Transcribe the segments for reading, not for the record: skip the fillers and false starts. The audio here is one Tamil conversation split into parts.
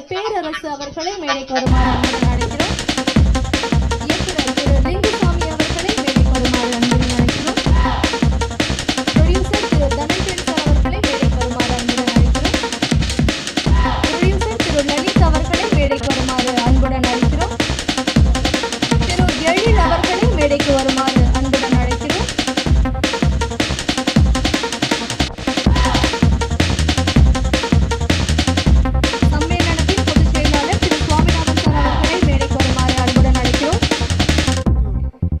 பேரரசு அவர்களை மேடைக்கு வருமாறு அன்புடன் அழைக்கிறோம். இயக்குனர் திரு லிங்குசாமி அவர்களை மேடைக்கு வருமாறு அன்புடன் அழைக்கிறோம். ப்ரொடியூசர் திரு தனஞ்சயன் சார் அவர்களை மேடைக்கு வருமாறு அன்புடன் அழைக்கிறோம். ப்ரொடியூசர் திரு லலித் அவர்களை மேடைக்கு வருமாறு அன்புடன் அழைக்கிறோம். திரு எழில் அவர்களை மேடைக்கு வருமாறு அன்புடன் அழைக்கிறோம்.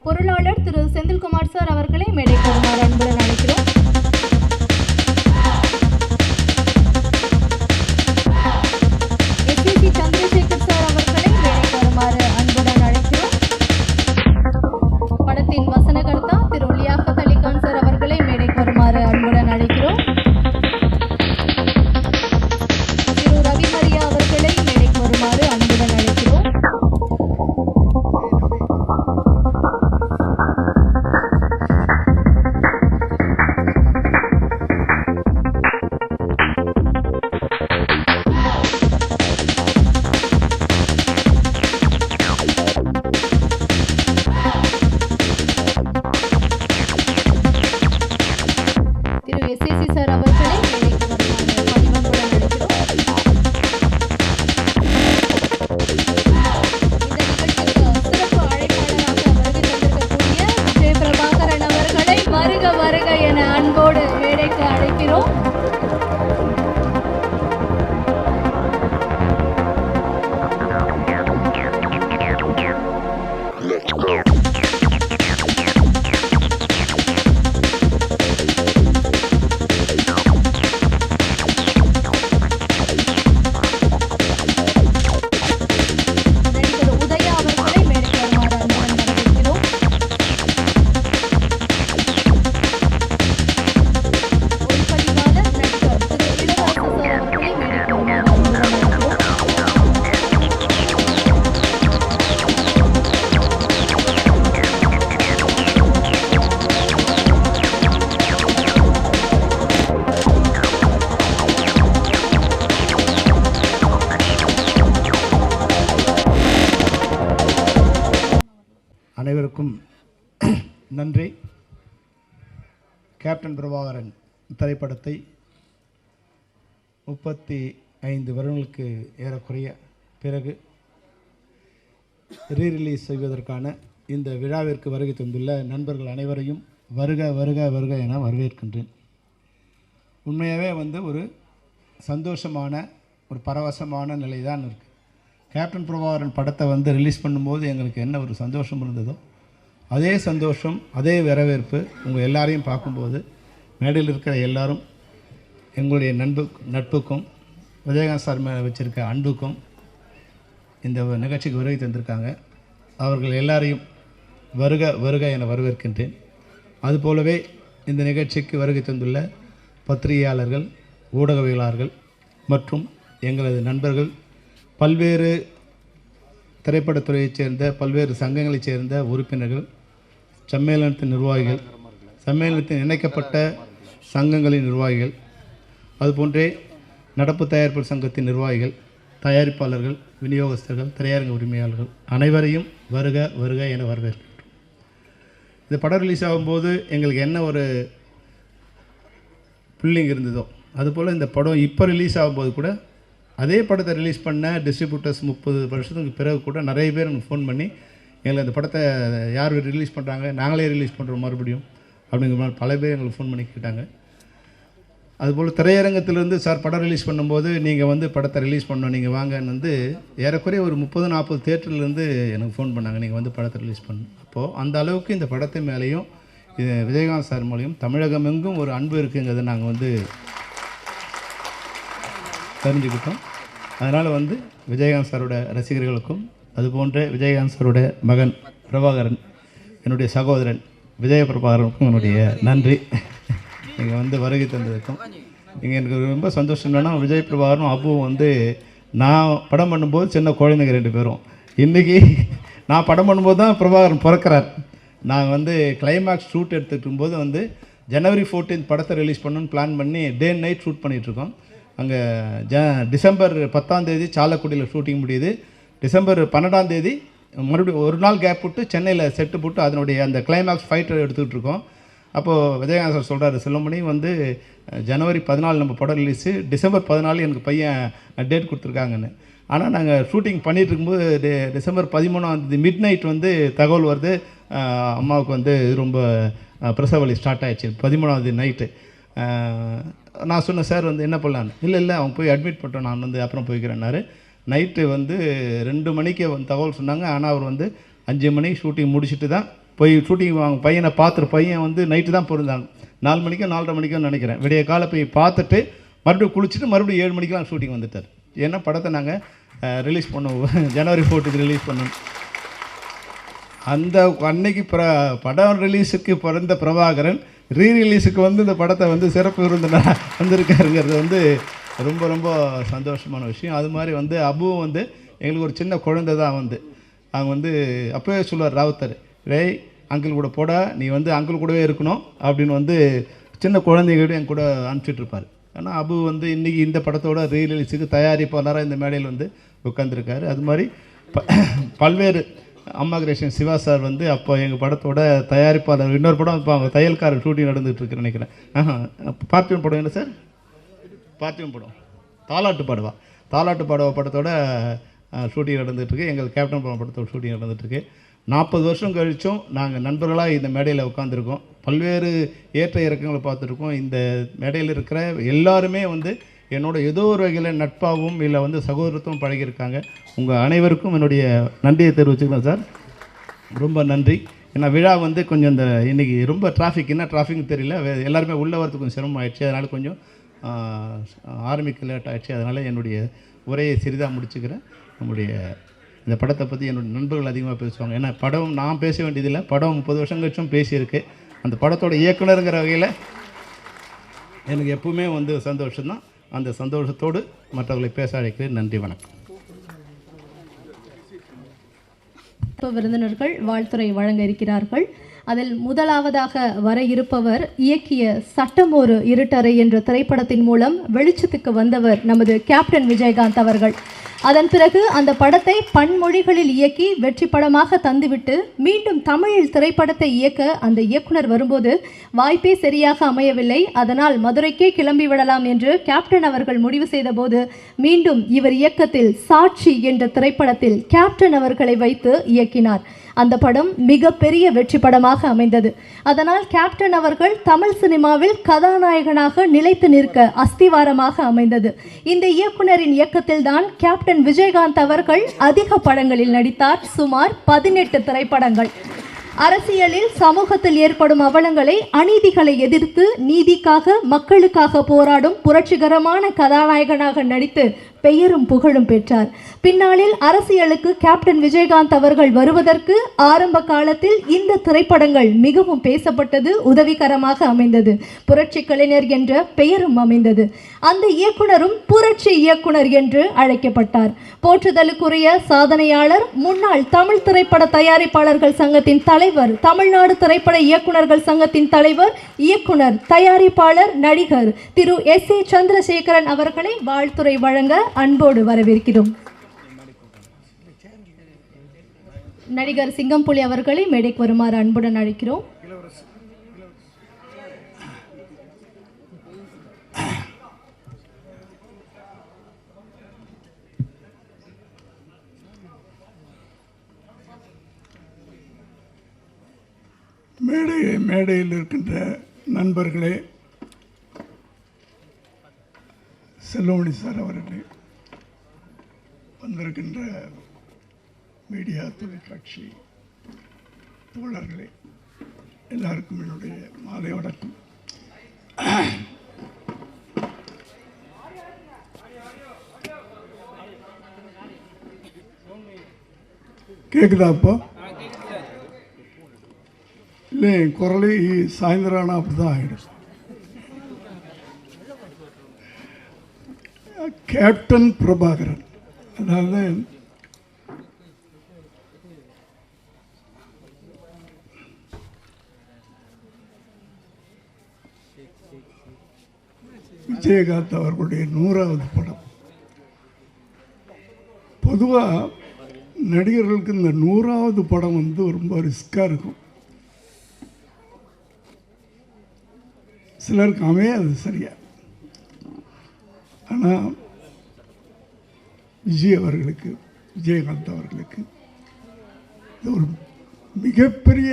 பொருளாளர் திரு செந்தில்குமார் சார் அவர்களை மேடைக்கு வருமாறு அன்புடன் அழைக்கிறோம். எஸ்எஸ்சி சந்திரசேகர் சார் அவர்களை மேடைக்கு வருமாறு அன்புடன் அழைக்கிறோம். படத்தின் வசனகர்த்தா திரு லியாகத் அலி கான் சார் அவர்களை மேடைக்கு வருமாறு அன்புடன் அழைக்கிறோம். திரு ரவி மரியா அவர்களை மேடைக்கு வருமாறு அன்புடன் அழைக்கிறோம். எஸ்எஸ்சி சார் அவர்களை மேடைக்கு வருமாறு பணிவன்புடன் அழைக்கிறோம். இந்த நிகழ்ச்சிக்கு சிறப்பு அழைப்பாளராக வருகை தந்திருக்கக்கூடிய விஜய் பிரபாகரன் அவர்களை வருக வருக என அன்போடு மேடைக்கு அழைக்கிறோம். அனைவருக்கும் நன்றி. கேப்டன் பிரபாகரன் திரைப்படத்தை 35 வருடங்களுக்கு ஏறக்குறைய பிறகு ரீரிலீஸ் செய்வதற்கான இந்த விழாவிற்கு வருகை தந்துள்ள நண்பர்கள் அனைவரையும் வருக வருக வருக என வரவேற்கின்றேன். உண்மையாகவே ஒரு சந்தோஷமான ஒரு பரவசமான நிலை தான் இருக்குது. கேப்டன் பிரபாகரன் படத்தை ரிலீஸ் பண்ணும்போது எங்களுக்கு என்ன ஒரு சந்தோஷம் இருந்ததோ அதே சந்தோஷம், அதே வரவேற்பு உங்கள் எல்லாரையும் பார்க்கும்போது மேடையில் இருக்கிற எல்லாரும் எங்களுடைய நட்புக்கும் விஜயகாந்த் சார் மேலே வச்சுருக்க அன்புக்கும் இந்த நிகழ்ச்சிக்கு வருகை தந்திருக்காங்க. அவர்கள் எல்லாரையும் வருக வருக என வரவேற்கின்றேன். அதுபோலவே இந்த நிகழ்ச்சிக்கு வருகை தந்துள்ள பத்திரிகையாளர்கள், ஊடகவியலாளர்கள் மற்றும் எங்களது நண்பர்கள், பல்வேறு திரைப்படத்துறையைச் சேர்ந்த பல்வேறு சங்கங்களைச் சேர்ந்த உறுப்பினர்கள், சம்மேளனத்தின் நிர்வாகிகள், சம்மேளனத்தின் இணைக்கப்பட்ட சங்கங்களின் நிர்வாகிகள், அதுபோன்றே நடப்பு தயாரிப்பு சங்கத்தின் நிர்வாகிகள், தயாரிப்பாளர்கள், விநியோகஸ்தர்கள், திரையரங்க உரிமையாளர்கள் அனைவரையும் வருக வருக என வரவேற்கின்றோம். இந்த படம் ரிலீஸ் ஆகும்போது எங்களுக்கு என்ன ஒரு ஃபீலிங் இருந்ததோ அதுபோல் இந்த படம் இப்போ ரிலீஸ் ஆகும்போது கூட அதே படத்தை ரிலீஸ் பண்ண டிஸ்ட்ரிபியூட்டர்ஸ் 30 வருஷத்துக்கு பிறகு கூட நிறைய பேர் எனக்கு ஃபோன் பண்ணி எங்களுக்கு அந்த படத்தை யார் ரிலீஸ் பண்ணுறாங்க, நாங்களே ரிலீஸ் பண்ணுறோம் மறுபடியும் அப்படிங்கிற மாதிரி பல பேர் எங்களுக்கு ஃபோன் பண்ணி கேட்டாங்க. அதுபோல் திரையரங்கத்திலேருந்து சார் படம் ரிலீஸ் பண்ணும்போது நீங்கள் படத்தை ரிலீஸ் பண்ணோம், நீங்கள் வாங்கன்னு ஏறக்குறைய ஒரு 30-40 தியேட்டர்லேருந்து எனக்கு ஃபோன் பண்ணாங்க, நீங்கள் படத்தை ரிலீஸ் பண்ணணும். அப்போது அந்த அளவுக்கு இந்த படத்தின் மேலேயும் இது விஜயகாந்த் சார் மூலியம் தமிழகம் எங்கும் ஒரு அன்பு இருக்குங்கிறத நாங்கள் தெரிஞ்சுக்கிட்டோம். அதனால் விஜயகாந்த் சாரோட ரசிகர்களுக்கும் அதுபோன்ற விஜயகாந்த் சாரோட மகன் பிரபாகரன், என்னுடைய சகோதரன் விஜய பிரபாகரனுக்கும் என்னுடைய நன்றி. நீங்கள் வருகை தந்ததுக்கும் இங்கே எனக்கு ரொம்ப சந்தோஷம். என்னென்னா விஜய் பிரபாகரனும் அப்புவும் நான் படம் பண்ணும்போது சின்ன குழந்தைங்க 2 பேரும். இன்றைக்கி நான் படம் பண்ணும்போது தான் பிரபாகரன் பிறக்கிறார். நாங்கள் கிளைமேக்ஸ் ஷூட் எடுத்துகிட்டு இருக்கும்போது ஜனவரி 14 படத்தை ரிலீஸ் பண்ணணுன்னு பிளான் பண்ணி டே அண்ட் நைட் ஷூட் பண்ணிகிட்ருக்கோம். அங்கே டிசம்பர் 10 சாலக்குடியில் ஷூட்டிங் முடியுது. டிசம்பர் 12 மறுபடியும் ஒரு நாள் கேப் விட்டு சென்னையில் செட்டு போட்டு அதனுடைய அந்த கிளைமேக்ஸ் ஃபைட்டர் எடுத்துக்கிட்டு இருக்கோம். அப்போது விஜயகாந்த் சார் சொல்கிறாரு, செல்வமணி வந்து ஜனவரி 14 நம்ம படம் ரிலீஸு, டிசம்பர் 14 எனக்கு பையன் டேட் கொடுத்துருக்காங்கன்னு. ஆனால் நாங்கள் ஷூட்டிங் பண்ணிகிட்டு இருக்கும்போது டிசம்பர் 13 மிட் நைட் வந்து தகவல் வருது, அம்மாவுக்கு வந்து ரொம்ப பிரசவ வலி ஸ்டார்ட் ஆகிடுச்சு 13 நைட்டு. நான் சொன்னேன், சார் வந்து என்ன பண்ணலான்னு. இல்லை அவங்க போய் அட்மிட் பண்ணிட்டோம், நான் வந்து அப்புறம் போய்க்கிறேன்னாரு. நைட்டு வந்து 2 மணிக்கு தகவல் சொன்னாங்க. ஆனால் அவர் வந்து 5 மணிக்கு ஷூட்டிங் முடிச்சுட்டு தான் போய் ஷூட்டிங் அவங்க பையனை பார்த்துட்டு, பையன் வந்து நைட்டு தான் பிறந்தாங்க, 4 மணிக்கோ 4:30 மணிக்கோ நினைக்கிறேன். விடிய காலை போய் பார்த்துட்டு மறுபடியும் குளிச்சுட்டு மறுபடியும் 7 மணிக்கெலாம் ஷூட்டிங் வந்துட்டார். ஏன்னா படத்தை நாங்கள் ரிலீஸ் பண்ணுவோம், ஜனவரி 4 ரிலீஸ் பண்ணோம். அந்த அன்னைக்கு படம் ரிலீஸுக்கு பிறந்த பிரபாகரன் ரீரிலீஸுக்கு வந்து இந்த படத்தை வந்து சிறப்பு விருந்தினராக வந்திருக்காருங்கிறது வந்து ரொம்ப ரொம்ப சந்தோஷமான விஷயம். அது மாதிரி வந்து அபுவும் வந்து எங்களுக்கு ஒரு சின்ன குழந்தை தான். வந்து அவங்க வந்து அப்போவே சொல்லுவார் ராவுத்தர், டேய் அங்கிள் கூட போடா, நீ வந்து அங்கிள் கூடவே இருக்கணும் அப்படின்னு வந்து சின்ன குழந்தைகிட்ட என் கூட அனுப்பிச்சிட்ருப்பார். ஆனால் அபு வந்து இன்றைக்கி இந்த படத்தோட ரீரிலீஸுக்கு தயாரிப்பாளராக இந்த மேடையில் வந்து உட்காந்துருக்காரு. அது மாதிரி பல்வேறு அம்மா கிரேஷன் சிவா சார் வந்து அப்போ எங்கள் படத்தோட தயாரிப்பாளர். இன்னொரு படம் இப்போ அவங்க தையல்காரர் ஷூட்டிங் நடந்துகிட்ருக்குன்னு நினைக்கிறேன். பார்த்திபன் படம் என்ன சார்? பார்த்திபன் படம் தாலாட்டு பாடவா படத்தோட ஷூட்டிங் நடந்துகிட்ருக்கு. எங்கள் கேப்டன் படத்தோட ஷூட்டிங் நடந்துகிட்ருக்கு. 40 வருஷம் கழிச்சும் நாங்கள் நண்பர்களாக இந்த மேடையில் உட்காந்துருக்கோம். பல்வேறு ஏற்ற இறக்கங்களை பார்த்துருக்கோம். இந்த மேடையில் இருக்கிற எல்லாருமே வந்து என்னோட ஏதோ ஒரு வகையில் நட்பாகவும் இல்லை வந்து சகோதரத்துவம் பழகியிருக்காங்க. உங்கள் அனைவருக்கும் என்னுடைய நன்றியை தெரிவிச்சுக்கிறேன் சார். ரொம்ப நன்றி. ஏன்னா விழா வந்து கொஞ்சம் இந்த இன்றைக்கி ரொம்ப டிராஃபிக், என்ன டிராஃபிக்னு தெரியல, எல்லாருமே உள்ளே வரதுக்கு கொஞ்சம் சிரமம் ஆயிடுச்சு. அதனால் கொஞ்சம் ஆரம்பிக்க லேட் ஆகிடுச்சு. அதனால் என்னுடைய உரையை சிறிதாக முடிச்சுக்கிறேன். நம்முடைய இந்த படத்தை பற்றி என்னுடைய நண்பர்கள் அதிகமாக பேசுவாங்க. ஏன்னா படம் நான் பேச வேண்டியதில்லை, படம் 30 வருஷம் கழிச்சும் பேசியிருக்கு. அந்த படத்தோட இயக்குனருங்கிற வகையில் எனக்கு எப்பவுமே வந்து சந்தோஷம்தான். அந்த சந்தோஷத்தோடு மற்றவர்களை பேச அழைக்கிறேன். நன்றி, வணக்கம். விருந்தினர்கள் வாழ்த்துறை வழங்க இருக்கிறார்கள். அதில் முதலாவதாக வர இருப்பவர் இயக்கிய சட்டம் ஒரு இருட்டறை என்ற திரைப்படத்தின் மூலம் வெளிச்சத்துக்கு வந்தவர் நமது கேப்டன் விஜயகாந்த் அவர்கள். அதன் பிறகு அந்த படத்தை பன்மொழிகளில் இயக்கி வெற்றி படமாக தந்துவிட்டு மீண்டும் தமிழில் திரைப்படத்தை இயக்க அந்த இயக்குனர் வரும்போது வாய்ப்பே சரியாக அமையவில்லை. அதனால் மதுரைக்கே கிளம்பி விடலாம் என்று கேப்டன் அவர்கள் முடிவு செய்தபோது மீண்டும் இவர் இயக்கத்தில் சாட்சி என்ற திரைப்படத்தில் கேப்டன் அவர்களை வைத்து இயக்கினார். அந்த படம் மிகப்பெரிய வெற்றி படமாக அமைந்தது. அதனால் கேப்டன் அவர்கள் தமிழ் சினிமாவில் கதாநாயகனாக நிலைத்து நிற்க அஸ்திவாரமாக அமைந்தது. இந்த இயக்குனரின் இயக்கத்தில் தான் கேப்டன் விஜயகாந்த் அவர்கள் அதிக படங்களில் நடித்தார். சுமார் 18 திரைப்படங்கள். அரசியலில் சமூகத்தில் ஏற்படும் அவலங்களை, அநீதிகளை எதிர்த்து நீதிக்காக மக்களுக்காக போராடும் புரட்சிகரமான கதாநாயகனாக நடித்து பெயரும் புகழும் பெற்றார். பின்னாளில் அரசியலுக்கு கேப்டன் விஜயகாந்த் அவர்கள் வருவதற்கு ஆரம்ப காலத்தில் இந்த திரைப்படங்கள் மிகவும் பேசப்பட்டது, உதவிகரமாக அமைந்தது. புரட்சி கலைஞர் என்ற பெயரும் அமைந்தது. அந்த இயக்குனரும் புரட்சி இயக்குனர் என்று அழைக்கப்பட்டார். போற்றுதலுக்குரிய சாதனையாளர், முன்னாள் தமிழ் திரைப்பட தயாரிப்பாளர்கள் சங்கத்தின் தலைவர், தமிழ்நாடு திரைப்பட இயக்குனர்கள் சங்கத்தின் தலைவர், இயக்குனர், தயாரிப்பாளர், நடிகர் திரு S.A. சந்திரசேகரன் அவர்களை வாழ்த்துறை வழங்க அன்போடு வரவேற்கிறோம். நடிகர் சிங்கம்புலி அவர்களை மேடைக்கு வருமாறு அன்புடன் அழைக்கிறோம். மேடையில் இருக்கின்ற நண்பர்களே, செல்வமணி சார் அவர்களே, வந்திருக்கின்ற மீடியா தொலைக்காட்சி தோழர்களே, எல்லாருக்கும் என்னுடைய மாலை வணக்கம். கேட்குதா? அப்போ இல்லை, என் குரலை சாயந்தரம் ஆனால் அப்படி தான் ஆகிடும். கேப்டன் பிரபாகரன், அதாவது விஜயகாந்த் அவர்களுடைய 100வது படம். பொதுவாக நடிகர்களுக்கு இந்த 100வது படம் வந்து ரொம்ப ரிஸ்காக இருக்கும். சிலருக்கு அமையாது சரியா. ஆனால் விஜயகாந்த் அவர்களுக்கு இது ஒரு மிகப்பெரிய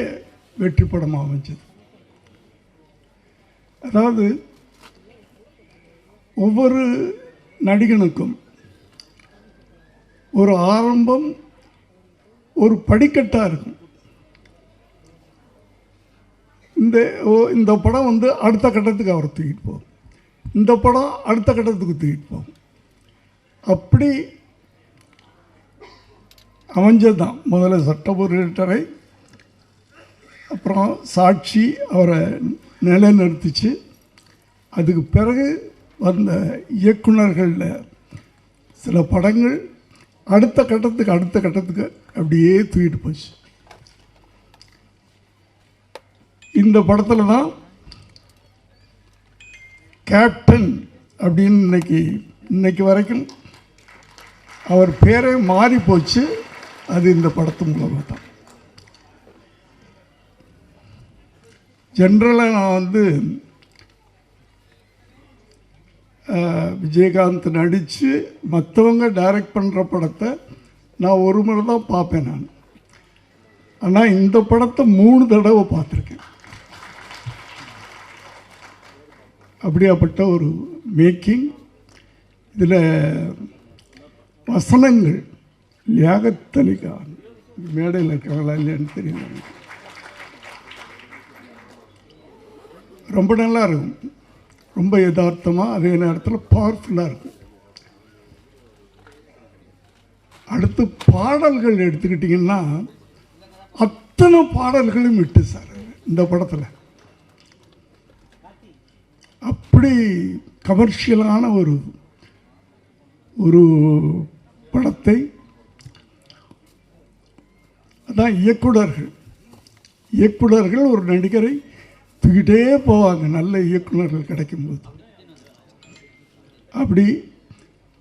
வெற்றி படமாக அமைஞ்சது. அதாவது ஒவ்வொரு நடிகனுக்கும் ஒரு ஆரம்பம், ஒரு படிக்கட்டாக இருக்கும். இந்த படம் வந்து அடுத்த கட்டத்துக்கு அவர் தூக்கிட்டு போகும், இந்த படம் அடுத்த கட்டத்துக்கு தூக்கிட்டு போகும். அப்படி அமைஞ்சது தான். முதல்ல சட்டபுரட்டரை, அப்புறம் சாட்சி அவரை நிலைநிறுத்திச்சு. அதுக்கு பிறகு வந்த இயக்குனர்களில் சில படங்கள் அடுத்த கட்டத்துக்கு அப்படியே தூக்கிட்டு போச்சு. இந்த படத்தில் தான் கேப்டன் அப்படின்னு இன்னைக்கு வரைக்கும் அவர் பேரே மாறி போச்சு. அது இந்த படத்து மூலமாக தான். ஜென்ரலாக நான் வந்து விஜயகாந்த் நடித்து மற்றவங்க டைரக்ட் பண்ணுற படத்தை நான் ஒரு முறை தான் பார்ப்பேன் நான். ஆனால் இந்த படத்தை 3 தடவை பார்த்துருக்கேன். அப்படியாப்பட்ட ஒரு மேக்கிங். இதில் வசனங்கள் லியாகத் அலி கான் மேடையில் இருக்காங்களா இல்லையான்னு தெரியல, ரொம்ப நல்லா இருக்கும். ரொம்ப யதார்த்தமாக, அதே நேரத்தில் பவர்ஃபுல்லாக இருக்கும். அடுத்து பாடல்கள் எடுத்துக்கிட்டிங்கன்னா அத்தனை பாடல்களும் விட்டு சார் இந்த படத்தில். அப்படி கமர்ஷியலான ஒரு படத்தை அதான் இயக்குனர்கள் ஒரு நடிகரை தூக்கிட்டே போவாங்க நல்ல இயக்குனர்கள் கிடைக்கும்போது. அப்படி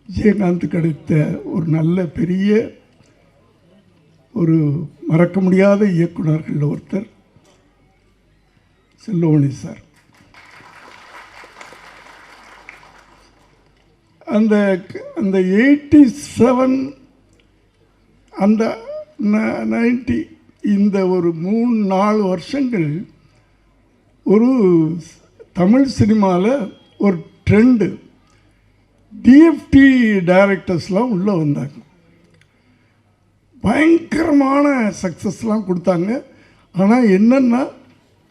விஜயகாந்த் கிடைத்த ஒரு நல்ல பெரிய ஒரு மறக்க முடியாத இயக்குனர்கள் ஒருத்தர் செல்வமணி சார். அந்த 87 அந்த 90 இந்த ஒரு 3-4 வருஷங்கள் ஒரு தமிழ் சினிமாவில் ஒரு ட்ரெண்டு. டிஎஃப்டி டைரக்டர்ஸ்லாம் உள்ளே வந்தாங்க, பயங்கரமான சக்ஸஸ்லாம் கொடுத்தாங்க. ஆனால் என்னென்னா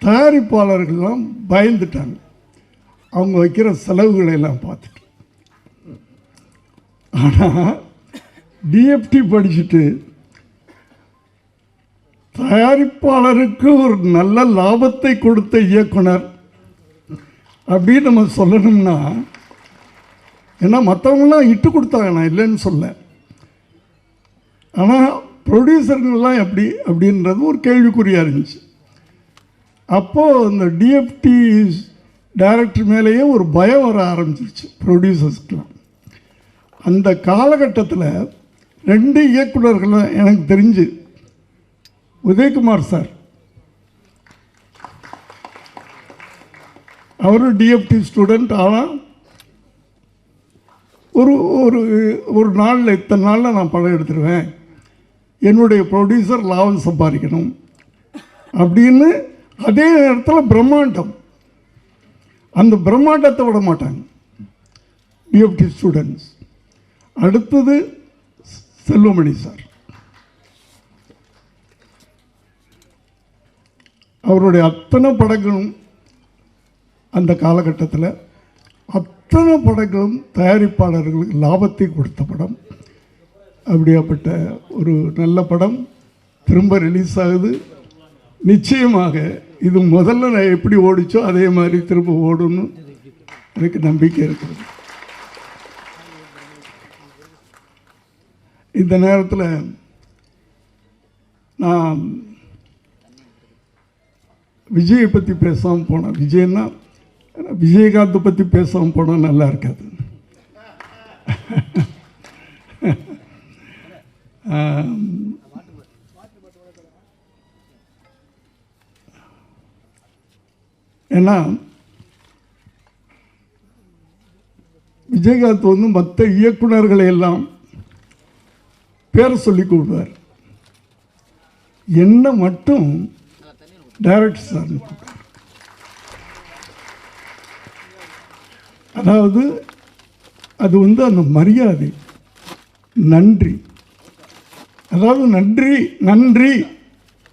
தயாரிப்பாளர்கள்லாம் பயந்துட்டாங்க அவங்க வைக்கிற செலவுகளை எல்லாம் பார்த்துட்டு. ஆனால் டிஎஃப்டி படிச்சுட்டு தயாரிப்பாளருக்கு ஒரு நல்ல லாபத்தை கொடுத்த இயக்குனர் அப்படின்னு நம்ம சொல்லணும்னா, ஏன்னா மற்றவங்களாம் இட்டு கொடுத்தாங்க, நான் இல்லைன்னு சொல்ல. ஆனால் ப்ரொடியூசர்கள்லாம் எப்படி அப்படின்றது ஒரு கேள்விக்குறியாக இருந்துச்சு. அப்போது இந்த டிஎஃப்டி டைரக்டர் மேலேயே ஒரு பயம் வர ஆரம்பிச்சிருச்சு ப்ரொடியூசர்ஸ்க்கெலாம். அந்த காலகட்டத்தில் 2 இயக்குனர்களும் எனக்கு தெரிஞ்சு, உதயகுமார் சார் அவரும் டிஎஃப்டி ஸ்டூடெண்ட். ஆனால் ஒரு நாளில் இத்தனை நாளில் நான் படம் எடுத்துருவேன், என்னுடைய ப்ரொடியூசர் லாபம் சம்பாதிக்கணும் அப்படின்னு. அதே நேரத்தில் பிரம்மாண்டம், அந்த பிரம்மாண்டத்தை விட மாட்டாங்க டிஎஃப்டி ஸ்டூடெண்ட்ஸ். அடுத்தது செல்வமணி சார், அவருடைய அத்தனை படங்களும் அந்த காலகட்டத்தில் அத்தனை படங்களும் தயாரிப்பாளர்களுக்கு லாபத்தை கொடுத்த படம். அப்படியாப்பட்ட ஒரு நல்ல படம் திரும்ப ரிலீஸ் ஆகுது. நிச்சயமாக இது முதல்ல நான் எப்படி ஓடிச்சோ அதே மாதிரி திரும்ப ஓடுன்னு எனக்கு நம்பிக்கை இருக்கிறது. இந்த நேரத்தில் நான் விஜயை பற்றி பேசாமல் போனேன். விஜய்னா விஜயகாந்தை பற்றி பேசாமல் போனால் நல்லா இருக்காது. ஏன்னா விஜயகாந்த் வந்து மற்ற இயக்குநர்களை எல்லாம் பேரை சொல்லி கூப்பிடுவார், என்ன மட்டும் டைரக்டர் சார். அதாவது அது வந்து அந்த மரியாதை, நன்றி. அதாவது நன்றி நன்றி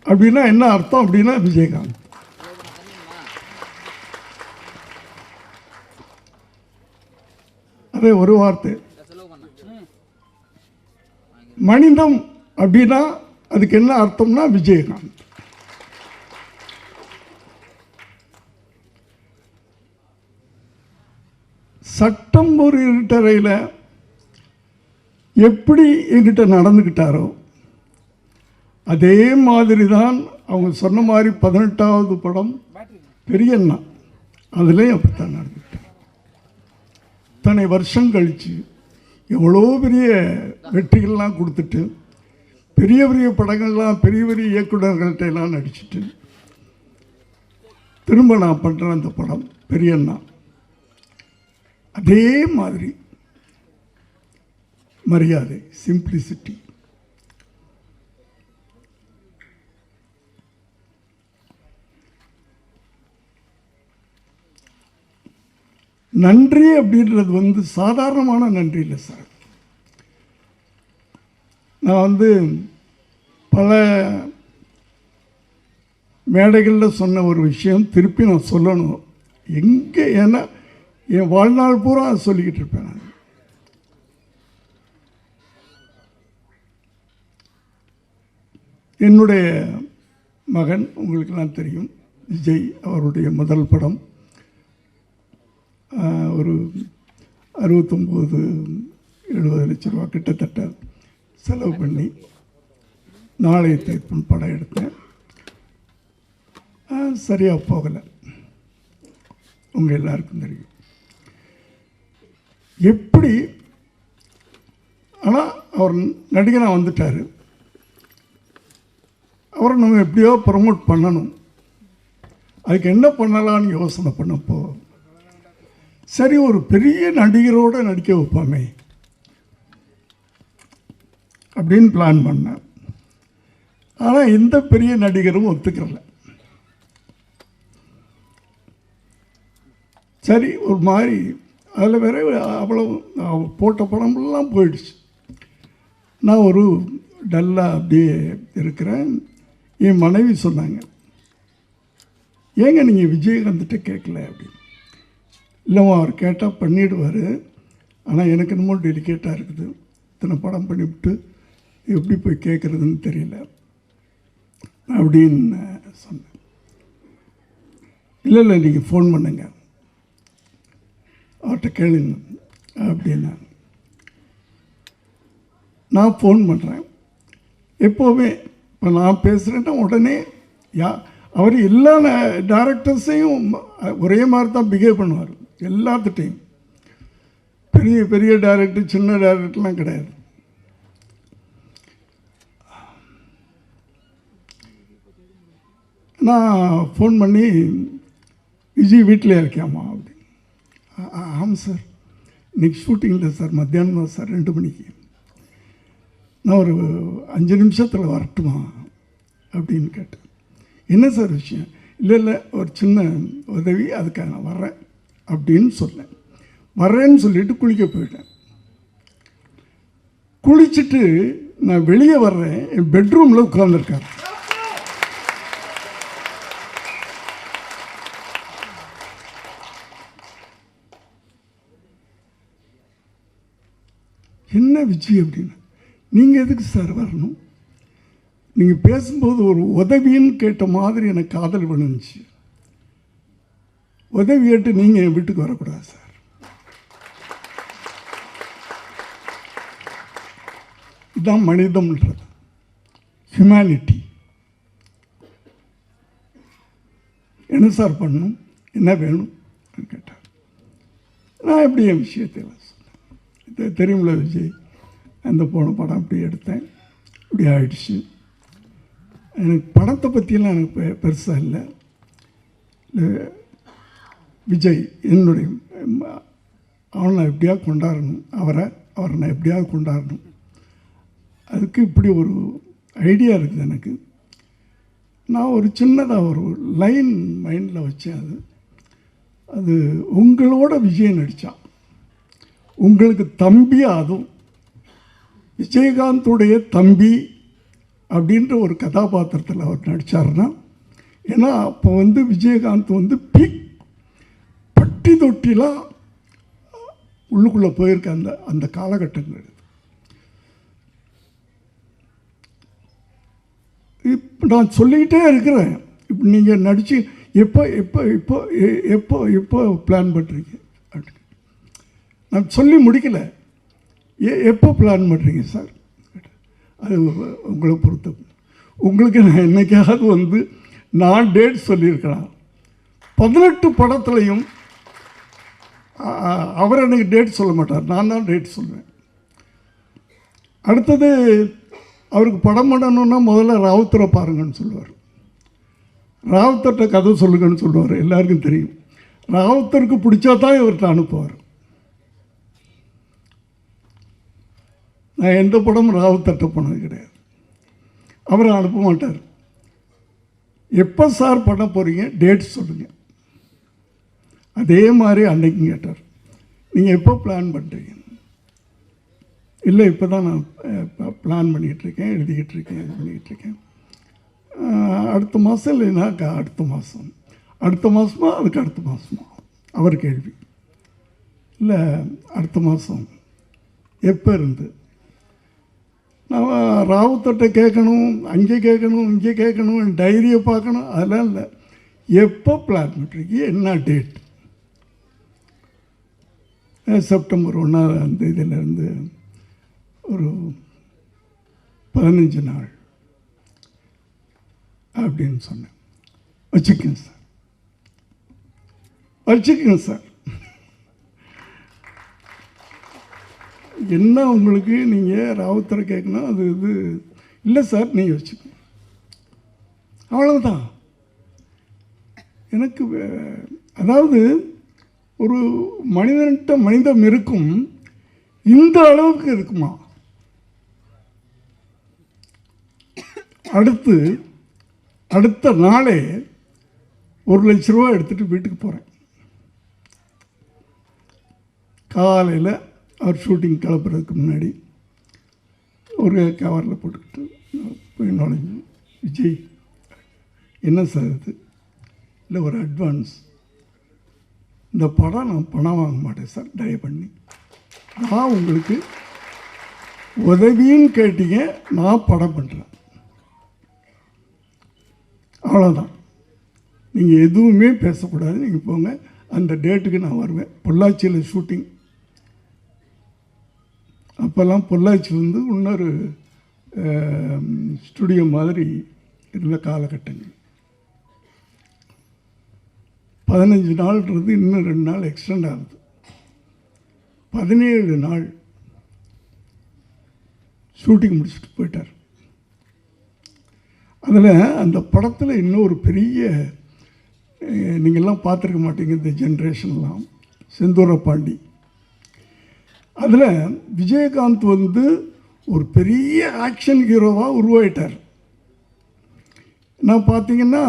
அப்படின்னா என்ன அர்த்தம் அப்படின்னா விஜயகாந்த். அதே ஒரு வார்த்தை மனிதம் அப்படின்னா அதுக்கு என்ன அர்த்தம்னா விஜயகாந்த். சட்டம் ஒரு இருட்டறையில் எப்படி என்கிட்ட நடந்துக்கிட்டாரோ அதே மாதிரி தான் அவங்க சொன்ன மாதிரி 18வது படம் பெரியண்ணா அதுலேயும் அப்படித்தான் நடந்துக்கிட்டார். இத்தனை வருஷம் கழித்து எவ்வளோ பெரிய வெற்றிகள்லாம் கொடுத்துட்டு பெரிய பெரிய படங்கள்லாம் பெரிய பெரிய இயக்குநர்கள்ட்ட எல்லாம் நடிச்சுட்டு திரும்ப நான் பண்ணுறேன் அந்த படம் பெரியண்ணா. அதே மாதிரி மரியாதை, சிம்பிளிசிட்டி. நன்றி அப்படின்றது வந்து சாதாரணமான நன்றி இல்லை சார். நான் வந்து பல மேடைகளில் சொன்ன ஒரு விஷயம் திருப்பி நான் சொல்லணும். எங்கே ஏன்னா என் வாழ்நாள் பூரா அதை சொல்லிக்கிட்டு இருப்பேன் நான். என்னுடைய மகன் உங்களுக்கெல்லாம் தெரியும், விஜய் அவருடைய முதல் படம் ஒரு 69-70 லட்ச ரூபா கிட்டத்தட்ட செலவு பண்ணி நாளைய தீர்ப்புன்னு படம் எடுத்தேன். சரியாக போகலை, உங்கள் எல்லாருக்கும் தெரியும் எப்படி. ஆனால் அவர் நடிகனாக வந்துட்டார், அவரை நம்ம எப்படியோ ப்ரமோட் பண்ணணும். அதுக்கு என்ன பண்ணலான்னு யோசனை பண்ணப்போ சரி ஒரு பெரிய நடிகரோடு நடிக்க வைப்பாமே அப்படின்னு பிளான் பண்ணேன். ஆனால் எந்த பெரிய நடிகரும் ஒத்துக்கிறல. சரி ஒரு மாதிரி அதில் வேற அவ்வளோ போட்ட படமெல்லாம் போயிடுச்சு. நான் ஒரு டல்லாக அப்படியே இருக்கிறேன். என் மனைவி சொன்னாங்க, ஏங்க நீங்கள் விஜயகாந்த்கிட்ட கேட்கல அப்படின்னு. இல்லைம்மா அவர் கேட்டால் பண்ணிவிடுவார், ஆனால் எனக்கு என்னமோ டெலிகேட்டாக இருக்குது, இத்தனை படம் பண்ணிவிட்டு எப்படி போய் கேட்குறதுன்னு தெரியல அப்படின்னு சொன்னேன். இல்லை இல்லை நீங்கள் ஃபோன் பண்ணுங்க அவர்கிட்ட கேளுங்க அப்படின்னா நான் ஃபோன் பண்ணுறேன். எப்போவுமே இப்போ நான் பேசுகிறேன்னா உடனே அவர் எல்லா டைரக்டர்ஸையும் ஒரே மாதிரி தான் பிஹேவ் பண்ணுவார். எல்லாத்துட்டையும் பெரிய பெரிய டைரக்டர் சின்ன டைரக்டர்லாம் கிடையாது. நான் ஃபோன் பண்ணி விஜய் வீட்டில் இருக்காமா அப்படி. ஆமாம் சார், இன்னைக்கு ஷூட்டிங்கில் சார், மத்தியானம் தான் சார் 2 மணிக்கு. நான் ஒரு 5 நிமிஷத்தில் வரட்டுமா அப்படின்னு கேட்டேன். என்ன சார் விஷயம்? இல்லை இல்லை ஒரு சின்ன உதவி, அதுக்காக நான் வர்றேன் அப்படின்னு சொன்னேன். வர்றேன்னு சொல்லிட்டு குளிக்க போயிட்டேன். குளிச்சுட்டு நான் வெளியே வர்றேன், என் பெட்ரூமில் உட்கார்ந்துருக்காரு. என்ன விஜய் அப்படின்னு. நீங்கள் எதுக்கு சார் வரணும்? நீங்கள் பேசும்போது ஒரு உதவின்னு கேட்ட மாதிரி எனக்கு காதல் விழுந்துச்சு. உதவி கேட்டு நீங்கள் என் வீட்டுக்கு வரக்கூடாது சார். இதுதான் மனிதம்ன்றது, ஹியூமனிட்டி. என்ன சார் பண்ணணும், என்ன வேணும் கேட்டார். நான் எப்படி என் விஷயத்தில் சொன்னேன், தெரியுமில்ல விஜய், அந்த போன படம் அப்படி எடுத்தேன், இப்படி ஆயிடுச்சு. எனக்கு படத்தை பற்றியெல்லாம் எனக்கு பெருசாக இல்லை. விஜய் என்னுடைய அவனை எப்படியாவது கொண்டாடணும், அவரை நான் எப்படியாவது கொண்டாடணும். அதுக்கு இப்படி ஒரு ஐடியா இருக்குது எனக்கு. நான் ஒரு சின்னதாக ஒரு லைன் மைண்டில் வச்சேன். அது உங்களோட விஜய் நடித்தான், உங்களுக்கு தம்பி, அதுவும் விஜயகாந்துடைய தம்பி அப்படின்ற ஒரு கதாபாத்திரத்தில் அவர் நடித்தார்னா, ஏன்னா அப்போ வந்து விஜயகாந்த் வந்து பட்டி தொட்டிலாம் உள்ளுக்குள்ளே போயிருக்க அந்த காலகட்டங்கள். இப்போ நான் சொல்லிக்கிட்டே இருக்கிறேன், இப்போ நீங்கள் நடித்து எப்போ எப்போ இப்போ எப்போ எப்போ பிளான் பண்ணுறீங்க அப்படின்னு நான் சொல்லி முடிக்கலை. எப்போ பிளான் பண்ணுறீங்க சார்? அது உங்களை பொறுத்த, உங்களுக்கு நான் என்னைக்காவது வந்து நான் டேட் சொல்லியிருக்கலாம். 18 படத்துலையும் அவர் எனக்கு டேட் சொல்ல மாட்டார், நான் தான் டேட் சொல்லுவேன். அடுத்தது அவருக்கு படம் பண்ணணுன்னா முதல்ல ராவுத்தரை பாருங்கன்னு சொல்லுவார், ராவுத்தர்கிட்ட கதை சொல்லுங்கன்னு சொல்லுவார். எல்லாருக்கும் தெரியும், ராவுத்தருக்கு பிடிச்சா தான் இவர்கிட்ட அனுப்புவார். நான் எந்த படமும் ராவுத்தர்கிட்ட போனது கிடையாது, அவரை அனுப்ப மாட்டார். எப்போ சார் பண்ண போகிறீங்க, டேட் சொல்லுங்கள். அதே மாதிரி அன்னைக்கும் கேட்டார், நீங்கள் எப்போ பிளான் பண்ணுறீங்க? இல்லை இப்போ தான் நான் பிளான் பண்ணிகிட்ருக்கேன், எழுதிக்கிட்டுருக்கேன், இது பண்ணிக்கிட்டுருக்கேன். அடுத்த மாதம் இல்லைனாக்கா அடுத்த மாதம், அடுத்த மாதமா அதுக்கு அடுத்த மாதமா அவர் கேள்வி. இல்லை அடுத்த மாதம் எப்போ இருந்து? நான் ராவுத்தட்ட கேட்கணும், அங்கே கேட்கணும், இங்கே கேட்கணும், டைரியை பார்க்கணும், அதெல்லாம் இல்லை. எப்போ பிளான் பண்ணுறீங்க, என்ன டேட்? செப்டம்பர் 1ஆம் தேதியிலேருந்து ஒரு 15 நாள் அப்படின்னு சொன்னேன். வச்சுக்கோங்க சார், வச்சுக்கோங்க சார். என்ன உங்களுக்கு நீங்கள் ராவுத்தரை கேட்கணும், அது இது இல்லை சார், நீங்கள் வச்சுக்கோங்க, அவ்வளவுதான். எனக்கு அதாவது ஒரு மனிதன்கிட்ட மனிதம் இருக்கும், இந்த அளவுக்கு இருக்குமா? அடுத்த நாளே 1 லட்ச ரூபா எடுத்துகிட்டு வீட்டுக்கு போகிறேன். காலையில் அவர் ஷூட்டிங் கிளப்புறதுக்கு முன்னாடி ஒரு கவரில் போட்டுக்கிட்டு போய் நுழைஞ்சு, விஜய் என்ன சார் இது? இல்லை ஒரு அட்வான்ஸ், இந்த படம் நான் பணம் வாங்க மாட்டேன் சார், தயவு பண்ணி நான் உங்களுக்கு உதவின்னு கேட்டீங்க, நான் படம் பண்ணுறேன், அவ்வளோதான். நீங்கள் எதுவுமே பேசக்கூடாது, நீங்கள் போங்க, அந்த டேட்டுக்கு நான் வருவேன். பொள்ளாச்சியில் ஷூட்டிங், அப்போல்லாம் பொள்ளாச்சியிலேருந்து இன்னொரு ஸ்டுடியோ மாதிரி இருந்த காலகட்டங்கள். 15 நாள்ன்றது இன்னும் 2 நாள் எக்ஸ்டெண்ட் ஆகுது. 17 நாள் ஷூட்டிங் முடிச்சுட்டு போயிட்டார். அதில் அந்த படத்தில் இன்னும் ஒரு பெரிய, நீங்கள்லாம் பார்த்துருக்க மாட்டீங்க இந்த ஜென்ரேஷன்லாம், செந்தூர பாண்டி. அதில் விஜயகாந்த் வந்து ஒரு பெரிய ஆக்ஷன் ஹீரோவாக உருவாயிட்டார். நான் பார்த்தீங்கன்னா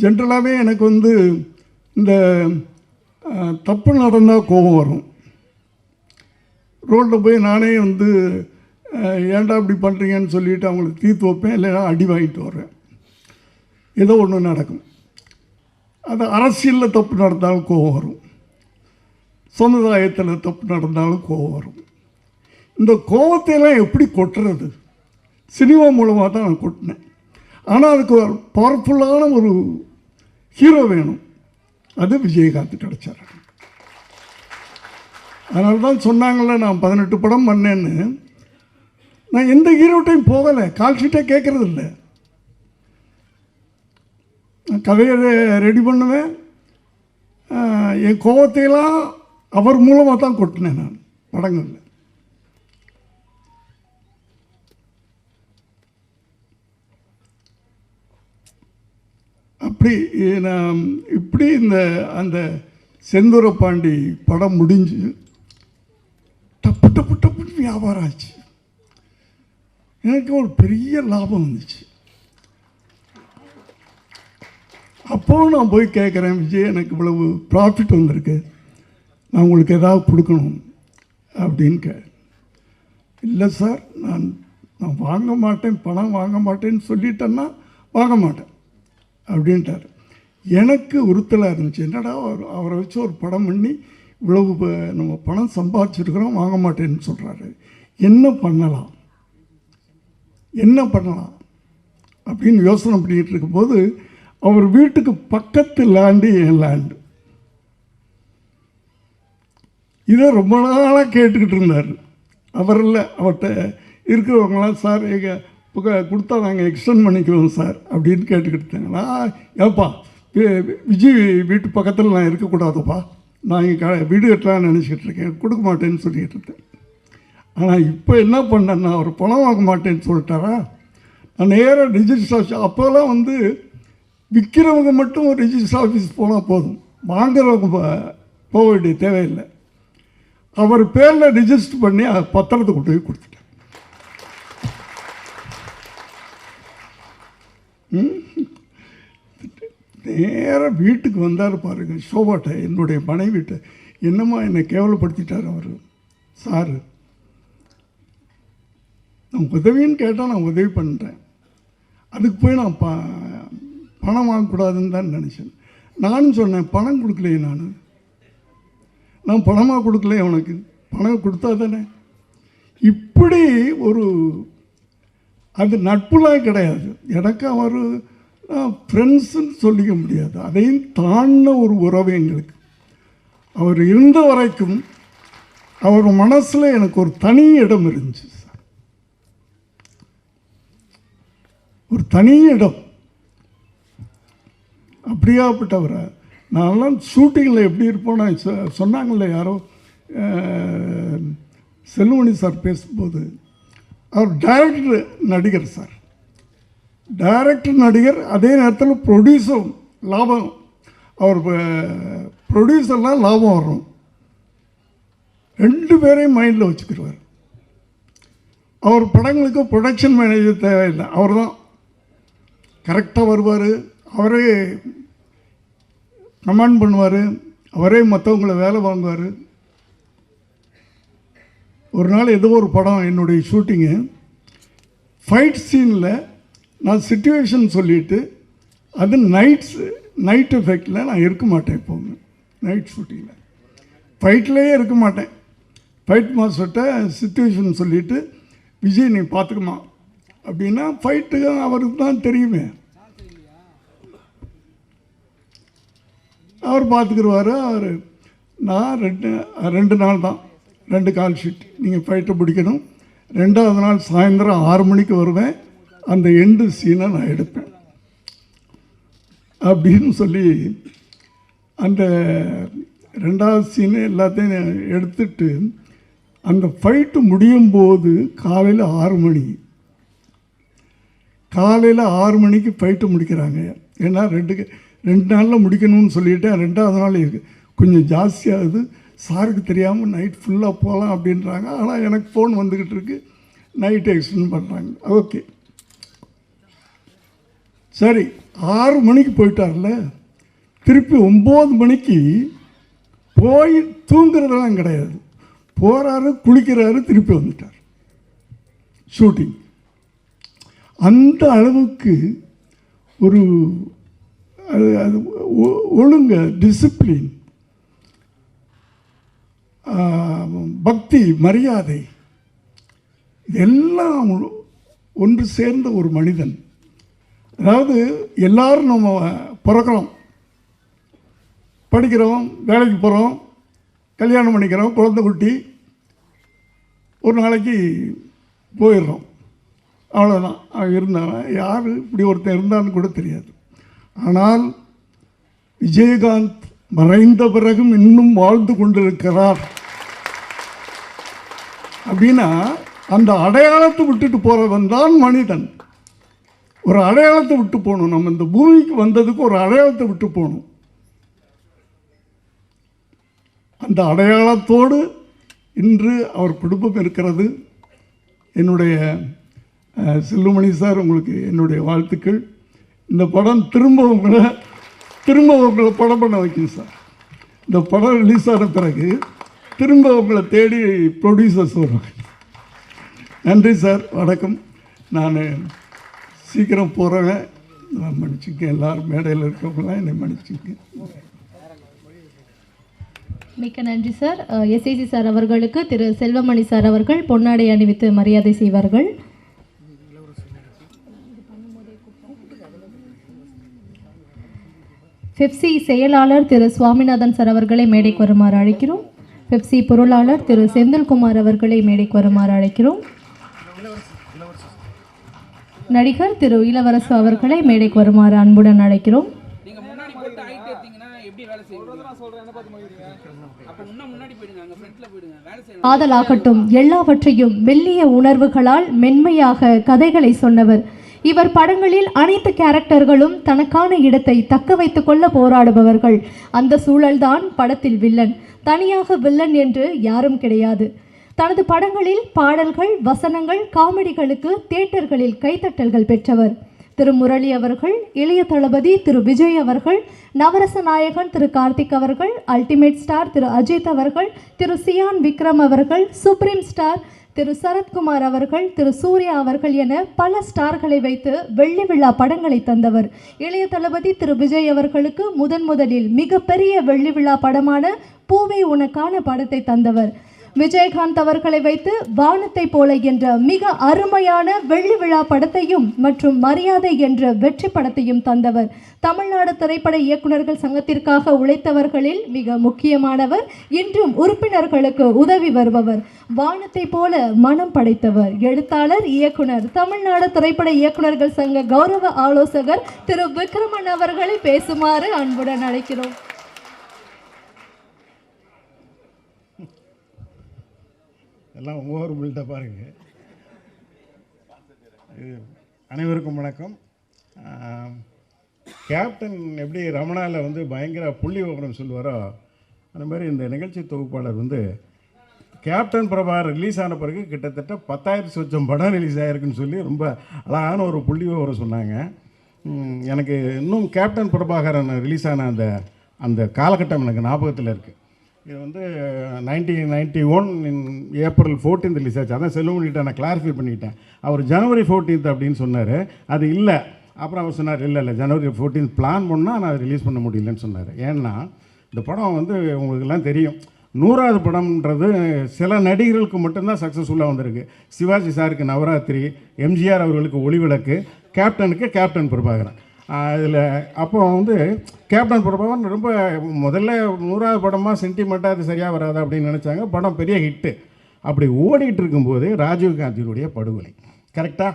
ஜென்ரலாகவே எனக்கு வந்து இந்த தப்பு நடந்தால் கோபம் வரும். ரோட்டில் போய் நானே வந்து ஏன்டா இப்படி பண்ணுறீங்கன்னு சொல்லிவிட்டு அவங்களுக்கு தீர்த்து வைப்பேன், இல்லைன்னா அடி வாங்கிட்டு வரேன். ஏதோ ஒன்று நடக்கும். அது அரசியலில் தப்பு நடந்தாலும் கோபம் வரும், சமுதாயத்தில் தப்பு நடந்தாலும் கோபம் வரும். இந்த கோபத்தையெல்லாம் எப்படி கொட்டுறது? சினிமா மூலமாக தான் நான் கொட்டினேன். ஆனால் அதுக்கு ஒரு பவர்ஃபுல்லான ஒரு ஹீரோ வேணும், அது விஜயகாந்த் கிடச்சார். அதனால தான் சொன்னாங்களே நான் 18 படம் பண்ணேன்னு. நான் எந்த ஹீரோட்டையும் போகலை, கால் ஷீட்டே கேட்குறது இல்லை. நான் கதையை ரெடி பண்ணுவேன், என் கோபத்தையெல்லாம் அவர் மூலமாக தான் கொட்டினேன் நான் படங்களில். அப்படி நான் இப்படி அந்த செந்தூர பாண்டி படம் முடிஞ்சு டப்பு டப்பு டப்புன்னு வியாபாரம் ஆச்சு. எனக்கு ஒரு பெரிய லாபம் வந்துச்சு. அப்போது நான் போய் கேட்குறேன், விஜய் எனக்கு இவ்வளவு ப்ராஃபிட் வந்திருக்கு, நான் உங்களுக்கு ஏதாவது கொடுக்கணும் அப்படின்னு இல்லை சார், நான் வாங்க மாட்டேன், பணம் வாங்க மாட்டேன்னு சொல்லிட்டேன்னா வாங்க மாட்டேன் அப்படின்ட்டார். எனக்கு உறுத்தலாக இருந்துச்சு, என்னடா அவரை வச்சு ஒரு படம் பண்ணி இவ்வளவு நம்ம பணம் சம்பாதிச்சிருக்கிறோம், வாங்க மாட்டேன்னு சொல்கிறாரு, என்ன பண்ணலாம் அப்படின்னு யோசனை பண்ணிக்கிட்டு இருக்கும்போது அவர் வீட்டுக்கு பக்கத்து லேண்டு என் லேண்டு. இதை ரொம்ப நாளாக கேட்டுக்கிட்டு இருந்தார். அவர் இல்லை, அவர்கிட்ட இருக்கிறவங்களாம் சார் எங்கள் கொடுத்தா நாங்கள் எக்ஸ்டெண்ட் பண்ணிக்குவோம் சார் அப்படின்னு கேட்டுக்கிட்டு இருந்தாங்களா. ஏப்பா விஜய் வீட்டு பக்கத்தில் நான் இருக்கக்கூடாதுப்பா, நான் இங்கே வீடு கட்டலான்னு நினச்சிக்கிட்டு இருக்கேன், கொடுக்க மாட்டேன்னு சொல்லிக்கிட்டு இருந்தேன். ஆனால் இப்போ என்ன பண்ணேன்னா அவர் பணம் வாங்க மாட்டேன்னு சொல்லிட்டாரா, நான் நேராக ரிஜிஸ்டர் ஆஃபீஸ், அப்போல்லாம் வந்து விற்கிறவங்க மட்டும் ஒரு ரிஜிஸ்டர் ஆஃபீஸ் போனால் போதும், வாங்குறவங்க போக வேண்டிய தேவையில்லை. அவர் பேரில் ரிஜிஸ்டர் பண்ணி பத்திரத்தை கொண்டு போய் கொடுத்துட்டேன். நேராக வீட்டுக்கு வந்தார் பாருங்க, ஷோபாட்டை, என்னுடைய மனைவிட்ட, என்னம்மா என்னை கேவலப்படுத்திட்டார் அவர் சார், நான் உதவின்னு கேட்டால் நான் உதவி பண்ணுறேன், அதுக்கு போய் நான் பணம் வாங்கக்கூடாதுன்னு தான் நினச்சேன். நானும் சொன்னேன், பணம் கொடுக்கலையே, நான் பணமாக கொடுக்கலையே, உனக்கு பணம் கொடுத்தா தானே. இப்படி ஒரு அது நட்புலாம் கிடையாது எனக்கு, அவர் ஃப்ரெண்ட்ஸுன்னு சொல்லிக்க முடியாது, அதையும் தாண்டின ஒரு உறவு எங்களுக்கு. அவர் இருந்த வரைக்கும் அவர் மனசில் எனக்கு ஒரு தனி இடம் இருந்துச்சு சார், ஒரு தனி இடம். அப்படியாப்பட்டவரை நான்லாம் ஷூட்டிங்கில் எப்படி இருப்போம், நான் சொன்னாங்கல்ல யாரோ செல்வமணி சார் பேசும்போது, அவர் டைரக்டர் நடிகர் சார், டைரக்டர் நடிகர், அதே நேரத்தில் ப்ரொடியூசரும் லாபம், அவர் ப்ரொடியூசர்லாம் லாபம் வரும், ரெண்டு பேரையும் மைண்டில் வச்சுக்கிடுவார். அவர் படங்களுக்கு ப்ரொடக்ஷன் மேனேஜர் தேவையில்லை, அவர் தான் கரெக்டாக வருவார், அவரே கமாண்ட் பண்ணுவார், அவரே மற்றவங்கள வேலை வாங்குவார். ஒரு நாள் ஏதோ ஒரு படம் என்னுடைய ஷூட்டிங்கு, ஃபைட் சீனில் நான் சிச்சுவேஷன் சொல்லிவிட்டு, அது நைட் எஃபெக்டில் நான் இருக்க மாட்டேன், எப்போவுமே நைட் ஷூட்டிங்கில் ஃபைட்லேயே இருக்க மாட்டேன். ஃபைட் மாஸ்டர்கிட்ட சிச்சுவேஷன் சொல்லிவிட்டு, விஜய் நீ பார்த்துக்குமா அப்படின்னா, ஃபைட்டுக்கு அவருக்கு தான் தெரியுமே, அவர் பார்த்துக்குருவார். நான் ரெண்டு நாள் தான், 2 கால் ஷீட், நீங்கள் ஃபைட்டை பிடிக்கணும். 2வது நாள் சாயந்தரம் 6 மணிக்கு வருவேன், அந்த எண்டு சீனை நான் எடுப்பேன் அப்படின்னு சொல்லி அந்த 2வது சீனை எல்லாத்தையும் எடுத்துட்டு, அந்த ஃபைட்டு முடியும் போது காலையில் 6 மணிக்கு ஃபைட்டு முடிக்கிறாங்க. ஏன்னா 2 நாளில் முடிக்கணும்னு சொல்லிவிட்டேன். 2வது நாள் கொஞ்சம் ஜாஸ்தியாகுது, சாருக்கு தெரியாமல் நைட் ஃபுல்லாக போகலாம் அப்படின்றாங்க. ஆனால் எனக்கு ஃபோன் வந்துக்கிட்டு இருக்கு, நைட்டு எக்ஸ்டெண்ட் பண்ணுறாங்க. ஓகே சரி, 6 மணிக்கு போயிட்டார்ல, திருப்பி 9 மணிக்கு போய் தூங்குறதெல்லாம் கிடையாது, போகிறாரு, குளிக்கிறாரு, திருப்பி வந்துட்டார் ஷூட்டிங். அந்த அளவுக்கு ஒரு அது ஒழுங்க, டிசிப்ளின், பக்தி, மரியாதை, இதெல்லாம் ஒன்று சேர்ந்த ஒரு மனிதன். அதாவது எல்லாரும் நம்ம பிறக்கிறோம், படிக்கிறோம், வேலைக்கு போகிறோம், கல்யாணம் பண்ணிக்கிறோம், குழந்தை குட்டி, ஒரு நாளைக்கு போயிடுறோம், அவ்வளோதான். இருந்தானா யார் இப்படி ஒருத்தன் இருந்தான்னு கூட தெரியாது. ஆனால் விஜயகாந்த் மறைந்த பிறகும் இன்னும் வாழ்ந்து கொண்டிருக்கிறார் அப்படின்னா அந்த அடையாளத்தை விட்டுட்டு போகிறவன் தான் மனிதன். ஒரு அடையாளத்தை விட்டு போகணும். நம்ம இந்த பூமிக்கு வந்ததுக்கு ஒரு அடையாளத்தை விட்டு போகணும். அந்த அடையாளத்தோடு இன்று அவர் குடும்பம் இருக்கிறது. என்னுடைய செல்லுமணி சார், உங்களுக்கு என்னுடைய வாழ்த்துக்கள். இந்த படம் திரும்ப உங்களை படம் பண்ண வைக்கும் சார். இந்த படம் ரிலீஸ் ஆன பிறகு திரும்ப உங்களை தேடி ப்ரொடியூசர்ஸ் வருவாங்க. நன்றி சார், வணக்கம். நான் சீக்கிரம் போகிறேன், மன்னிச்சுக்க. எல்லோரும் மேடையில் இருக்கவங்களாம் என்னை மன்னிச்சுக்க. மிக்க நன்றி சார். எஸ்ஐசி சார் அவர்களுக்கு திரு செல்வமணி சார் அவர்கள் பொன்னாடை அணிவித்து மரியாதை செய்வார்கள். பெப்சி செயலாளர் திரு சுவாமிநாதன் சார் அவர்களை மேடைக்கு வருமாறு அழைக்கிறோம். பெப்சி பொருளாளர் திரு செந்தில்குமார் அவர்களை மேடைக்கு வருமாறு அழைக்கிறோம். நடிகர் திரு இளவரசு அவர்களை மேடைக்கு வருமாறு அன்புடன் அழைக்கிறோம். ஆதலாகட்டும் எல்லாவற்றையும் மெல்லிய உணர்வுகளால் மென்மையாக கதைகளை சொன்னவர் இவர். படங்களில் அனைத்து கேரக்டர்களும் தனக்கான இடத்தை தக்க வைத்துக் கொள்ள போராடுபவர்கள். அந்த சூழல்தான் படத்தில் வில்லன். தனியாக வில்லன் என்று யாரும் கிடையாது. தனது படங்களில் பாடல்கள், வசனங்கள், காமெடிகளுக்கு தியேட்டர்களில் கைத்தட்டல்கள் பெற்றவர் திரு முரளி அவர்கள், இளைய தளபதி திரு விஜய் அவர்கள், நவரச நாயகன் திரு கார்த்திக் அவர்கள், அல்டிமேட் ஸ்டார் திரு அஜித் அவர்கள், திரு சியான் விக்ரம் அவர்கள், சுப்ரீம் ஸ்டார் திரு சரத்குமார் அவர்கள், திரு சூர்யா அவர்கள் என பல ஸ்டார்களை வைத்து வெள்ளி விழா படங்களை தந்தவர். இளைய தளபதி திரு விஜய் அவர்களுக்கு முதலில் மிகப்பெரிய வெள்ளி விழா படமான பூவே உனக்கான படத்தை தந்தவர். விஜயகாந்த் அவர்களை வைத்து வானத்தை போல என்ற மிக அருமையான வெள்ளி விழா படத்தையும் மற்றும் மரியாதை என்ற வெற்றி படத்தையும் தந்தவர். தமிழ்நாடு திரைப்பட இயக்குநர்கள் சங்கத்திற்காக உழைத்தவர்களில் மிக முக்கியமானவர். இன்றும் உறுப்பினர்களுக்கு உதவி வருபவர். வானத்தை போல மனம் படைத்தவர். எழுத்தாளர், இயக்குனர், தமிழ்நாடு திரைப்பட இயக்குநர்கள் சங்க கௌரவ ஆலோசகர் திரு விக்ரமன் அவர்களை பேசுமாறு அன்புடன் அழைக்கிறோம். எல்லாம் ஒவ்வொரு பில்ட்டை பாருங்கள். அனைவருக்கும் வணக்கம். கேப்டன் எப்படி ரமணாவில் வந்து பயங்கர புள்ளி விவரம் சொல்லுவாரோ அந்த மாதிரி இந்த நிகழ்ச்சி தொகுப்பாளர் வந்து கேப்டன் பிரபாகர் ரிலீஸ் ஆன பிறகு கிட்டத்தட்ட 10,000 சொச்சம் படம் ரிலீஸ் ஆகிருக்குன்னு சொல்லி ரொம்ப அழகான ஒரு புள்ளி விவரம் சொன்னாங்க. எனக்கு இன்னும் கேப்டன் பிரபாகரன் ரிலீஸ் ஆன அந்த காலகட்டம் எனக்கு ஞாபகத்தில் இருக்குது. இது வந்து 1991 ஏப்ரல் 14 ரிலீஸ் ஆச்சு. அதான் செல்வமணிகிட்ட நான் கிளாரிஃபை பண்ணிட்டேன். அவர் ஜனவரி 14 அப்படின்னு சொன்னார். அது இல்லை. அப்புறம் அவர் சொன்னார் இல்லை ஜனவரி 14 பிளான் பண்ணால் நான் ரிலீஸ் பண்ண முடியலன்னு சொன்னார். ஏன்னா இந்த படம் வந்து உங்களுக்கெல்லாம் தெரியும், 100வது படம்ன்றது சில நடிகர்களுக்கு மட்டும்தான் சக்ஸஸ்ஃபுல்லாக வந்திருக்கு. சிவாஜி சாருக்கு நவராத்திரி, எம்ஜிஆர் அவர்களுக்கு ஒளிவிளக்கு, கேப்டனுக்கு கேப்டன் பிரபாகரன். இதில் அப்போ வந்து கேப்டன் பிரபாகரன் ரொம்ப முதல்ல 100வது படமாக சென்டிமெண்ட்டாக அது சரியாக வராது அப்படின்னு நினச்சாங்க. படம் பெரிய ஹிட்டு. அப்படி ஓடிக்கிட்டு இருக்கும்போது ராஜீவ்காந்தியினுடைய படுகொலை கரெக்டாக.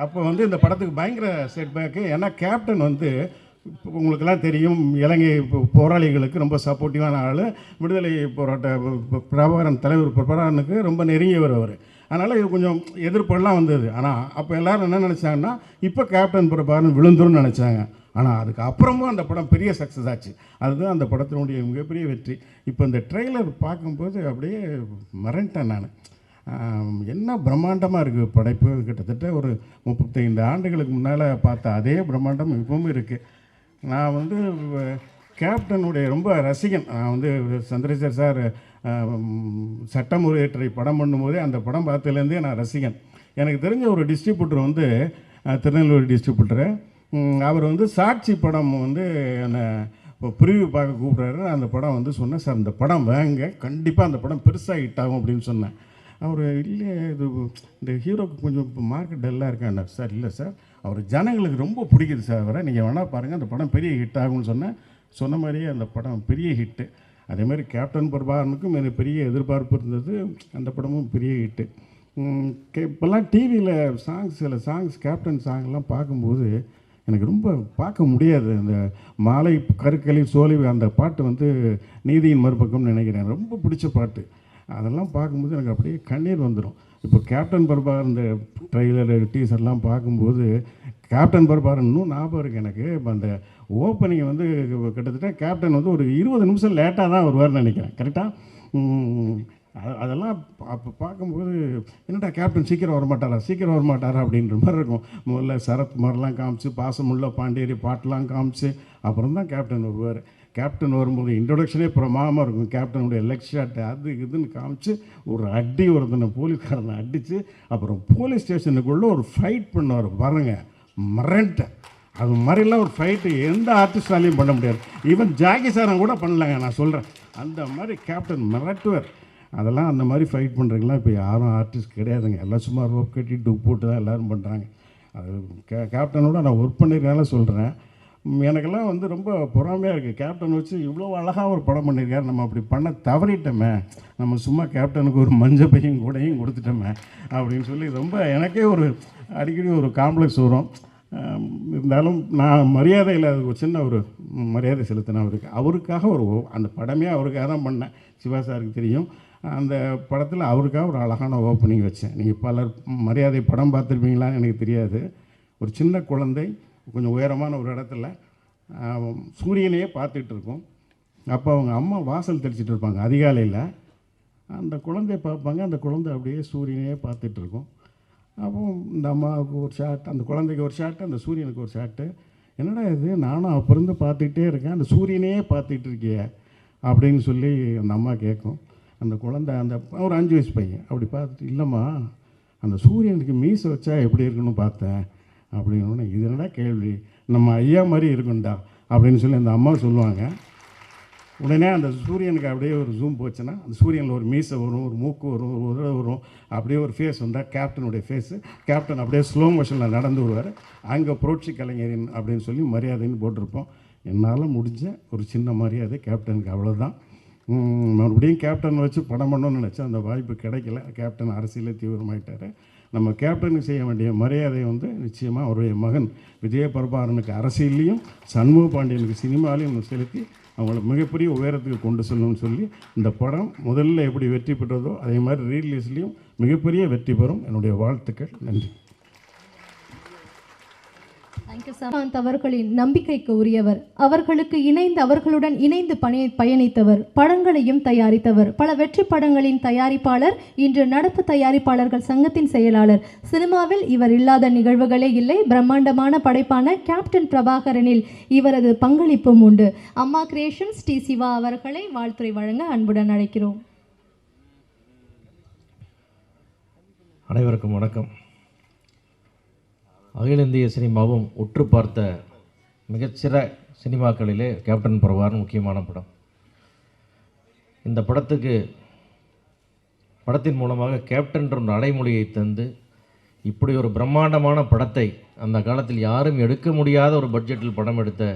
அப்போ வந்து இந்த படத்துக்கு பயங்கர செட்பேக்கு. ஏன்னா கேப்டன் வந்து உங்களுக்கெல்லாம் தெரியும், இலங்கை போராளிகளுக்கு ரொம்ப சப்போர்ட்டிவான ஆள். விடுதலை போராட்ட பிரபாகரன் தலைவர் பிரபாகரனுக்கு ரொம்ப நெருங்கியவர் அவர். அதனால் இது கொஞ்சம் எதிர்ப்பெல்லாம் வந்தது. ஆனால் அப்போ எல்லோரும் என்ன நினச்சாங்கன்னா இப்போ கேப்டன் பிரபாகரன் விழுந்துருன்னு நினச்சாங்க. ஆனால் அதுக்கு அப்புறமும் அந்த படம் பெரிய சக்ஸஸ் ஆச்சு. அதுதான் அந்த படத்தினுடைய மிகப்பெரிய வெற்றி. இப்போ இந்த ட்ரெய்லர் பார்க்கும்போது அப்படியே மறந்துட்டேன் நான். என்ன பிரம்மாண்டமாக இருக்குது படைப்பு. கிட்டத்தட்ட ஒரு 35 ஆண்டுகளுக்கு முன்னால் பார்த்த அதே பிரம்மாண்டம் இப்பவும் இருக்குது. நான் வந்து கேப்டனுடைய ரொம்ப ரசிகன். நான் வந்து சந்திரசேகர் சார் சட்டமுறையற்றை படம் பண்ணும்போதே அந்த படம் பார்த்ததுலேருந்தே நான் ரசிகன். எனக்கு தெரிஞ்ச ஒரு டிஸ்ட்ரிபியூட்டர் வந்து திருநெல்வேலி டிஸ்ட்ரிபியூட்டரு, அவர் வந்து சாட்சி படம் வந்து என்னை ப்ரிவியூ பார்க்க கூப்பிட்றாரு. அந்த படம் வந்து சொன்னேன், சார் இந்த படம் வாங்க, கண்டிப்பாக அந்த படம் பெருசாக ஹிட் ஆகும் அப்படின்னு சொன்னேன். அவர் இல்லை இது இந்த ஹீரோக்கு கொஞ்சம் இப்போ மார்க்கெட் டல்லாக இருக்காங்க சார். இல்லை சார், அவர் ஜனங்களுக்கு ரொம்ப பிடிக்குது சார் அவரை, நீங்கள் வேணால் பாருங்கள் அந்த படம் பெரிய ஹிட் ஆகும்னு சொன்ன மாதிரியே அந்த படம் பெரிய ஹிட்டு. அதேமாதிரி கேப்டன் பிரபாகரனுக்கும் எனக்கு பெரிய எதிர்பார்ப்பு இருந்தது. அந்த படமும் பெரிய ஹிட்டு. இப்போல்லாம் டிவியில் சில சாங்ஸ் கேப்டன் சாங்லாம் பார்க்கும்போது எனக்கு ரொம்ப பார்க்க முடியாது. அந்த மாலை கருக்களில் சோலை அந்த பாட்டு வந்து நீதியின் மறுபக்கம்னு நினைக்கிறேன், ரொம்ப பிடிச்ச பாட்டு. அதெல்லாம் பார்க்கும்போது எனக்கு அப்படியே கண்ணீர் வந்துடும். இப்போ கேப்டன் பிரபாகர் இந்த ட்ரெய்லர் டீசர்லாம் பார்க்கும்போது கேப்டன் பிரபாகர் இன்னும் ஞாபகம் இருக்குது எனக்கு. இப்போ அந்த ஓப்பனிங்கை வந்து கிட்டத்தட்ட கேப்டன் வந்து ஒரு 20 நிமிஷம் லேட்டாக தான் வருவார்னு நினைக்கிறேன், கரெக்டாக. அதெல்லாம் அப்போ பார்க்கும்போது என்னடா கேப்டன் சீக்கிரம் வரமாட்டாரா அப்படின்ற மாதிரி இருக்கும். முதல்ல சரத் மாதிரிலாம் காமிச்சு, பாசமுள்ள பாண்டியரி பாட்டெலாம் காமிச்சு அப்புறம் தான் கேப்டன் வருவார். கேப்டன் வரும்போது இன்ட்ரொடக்ஷனே பிரமாதமாக இருக்கும். கேப்டனுடைய லெக் ஷாட் அது இதுன்னு காமிச்சு ஒரு அடி ஒருத்தனை போலீஸ்காரனை அடித்து அப்புறம் போலீஸ் ஸ்டேஷனுக்குள்ளே ஒரு ஃபைட் பண்ணுவார் பாருங்கள், மரண்ட. அது மாதிரிலாம் ஒரு ஃபைட்டு எந்த ஆர்டிஸ்டாலையும் பண்ண முடியாது. ஈவன் ஜாக்கி சாரம் கூட பண்ணலாங்க, நான் சொல்கிறேன். அந்த மாதிரி கேப்டன் மிரட்டுவார். அதெல்லாம் அந்த மாதிரி ஃபைட் பண்ணுறதுக்கெலாம் இப்போ யாரும் ஆர்டிஸ்ட் கிடையாதுங்க. எல்லாம் சும்மா ரோப் கட்டி டூப் போட்டு தான் எல்லோரும் பண்ணுறாங்க. அது கேப்டனோட நான் ஒர்க் பண்ணியிருக்கனால சொல்கிறேன். எனக்கெல்லாம் வந்து ரொம்ப பொறாமையாக இருக்குது. கேப்டன் வச்சு இவ்வளோ அழகாக ஒரு படம் பண்ணியிருக்காரு, நம்ம அப்படி பண்ண தவறிட்டோமே, நம்ம சும்மா கேப்டனுக்கு ஒரு மஞ்சள் பையும் கூடையும் கொடுத்துட்டோமே அப்படின்னு சொல்லி ரொம்ப எனக்கே ஒரு அடிக்கடி ஒரு காம்ப்ளெக்ஸ் வரும். இருந்தாலும் நான் மரியாதையில் ஒரு சின்ன ஒரு மரியாதை செலுத்தினேன் அவருக்கு. அவருக்காக ஒரு அந்த படமே அவருக்காக தான் பண்ணேன். சிவா சாருக்கு தெரியும். அந்த படத்தில் அவருக்காக ஒரு அழகான ஓப்பனிங் வச்சேன். நீங்கள் பலர் மரியாதை படம் பார்த்துருப்பீங்களான்னு எனக்கு தெரியாது. ஒரு சின்ன குழந்தை கொஞ்சம் உயரமான ஒரு இடத்துல சூரியனையே பார்த்துட்டு இருக்கும். அப்போ அவங்க அம்மா வாசல் தெளிச்சிட்டு இருப்பாங்க அதிகாலையில். அந்த குழந்தைய பார்ப்பாங்க, அந்த குழந்தை அப்படியே சூரியனையே பார்த்துட்டு இருக்கும். அப்போ இந்த அம்மாவுக்கு ஒரு ஷாட், அந்த குழந்தைக்கு ஒரு ஷாட்டு, அந்த சூரியனுக்கு ஒரு ஷாட்டு. என்னடா இது, நானும் அப்போ இருந்து பார்த்துக்கிட்டே இருக்கேன், அந்த சூரியனையே பார்த்துட்டு இருக்கிய அப்படின்னு சொல்லி அந்த அம்மா கேட்கும். அந்த குழந்தை அந்த ஒரு 5 வயசு பையன் அப்படி பார்த்துட்டு, இல்லைம்மா அந்த சூரியனுக்கு மீசை வச்சா எப்படி இருக்குன்னு பார்த்தேன் அப்படின்னு. இது என்னடா கேள்வி, நம்ம ஐயா மாதிரி இருக்குண்டா அப்படின்னு சொல்லி அந்த அம்மா சொல்லுவாங்க. உடனே அந்த சூரியனுக்கு அப்படியே ஒரு ஜூம் போச்சுன்னா அந்த சூரியனில் ஒரு மீசை வரும், ஒரு மூக்கு வரும், ஒரு உதடு வரும், அப்படியே ஒரு ஃபேஸ் வந்தால் கேப்டனுடைய ஃபேஸு. கேப்டன் அப்படியே ஸ்லோ மோஷனில் நடந்து வருவார். அங்கே புரட்சி கலைஞரின் அப்படின்னு சொல்லி மரியாதைன்னு போட்டிருப்போம். என்னால் முடிஞ்ச ஒரு சின்ன மரியாதை கேப்டனுக்கு, அவ்வளோதான். மறுபடியும் கேப்டன் வச்சு படம் பண்ணணும்னு நினச்சேன், அந்த வாய்ப்பு கிடைக்கல. கேப்டன் அரசியலில் தீவிரமாயிட்டார். நம்ம கேப்டனுக்கு செய்ய வேண்டிய மரியாதை வந்து நிச்சயமாக அவருடைய மகன் விஜய பிரபாகரனுக்கு அரசியல்லையும் சண்முக பாண்டியனுக்கு சினிமாலையும் செலுத்தி அவங்கள மிகப்பெரிய உயரத்துக்கு கொண்டு செல்லணும்னு சொல்லி இந்த படம் முதல்ல எப்படி வெற்றி பெற்றதோ அதே மாதிரி ரீலீஸ்லேயும் மிகப்பெரிய வெற்றி பெறும். என்னுடைய வாழ்த்துக்கள். நன்றி. அவர்களின் நம்பிக்கைக்கு உரியவர், அவர்களுடன் இணைந்து பயணித்தவர், படங்களையும் தயாரித்தவர், பல வெற்றி படங்களின் தயாரிப்பாளர், இன்று நடப்பு தயாரிப்பாளர்கள் சங்கத்தின் செயலாளர். சினிமாவில் இவர் இல்லாத நிகழ்வுகளே இல்லை. பிரம்மாண்டமான படைப்பான கேப்டன் பிரபாகரனில் இவரது பங்களிப்பும் உண்டு. அம்மா கிரியேஷன்ஸ் டி. சிவா அவர்களை வாழ்த்துரை வழங்க அன்புடன் அழைக்கிறோம். அனைவருக்கும் வணக்கம். அகில இந்திய சினிமாவும் உற்று பார்த்த மிகச்சிற சினிமாக்களிலே கேப்டன் பிரபாகரன் முக்கியமான படம். இந்த படத்தின் மூலமாக கேப்டன்ற ஒரு அடைமொழியை தந்து இப்படி ஒரு பிரம்மாண்டமான படத்தை அந்த காலத்தில் யாரும் எடுக்க முடியாத ஒரு பட்ஜெட்டில் படம் எடுத்த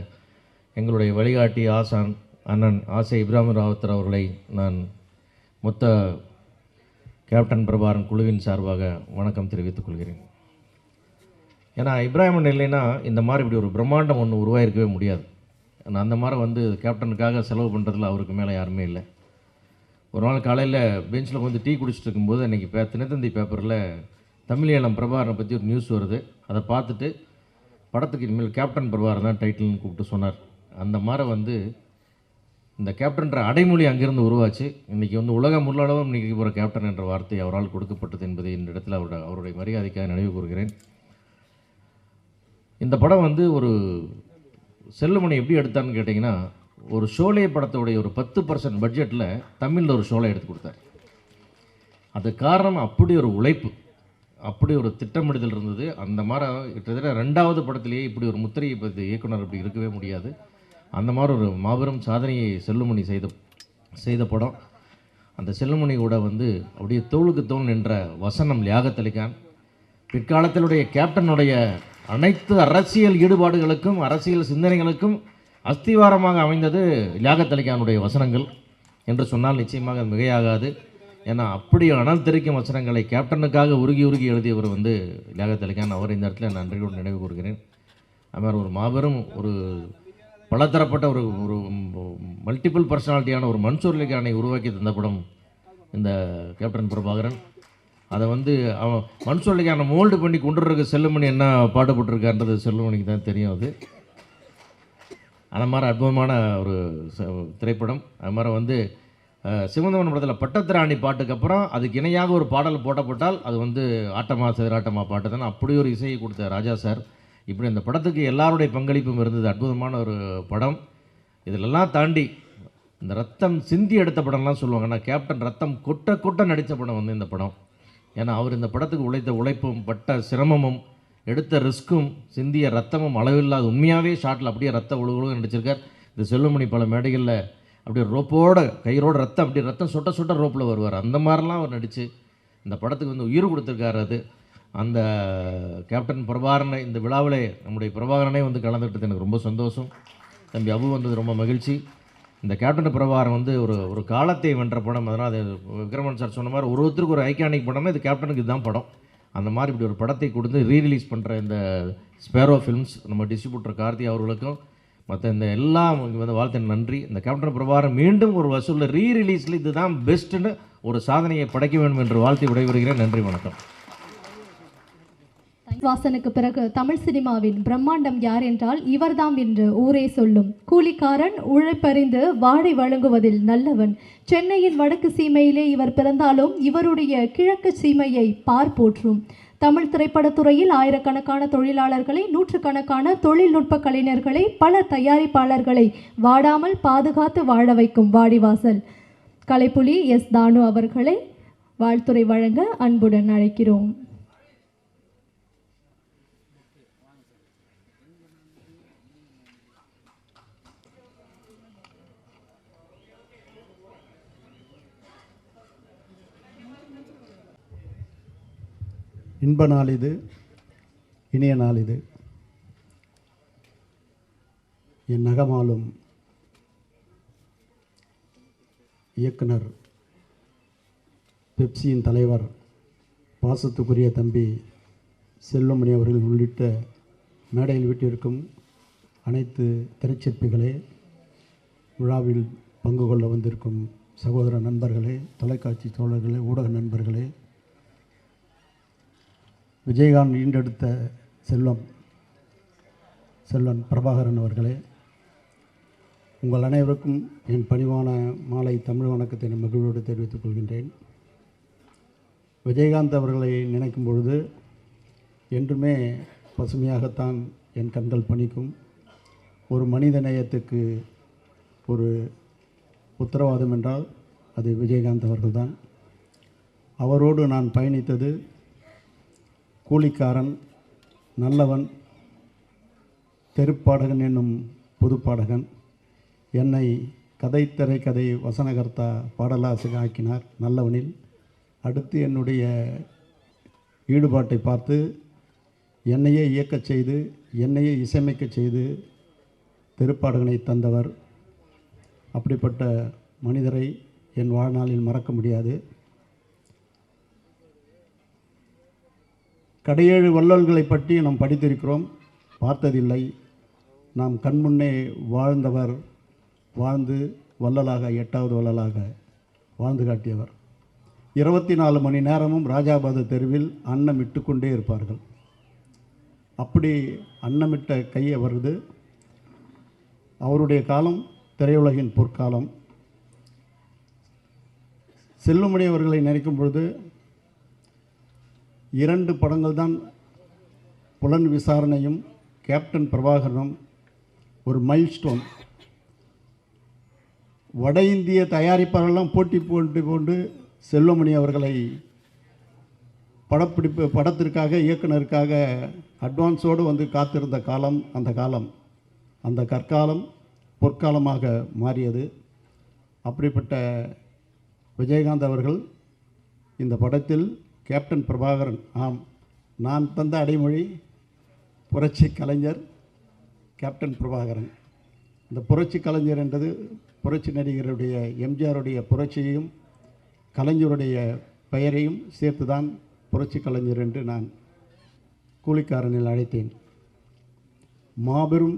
எங்களுடைய வழிகாட்டி ஆசான் அண்ணன் ஆசை இப்ராஹிம் ராவத்தர் அவர்களை நான் மொத்த கேப்டன் பிரபாகரன் குழுவின் சார்பாக வணக்கம் தெரிவித்துக் கொள்கிறேன். ஏன்னா இப்ராஹிம் இல்லைன்னா இந்த மாதிரி இப்படி ஒரு பிரம்மாண்டம் ஒன்று உருவாயிருக்கவே முடியாது. ஆனால் அந்த மாதிரி கேப்டனுக்காக செலவு பண்ணுறதுல அவருக்கு மேலே யாருமே இல்லை. ஒரு நாள் காலையில் பெஞ்சில் வந்து டீ குடிச்சிட்டு இருக்கும்போது அன்றைக்கி தினத்தந்தி பேப்பரில் தமிழீழம் பிரபாகரனை பற்றி ஒரு நியூஸ் வருது. அதை பார்த்துட்டு படத்துக்கு இனிமேல் கேப்டன் பிரபாகரன் தான் டைட்டில்னு கூப்பிட்டு சொன்னார். அந்த மாதிரி இந்த கேப்டன்ற அடைமொழி அங்கிருந்து உருவாச்சு. இன்றைக்கி உலகம் உள்ளளவும் இன்றைக்கி போகிற கேப்டன் என்ற வார்த்தை அவரால் கொடுக்கப்பட்டது என்பதை இந்த இடத்துல அவருடைய மரியாதைக்காக நினைவு கூறுகிறேன். இந்த படம் ஒரு செல்லுமணி எப்படி எடுத்தான்னு கேட்டிங்கன்னா, ஒரு ஷோலே படத்தோடைய ஒரு 10% பட்ஜெட்டில் தமிழில் ஒரு ஷோலை எடுத்து கொடுத்தார். அது காரணம் அப்படி ஒரு உழைப்பு, அப்படி ஒரு திட்டமிடுதல் இருந்தது. அந்த மாதிரி கிட்டத்தட்ட 2வது படத்திலேயே இப்படி ஒரு முத்திரையை பற்றி இயக்குனர் அப்படி இருக்கவே முடியாது. அந்த மாதிரி ஒரு மாபெரும் சாதனையை செல்லுமணி செய்த படம். அந்த செல்லுமணி கூட அப்படியே தோளுக்கு தோல் நின்ற வசனம் லியாகத் அலிகான். பிற்காலத்தினுடைய கேப்டனுடைய அனைத்து அரசியல் ஈடுபாடுகளுக்கும் அரசியல் சிந்தனைகளுக்கும் அஸ்திவாரமாக அமைந்தது லியாகத் அலிகானுடைய வசனங்கள் என்று சொன்னால் நிச்சயமாக மிகையாகாது. ஏன்னா அப்படி அனல் தெரிக்கும் வசனங்களை கேப்டனுக்காக உருகி எழுதியவர் லியாகத் அலிகான். அவர் இந்த இடத்துல நன்றியோடு நினைவு கூறுகிறேன். அது மாதிரி ஒரு மாபெரும் ஒரு பலதரப்பட்ட ஒரு ஒரு மல்டிபிள் பர்சனாலிட்டியான ஒரு மன்சூர் அலிகானை உருவாக்கி தந்த படம் இந்த கேப்டன் பிரபாகரன். அதை வந்து அவன் மன்சூர் அலிகானை மோல்டு பண்ணி கொண்டு இருக்க செல்லுமணி என்ன பாடுபட்டுருக்கான்றது செல்லுமணிக்கு தான் தெரியும். அது அந்த மாதிரி அற்புதமான ஒரு திரைப்படம். அது மாதிரி வந்து சிவந்தவன் படத்தில் பட்டத்திராணி பாட்டுக்கு அப்புறம் அதுக்கு இணையாக ஒரு பாடல் போட்டப்பட்டால் அது வந்து ஆட்டமா சிதறாட்டமா பாட்டு தானே. அப்படி ஒரு இசையை கொடுத்த ராஜா சார். இப்படி அந்த படத்துக்கு எல்லாருடைய பங்களிப்பும் இருந்தது. அற்புதமான ஒரு படம். இதிலெல்லாம் தாண்டி இந்த ரத்தம் சிந்தி எடுத்த படம்லாம் சொல்லுவாங்க. ஆனால் கேப்டன் ரத்தம் கொட்ட கொட்ட நடித்த படம் வந்து இந்த படம். ஏன்னா அவர் இந்த படத்துக்கு உழைத்த உழைப்பும் பட்ட சிரமமும் எடுத்த ரிஸ்க்கும் சிந்திய ரத்தமும் அளவில்லாத உண்மையாகவே ஷாட்டில் அப்படியே ரத்த ஒழுகுழுன்னு நடிச்சிருக்கார். இந்த செல்லுமணி பல மேடைகளில் அப்படியே ரோப்போட கையோட ரத்தம் அப்படியே ரத்தம் சொட்ட சொட்ட ரோப்பில் வருவார். அந்த மாதிரிலாம் அவர் நடித்து இந்த படத்துக்கு வந்து உயிர் கொடுத்துருக்காரு. அது அந்த கேப்டன் பிரபாகரனை இந்த விழாவிலே நம்முடைய பிரபாகரனே வந்து கலந்துக்கிட்டது எனக்கு ரொம்ப சந்தோஷம். தம்பி அபு வந்தது ரொம்ப மகிழ்ச்சி. இந்த கேப்டன் பிரபாகரன் வந்து ஒரு காலத்தை வென்ற படம். அதனால் அது விக்ரமன் சார் சொன்ன மாதிரி ஒருத்தருக்கு ஒரு ஐகானிக் படம்னா இது கேப்டனுக்கு இதுதான் படம். அந்த மாதிரி இப்படி ஒரு படத்தை கொடுத்து ரீரிலீஸ் பண்ணுற இந்த ஸ்பேரோ ஃபிலிம்ஸ் நம்ம டிஸ்ட்ரிபியூட்டர் கார்த்தி அவர்களுக்கும் மற்ற இந்த எல்லாம் வந்து வாழ்த்து நன்றி. இந்த கேப்டன் பிரபாகரன் மீண்டும் ஒரு வசூலில் ரீரிலீஸில் இதுதான் பெஸ்ட்டுன்னு ஒரு சாதனையை படைக்க வேண்டும் என்று வாழ்த்தி விடைபெறுகிறேன். நன்றி, வணக்கம். வாசனுக்கு பிறகு தமிழ் சினிமாவின் பிரம்மாண்டம் யார் என்றால் இவர்தாம் என்று ஊரே சொல்லும். கூலிக்காரன், உழைப்பறிந்து வாடை வழங்குவதில் நல்லவன். சென்னையின் வடக்கு சீமையிலே இவர் பிறந்தாலும் இவருடைய கிழக்கு சீமையை பார் போற்றும். தமிழ் திரைப்படத்துறையில் ஆயிரக்கணக்கான தொழிலாளர்களை, நூற்றுக்கணக்கான தொழில்நுட்ப கலைஞர்களை, பல தயாரிப்பாளர்களை வாடாமல் பாதுகாத்து வாழ வைக்கும் வாடிவாசல் கலைப்புலி எஸ் தானு அவர்களை வாழ்த்துரை வழங்க அன்புடன் அழைக்கிறோம். இன்ப நாள் இது, இனிய நாள் இது. என் நகமாலும் இயக்குனர், பெப்சியின் தலைவர், பாசத்துக்குரிய தம்பி செல்வமணி அவர்கள் உள்ளிட்ட மேடையில் வீட்டிற்கும் அனைத்து திரைச்சிற்பிகளே, விழாவில் பங்கு கொள்ள வந்திருக்கும் சகோதர நண்பர்களே, தொலைக்காட்சி தோழர்களே, ஊடக நண்பர்களே, விஜயகாந்த் ஈண்டெடுத்த செல்வன் பிரபாகரன் அவர்களே, உங்கள் அனைவருக்கும் என் பணிவான மாலை தமிழ் வணக்கத்தை மகிழ்வோடு தெரிவித்துக் கொள்கின்றேன். விஜயகாந்த் அவர்களை நினைக்கும் பொழுது என்றுமே பசுமையாகத்தான் என் கண்கள் பணிக்கும். ஒரு மனித நேயத்துக்கு ஒரு உத்தரவாதம் என்றால் அது விஜயகாந்த் அவர்கள்தான். அவரோடு நான் பயணித்தது கூலிக்காரன், நல்லவன், தெருப்பாடகன் என்னும் புதுப்பாடகன். என்னை கதை, திரைக்கதை, வசனகர்த்தா, பாடலாசிரியர் ஆக்கினார் நல்லவனில். அடுத்து என்னுடைய ஈடுபாட்டை பார்த்து என்னையே இயக்கச் செய்து, என்னையே இசையமைக்கச் செய்து தெருப்பாடகனை தந்தவர். அப்படிப்பட்ட மனிதரை என் வாழ்நாளில் மறக்க முடியாது. கடையேழு வள்ளல்களை பற்றி நாம் படித்திருக்கிறோம், பார்த்ததில்லை. நாம் கண்முன்னே வாழ்ந்தவர், வாழ்ந்து வள்ளலாக, 8வது வள்ளலாக வாழ்ந்து காட்டியவர். 24 மணி நேரமும் ராஜாபாத தெருவில் அன்னம் இட்டு கொண்டே இருப்பார்கள். அப்படி அன்னமிட்ட கை அவரது. அவருடைய காலம் திரையுலகின் பொற்காலம். செல்லுமணி அவர்களை நினைக்கும் பொழுது 2 படங்கள் தான் புலன் விசாரணையும் கேப்டன் பிரபாகரனும் ஒரு மைல்ஸ்டோன். வட இந்திய தயாரிப்பாளர்களெல்லாம் போட்டி போட்டு செல்வமணி அவர்களை படத்திற்காக, இயக்குனருக்காக அட்வான்ஸோடு வந்து காத்திருந்த காலம் அந்த காலம். அந்த கற்காலம் பொற்காலமாக மாறியது. அப்படிப்பட்ட விஜயகாந்த் அவர்கள் இந்த படத்தில் கேப்டன் பிரபாகரன், ஆம், நான் தந்த அடைமொழி புரட்சி கலைஞர் கேப்டன் பிரபாகரன். இந்த புரட்சி கலைஞர் என்றது புரட்சி நடிகருடைய எம்ஜிஆருடைய புரட்சியையும் கலைஞருடைய பெயரையும் சேர்த்து தான் புரட்சி கலைஞர் என்று நான் கூலிக்காரனில் அழைத்தேன். மாபெரும்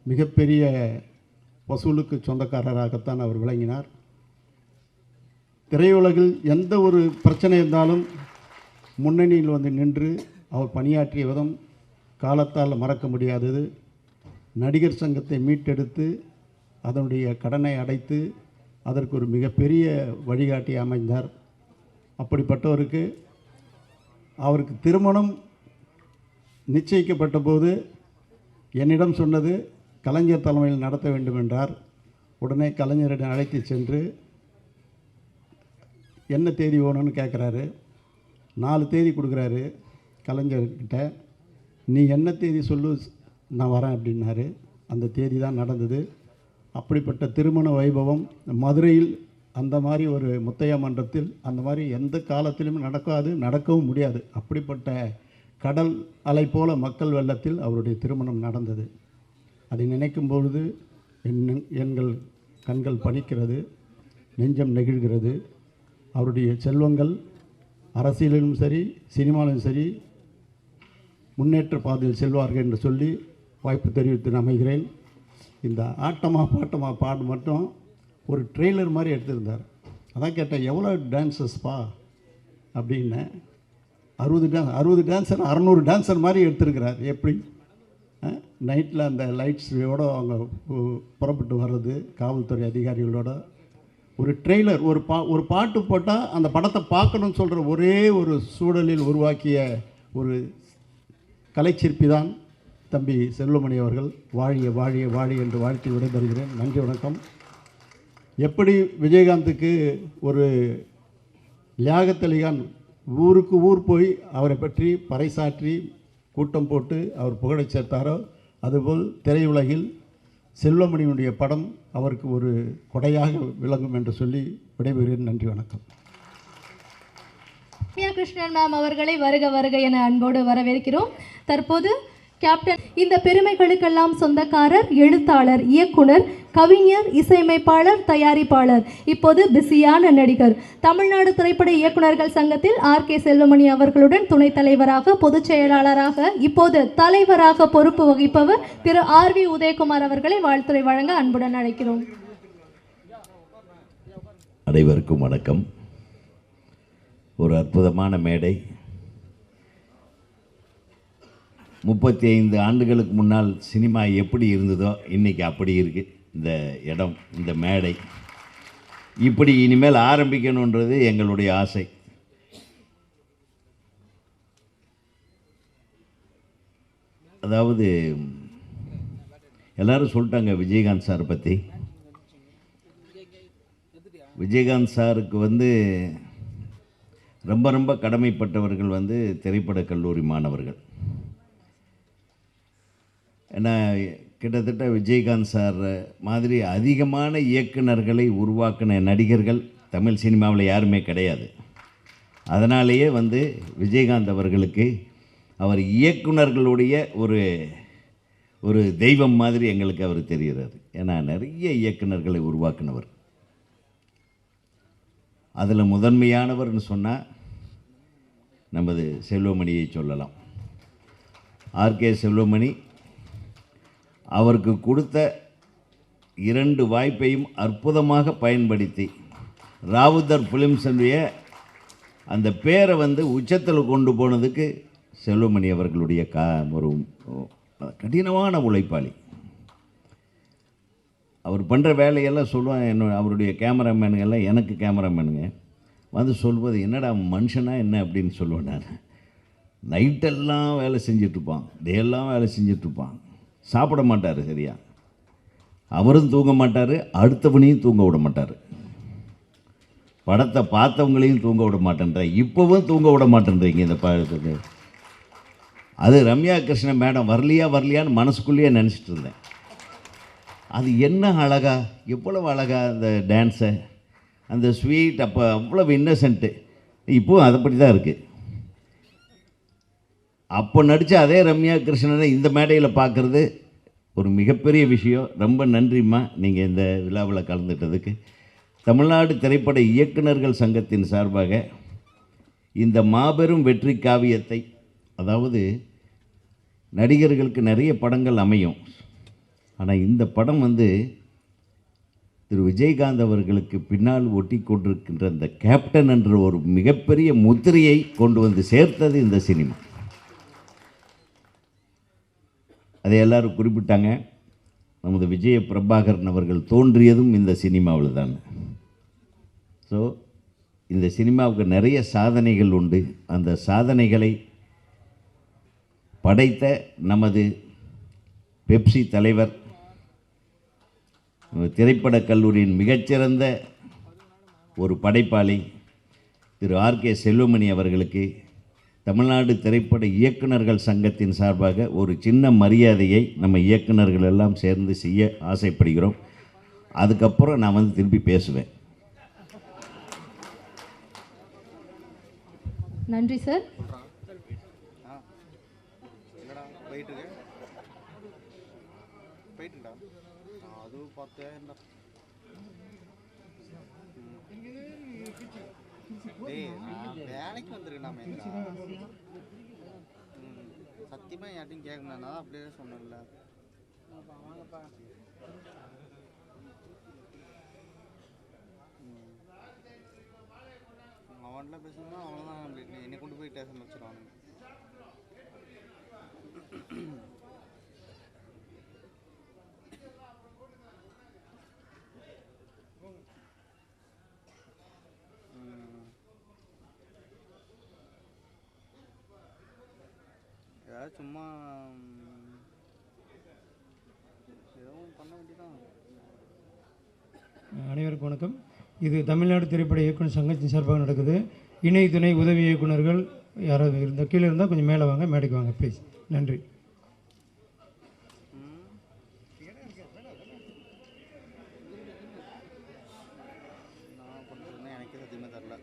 மிகப்பெரிய வசூலுக்கு சொந்தக்காரராகத்தான் அவர் விளங்கினார். திரையுலகில் எந்த ஒரு பிரச்சனை இருந்தாலும் முன்னணியில் வந்து நின்று அவர் பணியாற்றிய விதம் காலத்தால் மறக்க முடியாதது. நடிகர் சங்கத்தை மீட்டெடுத்து அதனுடைய கடனை அடைத்து அதற்கு ஒரு மிகப்பெரிய வழிகாட்டி அமைந்தார். அப்படிப்பட்டவருக்கு அவருக்கு திருமணம் நிச்சயிக்கப்பட்ட போது என்னிடம் சொன்னது கலைஞர் தலைமையில் நடத்த வேண்டும் என்றார். உடனே கலைஞரிடம் அழைத்து சென்று என்ன தேதி வேணும்னு கேட்குறாரு. 4 தேதி கொடுக்குறாரு கலைஞர்கிட்ட. நீ என்ன தேதி சொல்லு, நான் வரேன் அப்படின்னாரு. அந்த தேதி தான் நடந்தது. அப்படிப்பட்ட திருமண வைபவம் மதுரையில் அந்த மாதிரி ஒரு முத்தையா மன்றத்தில் அந்த மாதிரி எந்த காலத்திலும் நடக்காது, நடக்கவும் முடியாது. அப்படிப்பட்ட கடல் அலை போல மக்கள் வெள்ளத்தில் அவருடைய திருமணம் நடந்தது. அதை நினைக்கும் பொழுது எங்கள் கண்கள் பனிக்கிறது, நெஞ்சம் நெகிழ்கிறது. அவருடைய செல்வங்கள் அரசியலிலும் சரி சினிமாவிலும் சரி முன்னேற்ற பாதையில் செல்வார்கள் என்று சொல்லி வாய்ப்பு தெரிவித்து அமைகிறேன். இந்த ஆட்டமா பாட்டமா பாடு மட்டும் ஒரு ட்ரெய்லர் மாதிரி எடுத்திருந்தார். அதான் கேட்டேன், எவ்வளோ டான்ஸஸ்ப்பா அப்படின்னு. 60 டான்ஸர் 600 டான்ஸர் மாதிரி எடுத்திருக்கிறார். எப்படி நைட்டில் அந்த லைட்ஸோடு அவங்க புறப்பட்டு வர்றது, காவல்துறை அதிகாரிகளோட ஒரு ட்ரெய்லர், ஒரு பாட்டு போட்டால் அந்த படத்தை பார்க்கணும்னு சொல்கிற ஒரே ஒரு சூழலில் உருவாக்கிய ஒரு கலைச்சிற்பி தான் தம்பி செல்வமணி அவர்கள். வாழிய வாழிய வாழி என்று வாழ்த்தி விடைபெறுகிறேன். நன்றி, வணக்கம். எப்படி விஜயகாந்துக்கு ஒரு லியாகத் ஊருக்கு ஊர் போய் அவரை பற்றி பறைசாற்றி கூட்டம் போட்டு அவர் புகழைச் சேர்த்தாரோ, அதுபோல் திரையுலகில் செல்வமணியினுடைய படம் அவருக்கு ஒரு கொடையாக விளங்கும் என்று சொல்லி விடைபெறுகிறேன். நன்றி, வணக்கம். ரம்யா கிருஷ்ணன் மேம் அவர்களை வருக வருக என அன்போடு வரவேற்கிறோம். தற்போது கேப்டன் இந்த பெருமைகளுக்கெல்லாம் சொந்தக்காரர், எழுத்தாளர், இயக்குனர், கவிஞர், இசையமைப்பாளர், தயாரிப்பாளர், இப்போது பிஸியான நடிகர், தமிழ்நாடு திரைப்பட இயக்குநர்கள் சங்கத்தில் RK செல்வமணி அவர்களுடன் துணைத் தலைவராக, பொதுச் செயலாளராக, இப்போது தலைவராக பொறுப்பு வகிப்பவர் திரு RV உதயகுமார் அவர்களை வாழ்த்துரை வழங்க அன்புடன் அழைக்கிறோம். அனைவருக்கும் வணக்கம். ஒரு அற்புதமான மேடை. 35 ஆண்டுகளுக்கு முன்னால் சினிமா எப்படி இருந்ததோ இன்றைக்கி அப்படி இருக்குது இந்த இடம், இந்த மேடை. இப்படி இனிமேல் ஆரம்பிக்கணுன்றது எங்களுடைய ஆசை. அதாவது எல்லாரும் சொல்லிட்டாங்க விஜயகாந்த் சார் பற்றி. விஜயகாந்த் சாருக்கு ரொம்ப ரொம்ப கடமைப்பட்டவர்கள் திரைப்பட கல்லூரி மாணவர்கள். ஏன்னா கிட்டத்தட்ட விஜயகாந்த் சார் மாதிரி அதிகமான இயக்குனர்களை உருவாக்கின நடிகர்கள் தமிழ் சினிமாவில் யாருமே கிடையாது. அதனாலேயே விஜயகாந்த் அவர்களுக்கு அவர் இயக்குனர்களுடைய ஒரு தெய்வம் மாதிரி எங்களுக்கு அவர் தெரிகிறார். ஏன்னா நிறைய இயக்குனர்களை உருவாக்கினவர். அதில் முதன்மையானவர்னு சொன்னால் நமது செல்வமணியை சொல்லலாம். RK செல்வமணி அவருக்கு கொடுத்த 2 வாய்ப்பையும் அற்புதமாக பயன்படுத்தி ராவுத்தர் ஃபிலிம்ஸுடைய அந்த பேரை உச்சத்தில் கொண்டு போனதுக்கு செல்வமணி அவர்களுடைய ஒரு கடினமான உழைப்பாளி. அவர் பண்ணுற வேலையெல்லாம் சொல்லுவாங்க. அவருடைய கேமராமேனுங்கெல்லாம் எனக்கு கேமராமேனுங்க சொல்வது, என்னடா மனுஷனா என்ன அப்படின்னு சொல்லுவேன் நான். நைட்டெல்லாம் வேலை செஞ்சிட்ருப்பான், டேயெல்லாம் வேலை செஞ்சிட்ருப்பான். சாப்பிட மாட்டார் சரியா. அவரும் தூங்க மாட்டார், அடுத்தவனையும் தூங்க விட மாட்டார். படத்தை பார்த்தவங்களையும் தூங்க விட மாட்டேன்ற, இப்போவும் தூங்க விட மாட்டேன்றீங்க இந்த படத்துக்கு. அது ரம்யா கிருஷ்ணன் மேடம் வரலையான்னு மனசுக்குள்ளேயே நினச்சிட்டு இருந்தேன். அது என்ன அழகா, எவ்வளவு அழகா அந்த டான்ஸை, அந்த ஸ்வீட், அப்போ அவ்வளவு இன்னசென்ட்டு. இப்போவும் அதை பற்றி தான் இருக்குது. அப்போ நடித்த அதே ரம்யா கிருஷ்ணனை இந்த மேடையில் பார்க்குறது ஒரு மிகப்பெரிய விஷயம். ரொம்ப நன்றிம்மா நீங்கள் இந்த விழாவில் கலந்துட்டதுக்கு. தமிழ்நாடு திரைப்பட இயக்குநர்கள் சங்கத்தின் சார்பாக இந்த மாபெரும் வெற்றி காவியத்தை, அதாவது நடிகர்களுக்கு நிறைய படங்கள் அமையும். ஆனால் இந்த படம் வந்து திரு விஜயகாந்த் அவர்களுக்கு பின்னால் ஒட்டி கொண்டிருக்கின்ற இந்த கேப்டன் என்ற ஒரு மிகப்பெரிய முத்திரையை கொண்டு வந்து சேர்த்தது இந்த சினிமா. அதை எல்லாரும் குறிப்பிட்டாங்க. நமது விஜய பிரபாகரன் அவர்கள் தோன்றியதும் இந்த சினிமாவில் தான். ஸோ இந்த சினிமாவுக்கு நிறைய சாதனைகள் உண்டு. அந்த சாதனைகளை படைத்த நமது பெப்சி தலைவர், திரைப்படக் கல்லூரியின் மிகச்சிறந்த ஒரு படைப்பாளி திரு ஆர்கே செல்வமணி அவர்களுக்கு தமிழ்நாடு திரைப்பட இயக்குநர்கள் சங்கத்தின் சார்பாக ஒரு சின்ன மரியாதையை நம்ம இயக்குநர்கள் எல்லாம் சேர்ந்து செய்ய ஆசைப்படுகிறோம். அதுக்கப்புறம் நான் வந்து திருப்பி பேசுவேன். நன்றி சார். வேலைக்கு வந்துருக்கேன் சத்தியமா யார்ட்டையும் கேட்கணும். நான் அப்படியே சொன்னேன்ல. அவன்ல பேசணும்னா அவ்வளோதான். என்னை கொண்டு போய் ஸ்டேஷன் வச்சிருவானுங்க. ஏதாவது சும்மா எதுவும் பண்ண வேண்டியதான். அனைவருக்கும் வணக்கம். இது தமிழ்நாடு திரைப்பட இயக்குனர் சங்கத்தின் சார்பாக நடக்குது. இணை துணை உதவி இயக்குநர்கள் யாராவது இருந்தால் கீழே இருந்தால் கொஞ்சம் மேலே வாங்க, மேடைக்கு வாங்க ப்ளீஸ். நன்றி. நான் பண்ணுறதுன்னா எனக்கே சத்தியமாக தரல.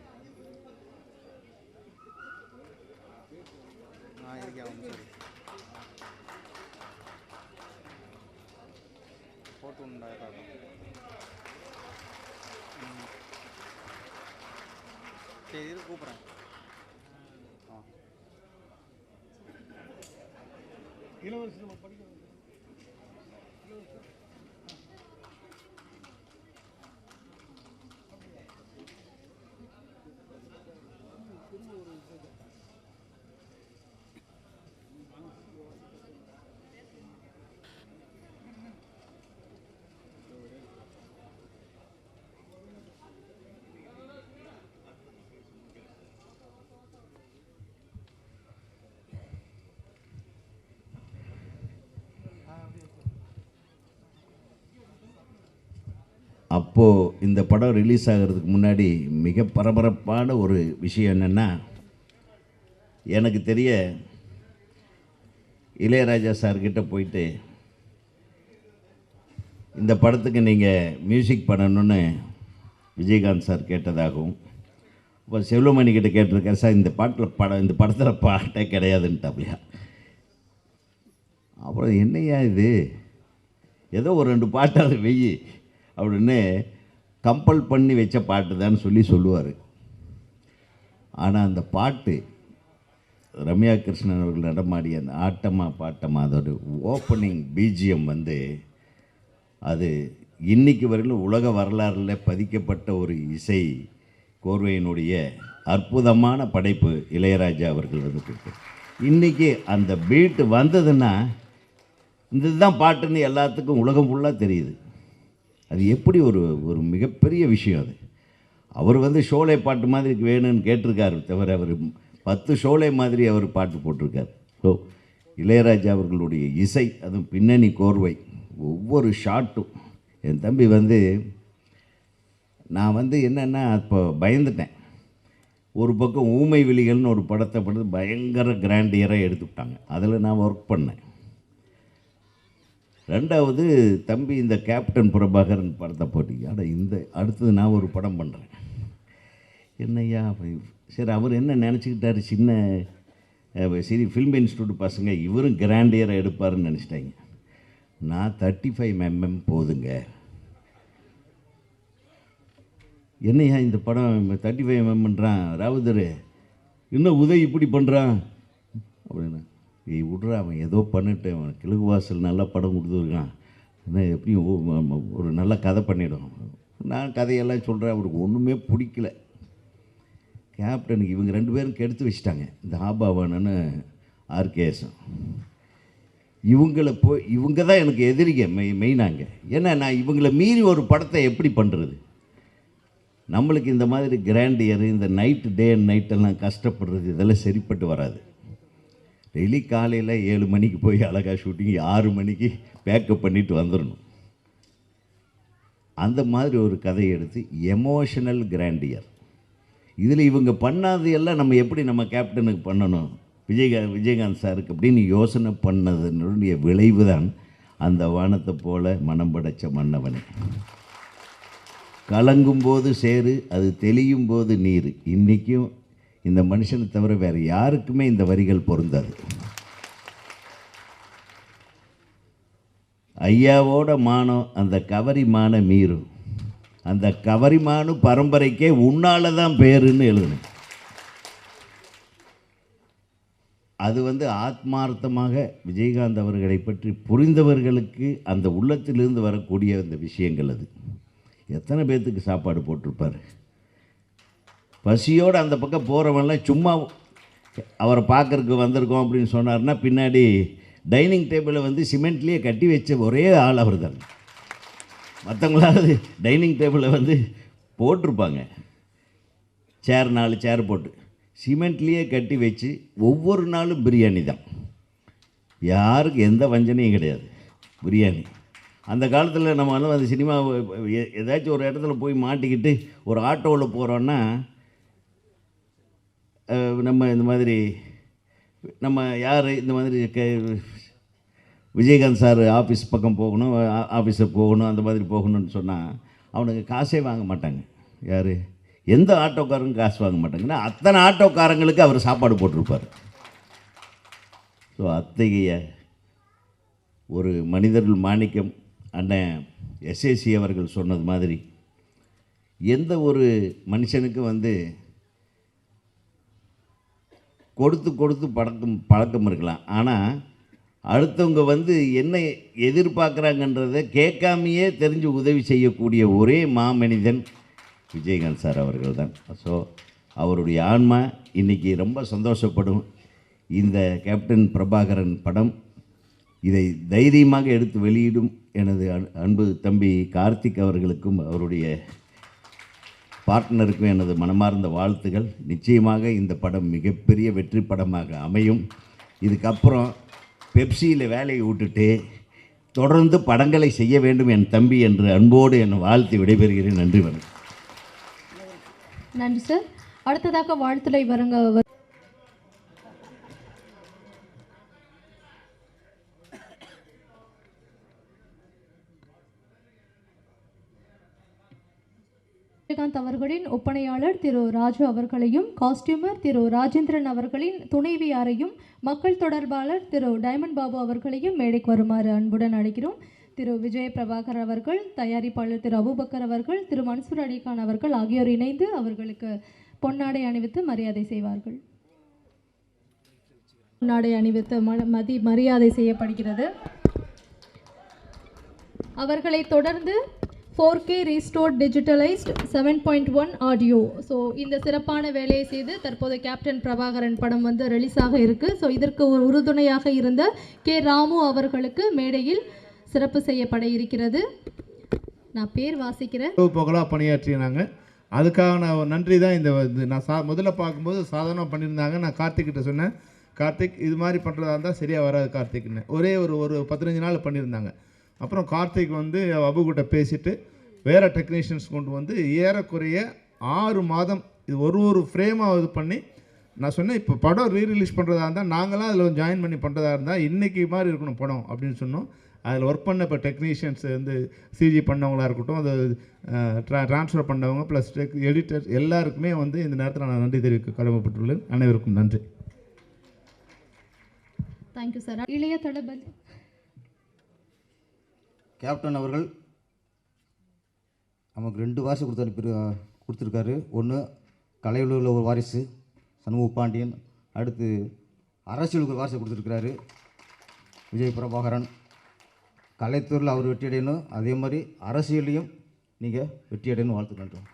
நான் இருக்கேன். அவங்க சரி போட்டு உண்டாயிரம். சரி இரு கூப்பிட்றேன். இளவரசி படிக்க அப்போது இந்த படம் ரிலீஸ் ஆகிறதுக்கு முன்னாடி மிக பரபரப்பான ஒரு விஷயம் என்னென்னா, எனக்கு தெரிய இளையராஜா சார்கிட்ட போயிட்டு இந்த படத்துக்கு நீங்கள் மியூசிக் பண்ணணுன்னு விஜயகாந்த் சார் கேட்டதாகவும், இப்போ செல்வமணி கிட்ட கேட்டிருக்காரு சார் இந்த படத்தில் பாட்டே கிடையாதுன்ட்டாப்லையா. அப்புறம் என்னையா இது, ஏதோ ஒரு 2 பாட்டு அதை வெய்யி அப்படின்னு கம்பல் பண்ணி வச்ச பாட்டு தான் சொல்லுவார். ஆனால் அந்த பாட்டு ரம்யா கிருஷ்ணன் அவர்கள் நடமாடிய அந்த ஆட்டமா பாட்டமா அதோட ஓப்பனிங் பிஜிஎம் வந்து அது இன்னைக்கு வரையிலும் உலக வரலாறில் பதிக்கப்பட்ட ஒரு இசை கோர்வையினுடைய அற்புதமான படைப்பு இளையராஜா அவர்கள் வந்து கொடுத்தார். இன்றைக்கி அந்த பீட்டு வந்ததுன்னா இந்த இதுதான் பாட்டுன்னு எல்லாத்துக்கும் உலகம் ஃபுல்லாக தெரியுது. அது எப்படி ஒரு மிகப்பெரிய விஷயம். அது அவர் வந்து ஷோலே பாட்டு மாதிரி வேணும்னு கேட்டிருக்காரு தவிர அவர் 10 ஷோலே மாதிரி அவர் பாட்டு போட்டிருக்கார். ஸோ இளையராஜா அவர்களுடைய இசை, அதுவும் பின்னணி கோர்வை, ஒவ்வொரு ஷாட்டும். என் தம்பி வந்து நான் வந்து என்னென்னா அப்போ பயந்துட்டேன். ஒரு பக்கம் ஊமை விழிகள்னு ஒரு படத்தை படுத்து பயங்கர கிராண்டியராக எடுத்துவிட்டாங்க. அதில் நான் ஒர்க் பண்ணேன். 2வது தம்பி இந்த கேப்டன் பிரபாகரன் படத்தை போட்டிங்க. ஆனால் இந்த அடுத்தது நான் ஒரு படம் பண்ணுறேன். என்னையா சரி, அவர் என்ன நினச்சிக்கிட்டாரு, சின்ன சரி ஃபில்ம் இன்ஸ்டியூட் பசங்க இவரும் கிராண்டியராக எடுப்பாருன்னு நினச்சிட்டாங்க. நான் 35 mm போதுங்க. என்னையா இந்த படம் 35 mmன்றான் ராவுதர், இன்னும் உதவி இப்படி பண்ணுறான் அப்படின்னா, விட்ற அவன் ஏதோ பண்ணிட்டு அவன் கிழக்கு வாசல் நல்லா படம் கொடுத்துருக்கான், என்ன எப்படியும் ஒரு நல்ல கதை பண்ணிடும். நான் கதையெல்லாம் சொல்கிறேன், அவருக்கு ஒன்றுமே பிடிக்கல. கேப்டனுக்கு இவங்க 2 பேரும் கெடுத்து வச்சுட்டாங்க, இந்த ஆபாவானன்னு ஆர்கேஎஸும். இவங்க தான் எனக்கு எதிரிங்க மெயினாங்க. ஏன்னா நான் இவங்களை மீறி ஒரு படத்தை எப்படி பண்ணுறது? நம்மளுக்கு இந்த மாதிரி கிராண்டியர், இந்த நைட்டு டே அண்ட் நைட்டெல்லாம் கஷ்டப்படுறது இதெல்லாம் சரிப்பட்டு வராது. டெய்லி காலையில் 7 மணிக்கு போய் அழகாக ஷூட்டிங் 6 மணிக்கு பேக்கப் பண்ணிவிட்டு வந்துடணும். அந்த மாதிரி ஒரு கதையை எடுத்து எமோஷனல் கிராண்டியர். இதில் இவங்க பண்ணாது எல்லாம் நம்ம எப்படி நம்ம கேப்டனுக்கு பண்ணணும், விஜயகாந்த் சாருக்கு அப்படின்னு யோசனை பண்ணதனுடைய விளைவு தான் அந்த வானத்தை போல மனம் படைச்ச மன்னவனே. கலங்கும் போது சேரு, அது தெளியும் போது நீர். இன்றைக்கும் இந்த மனுஷனை தவிர வேறு யாருக்குமே இந்த வரிகள் பொருந்தாது. ஐயாவோட மானம் அந்த கவரி மான மீறும், அந்த கவரிமானு பரம்பரைக்கே உன்னால தான் பேருன்னு எழுதணும். அது ஆத்மார்த்தமாக விஜயகாந்த் அவர்களை பற்றி புரிந்தவர்களுக்கு அந்த உள்ளத்திலிருந்து வரக்கூடிய அந்த விஷயங்கள். அது எத்தனை பேர்த்துக்கு சாப்பாடு போட்டிருப்பார். பசியோடு அந்த பக்கம் போகிறவன்லாம் சும்மா அவரை பார்க்குறதுக்கு வந்திருக்கோம் அப்படின்னு சொன்னார்னா பின்னாடி டைனிங் டேபிளை சிமெண்ட்லேயே கட்டி வச்ச ஒரே ஆள் அவர் தான். மற்றவங்களாவது டைனிங் டேபிளை போட்டிருப்பாங்க, சேர் 4 சேர் போட்டு சிமெண்ட்லேயே கட்டி வச்சு ஒவ்வொரு நாளும் பிரியாணி தான். யாருக்கு எந்த வஞ்சனையும் கிடையாது, பிரியாணி. அந்த காலத்தில் நம்ம அந்த சினிமா ஏதாச்சும் ஒரு இடத்துல போய் மாட்டிக்கிட்டு ஒரு ஆட்டோவில் போகிறோன்னா நம்ம இந்த மாதிரி நம்ம யார் இந்த மாதிரி விஜயகாந்த் சார் ஆஃபீஸ் பக்கம் போகணும், ஆஃபீஸுக்கு போகணும், அந்த மாதிரி போகணும்னு சொன்னால் அவனுக்கு காசே வாங்க மாட்டாங்க. யார் எந்த ஆட்டோக்காரங்க காசு வாங்க மாட்டாங்கன்னா அத்தனை ஆட்டோக்காரங்களுக்கு அவர் சாப்பாடு போட்டிருப்பார். ஸோ அத்தகைய ஒரு மனிதர்கள் மாணிக்கம் அண்ணன் எஸ்ஏசி அவர்கள் சொன்னது மாதிரி எந்த ஒரு மனுஷனுக்கும் கொடுத்து பழக்கம் இருக்கலாம். ஆனால் அடுத்தவங்க என்ன எதிர்பார்க்குறாங்கன்றதை கேட்காமையே தெரிஞ்சு உதவி செய்யக்கூடிய ஒரே மாமனிதன் விஜயகாந்த் சார் அவர்கள் தான். ஸோ அவருடைய ஆன்மா இன்றைக்கி ரொம்ப சந்தோஷப்படும். இந்த கேப்டன் பிரபாகரன் படம் இதை தைரியமாக எடுத்து வெளியிடும் எனது அன்பு தம்பி கார்த்திக் அவர்களுக்கும் அவருடைய பார்ட்னருக்கும் எனது மனமார்ந்த வாழ்த்துகள். நிச்சயமாக இந்த படம் மிகப்பெரிய வெற்றி படமாக அமையும். இதுக்கப்புறம் பெப்சியில் வேலையை விட்டுட்டு தொடர்ந்து படங்களை செய்ய வேண்டும் என் தம்பி என்று அன்போடு என்னை வாழ்த்து விடைபெறுகிறேன். நன்றி வணக்கம். நன்றி சார். அடுத்ததாக வாழ்த்துறை வரங்க விஜயகாந்த் அவர்களின் ஒப்பனையாளர் திரு ராஜு அவர்களையும், காஸ்டியூமர் திரு ராஜேந்திரன் அவர்களின் துணைவியாரையும், மக்கள் தொடர்பாளர் திரு டைமண்ட் பாபு அவர்களையும் மேடைக்கு வருமாறு அன்புடன் அழைக்கிறோம். திரு விஜய பிரபாகர் அவர்கள், தயாரிப்பாளர் திரு அபுபக்கர் அவர்கள், திரு மன்சூர் அலிகான் அவர்கள் ஆகியோர் இணைந்து அவர்களுக்கு பொன்னாடை அணிவித்து மரியாதை செய்வார்கள். பொன்னாடை அணிவித்து மரியாதை செய்யப்படுகிறது. அவர்களை தொடர்ந்து 4K restored digitalised 7.1 audio. So இந்த சிறப்பான வேலையை செய்து தற்போது கேப்டன் பிரபாகரன் படம் ரிலீஸ் ஆக இருக்குது. ஸோ இதற்கு ஒரு உறுதுணையாக இருந்த கே ராமு அவர்களுக்கு மேடையில் சிறப்பு செய்யப்பட இருக்கிறது. நான் பேர் வாசிக்கிறேன். புகழாக பணியாற்றினாங்க. அதுக்காக நான் நன்றி தான். நான் முதல்ல பார்க்கும்போது சாதாரணமாக பண்ணியிருந்தாங்க. நான் கார்த்திக்கிட்ட சொன்னேன், கார்த்திக் இது மாதிரி பண்ணுறதா இருந்தால் சரியாக வராது கார்த்திக்னு. ஒரே ஒரு 15 நாள் பண்ணியிருந்தாங்க. அப்புறம் கார்த்திக் அபுகிட்ட பேசிவிட்டு வேறு டெக்னீஷியன்ஸ் கொண்டு ஏறக்குறைய 6 மாதம் இது ஒரு ஃப்ரேமாக இது பண்ணி நான் சொன்னேன், இப்போ படம் ரீரிலீஸ் பண்ணுறதா இருந்தால் நாங்களாம் அதில் ஜாயின் பண்ணி பண்ணுறதா இருந்தால் இன்றைக்கி மாதிரி இருக்கணும் படம் அப்படின்னு சொன்னோம். அதில் ஒர்க் பண்ண இப்போ டெக்னீஷியன்ஸ் சிஜி பண்ணவங்களாக இருக்கட்டும், அது ட்ரான்ஸ்ஃபர் பண்ணவங்க ப்ளஸ் எடிட்டர் எல்லாருக்குமே இந்த நேரத்தில் நான் நன்றி தெரிவிக்க கடமைப்பட்டுள்ளேன். அனைவருக்கும் நன்றி. Thank you sir. இளைய தளபதி கேப்டன் அவர்கள் நமக்கு 2 வாரிசு கொடுத்துருக்காரு. ஒன்று கலையுலகில் ஒரு வாரிசு சண்முக பாண்டியன், அடுத்து அரசியலுக்கு ஒரு வாரிசை கொடுத்துருக்கிறாரு விஜய் பிரபாகரன். கலைத்துறையில் அவர் வெற்றி அடையணும், அதே மாதிரி அரசியலையும் நீங்கள் வெற்றி அடையணும் வாழ்த்துக்கின்றோம்.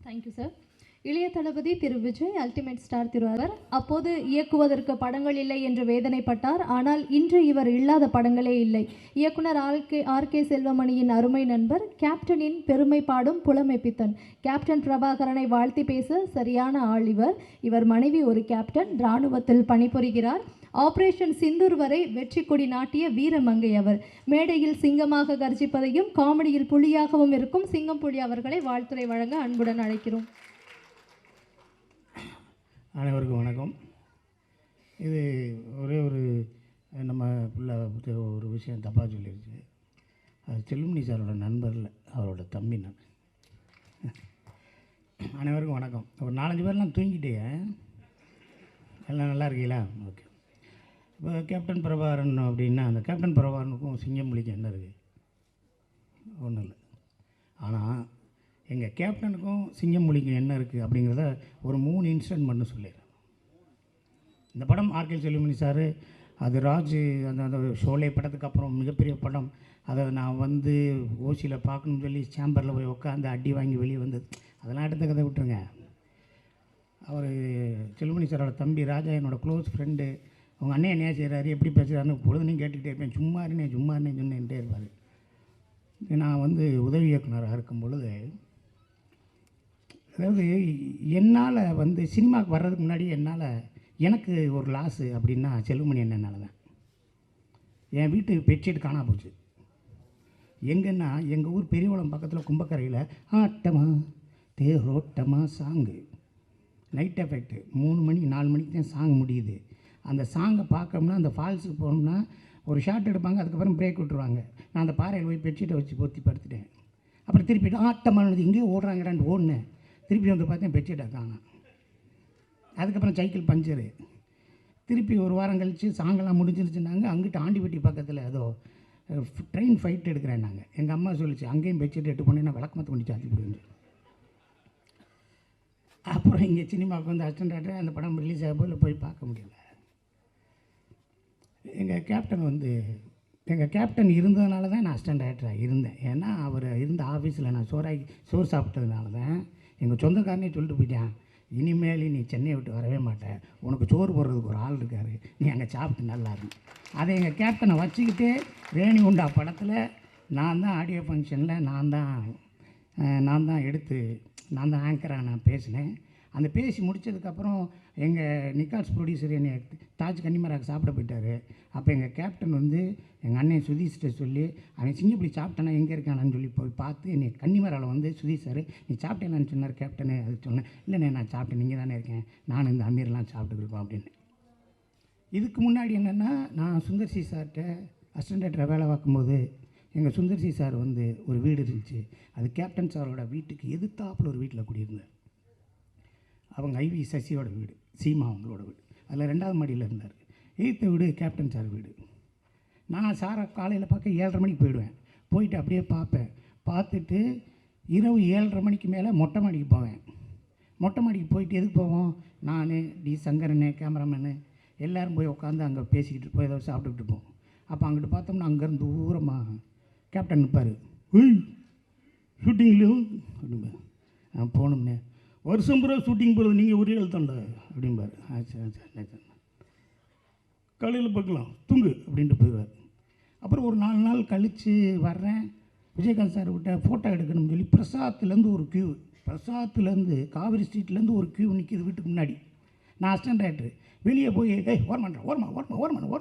Thank you sir. இளைய தளபதி திரு விஜய் அல்டிமேட் ஸ்டார் திரு அவர் அப்போது இயக்குவதற்கு படங்கள் இல்லை என்று வேதனைப்பட்டார். ஆனால் இன்று இவர் இல்லாத படங்களே இல்லை. இயக்குனர் ஆர் கே செல்வமணியின் அருமை நண்பர், கேப்டனின் பெருமை பாடும் புலமை பித்தன், கேப்டன் பிரபாகரனை வாழ்த்தி பேச சரியான ஆள் இவர். இவர் மனைவி ஒரு கேப்டன், இராணுவத்தில் பணிபுரிகிறார். ஆபரேஷன் சிந்தூர் வரை வெற்றி கொடி நாட்டிய வீரமங்கை அவர். மேடையில் சிங்கமாக கர்ஜிப்பதையும் காமெடியில் புலியாகவும் இருக்கும் சிங்கம் புலி அவர்களை வாழ்த்துரை வழங்க அன்புடன் அழைக்கிறோம். அனைவருக்கும் வணக்கம். இது ஒரே ஒரு நம்ம பிள்ளை ஒரு விஷயம் தப்பாக சொல்லிடுச்சு. அது செல்லுமணி சாரோட நண்பரில் அவரோட தம்பி நான். அனைவருக்கும் வணக்கம். ஒரு 4-5 பேர்லாம் தூங்கிட்டே எல்லாம் நல்லா இருக்கீங்களா? ஓகே. இப்போ கேப்டன் பிரபாகரன் அப்படின்னா அந்த கேப்டன் பிரபாகரனுக்கும் சிங்கம்புலிக்கும் என்ன இருக்குது? ஒன்றும் இல்லை. ஆனால் எங்கள் கேப்டனுக்கும் சிங்கம்புலிக்கும் என்ன இருக்குது அப்படிங்கிறத ஒரு 3 இன்சிடென்ட் மட்டும் சொல்லிடுறேன். இந்த படம் ஆர் கே செல்வமணி சார், அது ராஜ் அந்த ஷோலே படத்துக்கு அப்புறம் மிகப்பெரிய படம். அதை நான் வந்து ஓசியில் பார்க்கணும்னு சொல்லி சேம்பரில் போய் உட்காந்து அடி வாங்கி வெளியே வந்தது. அதெல்லாம் எடுத்த கதை விட்டுருங்க. அவர் செல்வமணி சாரோட தம்பி ராஜா என்னோடய க்ளோஸ் ஃப்ரெண்டு. அவங்க அண்ணன் என்ன செய்கிறாரு, எப்படி பேசுகிறாருன்னு பொழுதுனையும் கேட்டுக்கிட்டே இருப்பேன். சும்மா சொன்னேன்ட்டே இருப்பார். நான் வந்து உதவி இயக்குனராக இருக்கும் பொழுது, அதாவது என்னால் வந்து சினிமாவுக்கு வர்றதுக்கு முன்னாடி எனக்கு ஒரு லாஸு அப்படின்னா செல்வமணி என்னன்னால தான். என் வீட்டு பெட்ஷீட் காணா போச்சு. எங்கன்னா எங்கள் ஊர் பெரியவளம் பக்கத்தில் கும்பக்கரையில் ஆட்டமா தேரோட்டமா சாங்கு நைட் எஃபெக்ட் 3 மணி 4 மணிக்கு தான் சாங் முடியுது. அந்த சாங்கை பார்க்கணும்னா அந்த ஃபால்ஸுக்கு போகணும்னா ஒரு ஷாட் எடுப்பாங்க, அதுக்கப்புறம் பிரேக் விட்டுருவாங்க. நான் அந்த பாறையில் போய் பெட்ஷீட்டை வச்சு பொத்தி படுத்துட்டேன். அப்புறம் திருப்பி ஆட்டமானது எங்கேயோ ஓடுறாங்கடான்னு ஓடினேன். திருப்பி வந்து பார்த்தேன் பெட்ஷீட்டை காணோம். அதுக்கப்புறம் சைக்கிள் பஞ்சரு. திருப்பி ஒரு வாரம் கழித்து சாங்கெல்லாம் முடிஞ்சிருச்சுன்னாங்க. அங்கிட்டு ஆண்டிப்பட்டி பக்கத்தில் ஏதோ ட்ரெயின் ஃபைட் எடுக்கிறேன் நாங்கள். எங்கள் அம்மா சொல்லிச்சு, அங்கேயும் பெட்ஷீட் எடுத்து போனேன், நான் விளக்கமத்து பண்ணி சாத்தி போடுவேன். அப்புறம் இங்கே சினிமாவுக்கு வந்து அசிஸ்டன்ட் டைரக்டர் அந்த படம் ரிலீஸ் ஆகும்போது போய் பார்க்க முடியல. எங்கள் கேப்டன் இருந்ததுனால தான் நான் அசிஸ்டன்ட் டைரக்டராக இருந்தேன். ஏன்னா அவர் இருந்த ஆஃபீஸில் நான் சோறு சாப்பிட்டதுனால தான் எங்கள் சொந்தக்காரனே சொல்லிட்டு போயிட்டேன், இனிமேல் நீ சென்னையை விட்டு வரவே மாட்டேன், உனக்கு சோறு போடுறதுக்கு ஒரு ஆள் இருக்கார், நீ அங்கே சாப்பிட்டு நல்லா இருக்கு. அதை எங்கள் கேப்டனை வச்சுக்கிட்டு ரேணி உண்டா படத்தில் நான் தான் ஆடியோ ஃபங்க்ஷனில் நான் தான் எடுத்து நான் தான் ஆங்கராக நான் பேசினேன். அந்த பேசி முடித்ததுக்கப்புறம் எங்கள் நிக்காஸ் ப்ரொடியூசர் என்னை தாஜ் கன்னிமராவுக்கு சாப்பிட போயிட்டார். அப்போ எங்கள் கேப்டன் வந்து எங்கள் அண்ணன் சுதீஷ்கிட்ட சொல்லி, அவன் சிங்கப்பள்ளி சாப்பிட்டானா எங்கே இருக்கானான்னு சொல்லி போய் பார்த்து என்னை கன்னிமராவில் வந்து சுதீஷ் சார் நீ சாப்பிட்டேன்னு சொன்னார் கேப்டனு. அது சொன்னேன், இல்லைண்ணே நான் சாப்பிட்டேன், நீங்கள் தானே இருக்கேன், நான் இந்த அமீர்லாம் சாப்பிட்டுருக்கோம் அப்படின்னு. இதுக்கு முன்னாடி என்னென்னா, நான் சுந்தர்சி சார்கிட்ட அசிஸ்டன்ட் டைரக்டராக வேலை பார்க்கும்போது எங்கள் சுந்தர்சி சார் வந்து ஒரு வீடு இருந்துச்சு. அது கேப்டன் சாரோட வீட்டுக்கு எதிர்த்தாப்பில் ஒரு வீட்டில் குடியிருந்தார். அவங்க ஐவி சசியோட வீடு, சீமா அவங்களோட வீடு, அதில் 2வது மாடியில் இருந்தார். எய்த்த வீடு கேப்டன் சார் வீடு. நான் சாரை காலையில் பார்க்க 7:30 மணிக்கு போயிடுவேன். போயிட்டு அப்படியே பார்ப்பேன். பார்த்துட்டு இரவு 7:30 மணிக்கு மேலே மொட்டை மாடிக்கு போவேன். மொட்டை மாடிக்கு போயிட்டு எதுக்கு போவோம், நான் டி சங்கரனு கேமராமேனு எல்லோரும் போய் உட்காந்து அங்கே பேசிக்கிட்டு போய் ஏதோ சாப்பிட்டுக்கிட்டு இருப்போம். அப்போ அங்கிட்டு பார்த்தோம்னா அங்கேருந்து தூரமாக கேப்டன் நிற்பார். ஷூட்டிங்லேயும் அப்படிம்பார். நான் போகணும்னே, வருஷம் பூரா ஷூட்டிங் போகிறது நீங்கள் ஒரே எழுத்தாண்டா அப்படிம்பார். சரி காலையில் பார்க்கலாம் தூங்கு அப்படின்ட்டு போயிடுவார். அப்புறம் ஒரு 4 நாள் கழித்து வர்றேன், விஜயகாந்த் சார் விட்ட ஃபோட்டோ எடுக்கணும்னு சொல்லி பிரசாத்துலேருந்து ஒரு க்யூ, பிரசாத்துலேருந்து காவிரி ஸ்ட்ரீட்லேருந்து ஒரு க்யூ நிற்கிது வீட்டுக்கு முன்னாடி. நான் அசிஸ்டன்ட் டைரக்டர் வெளியே போய்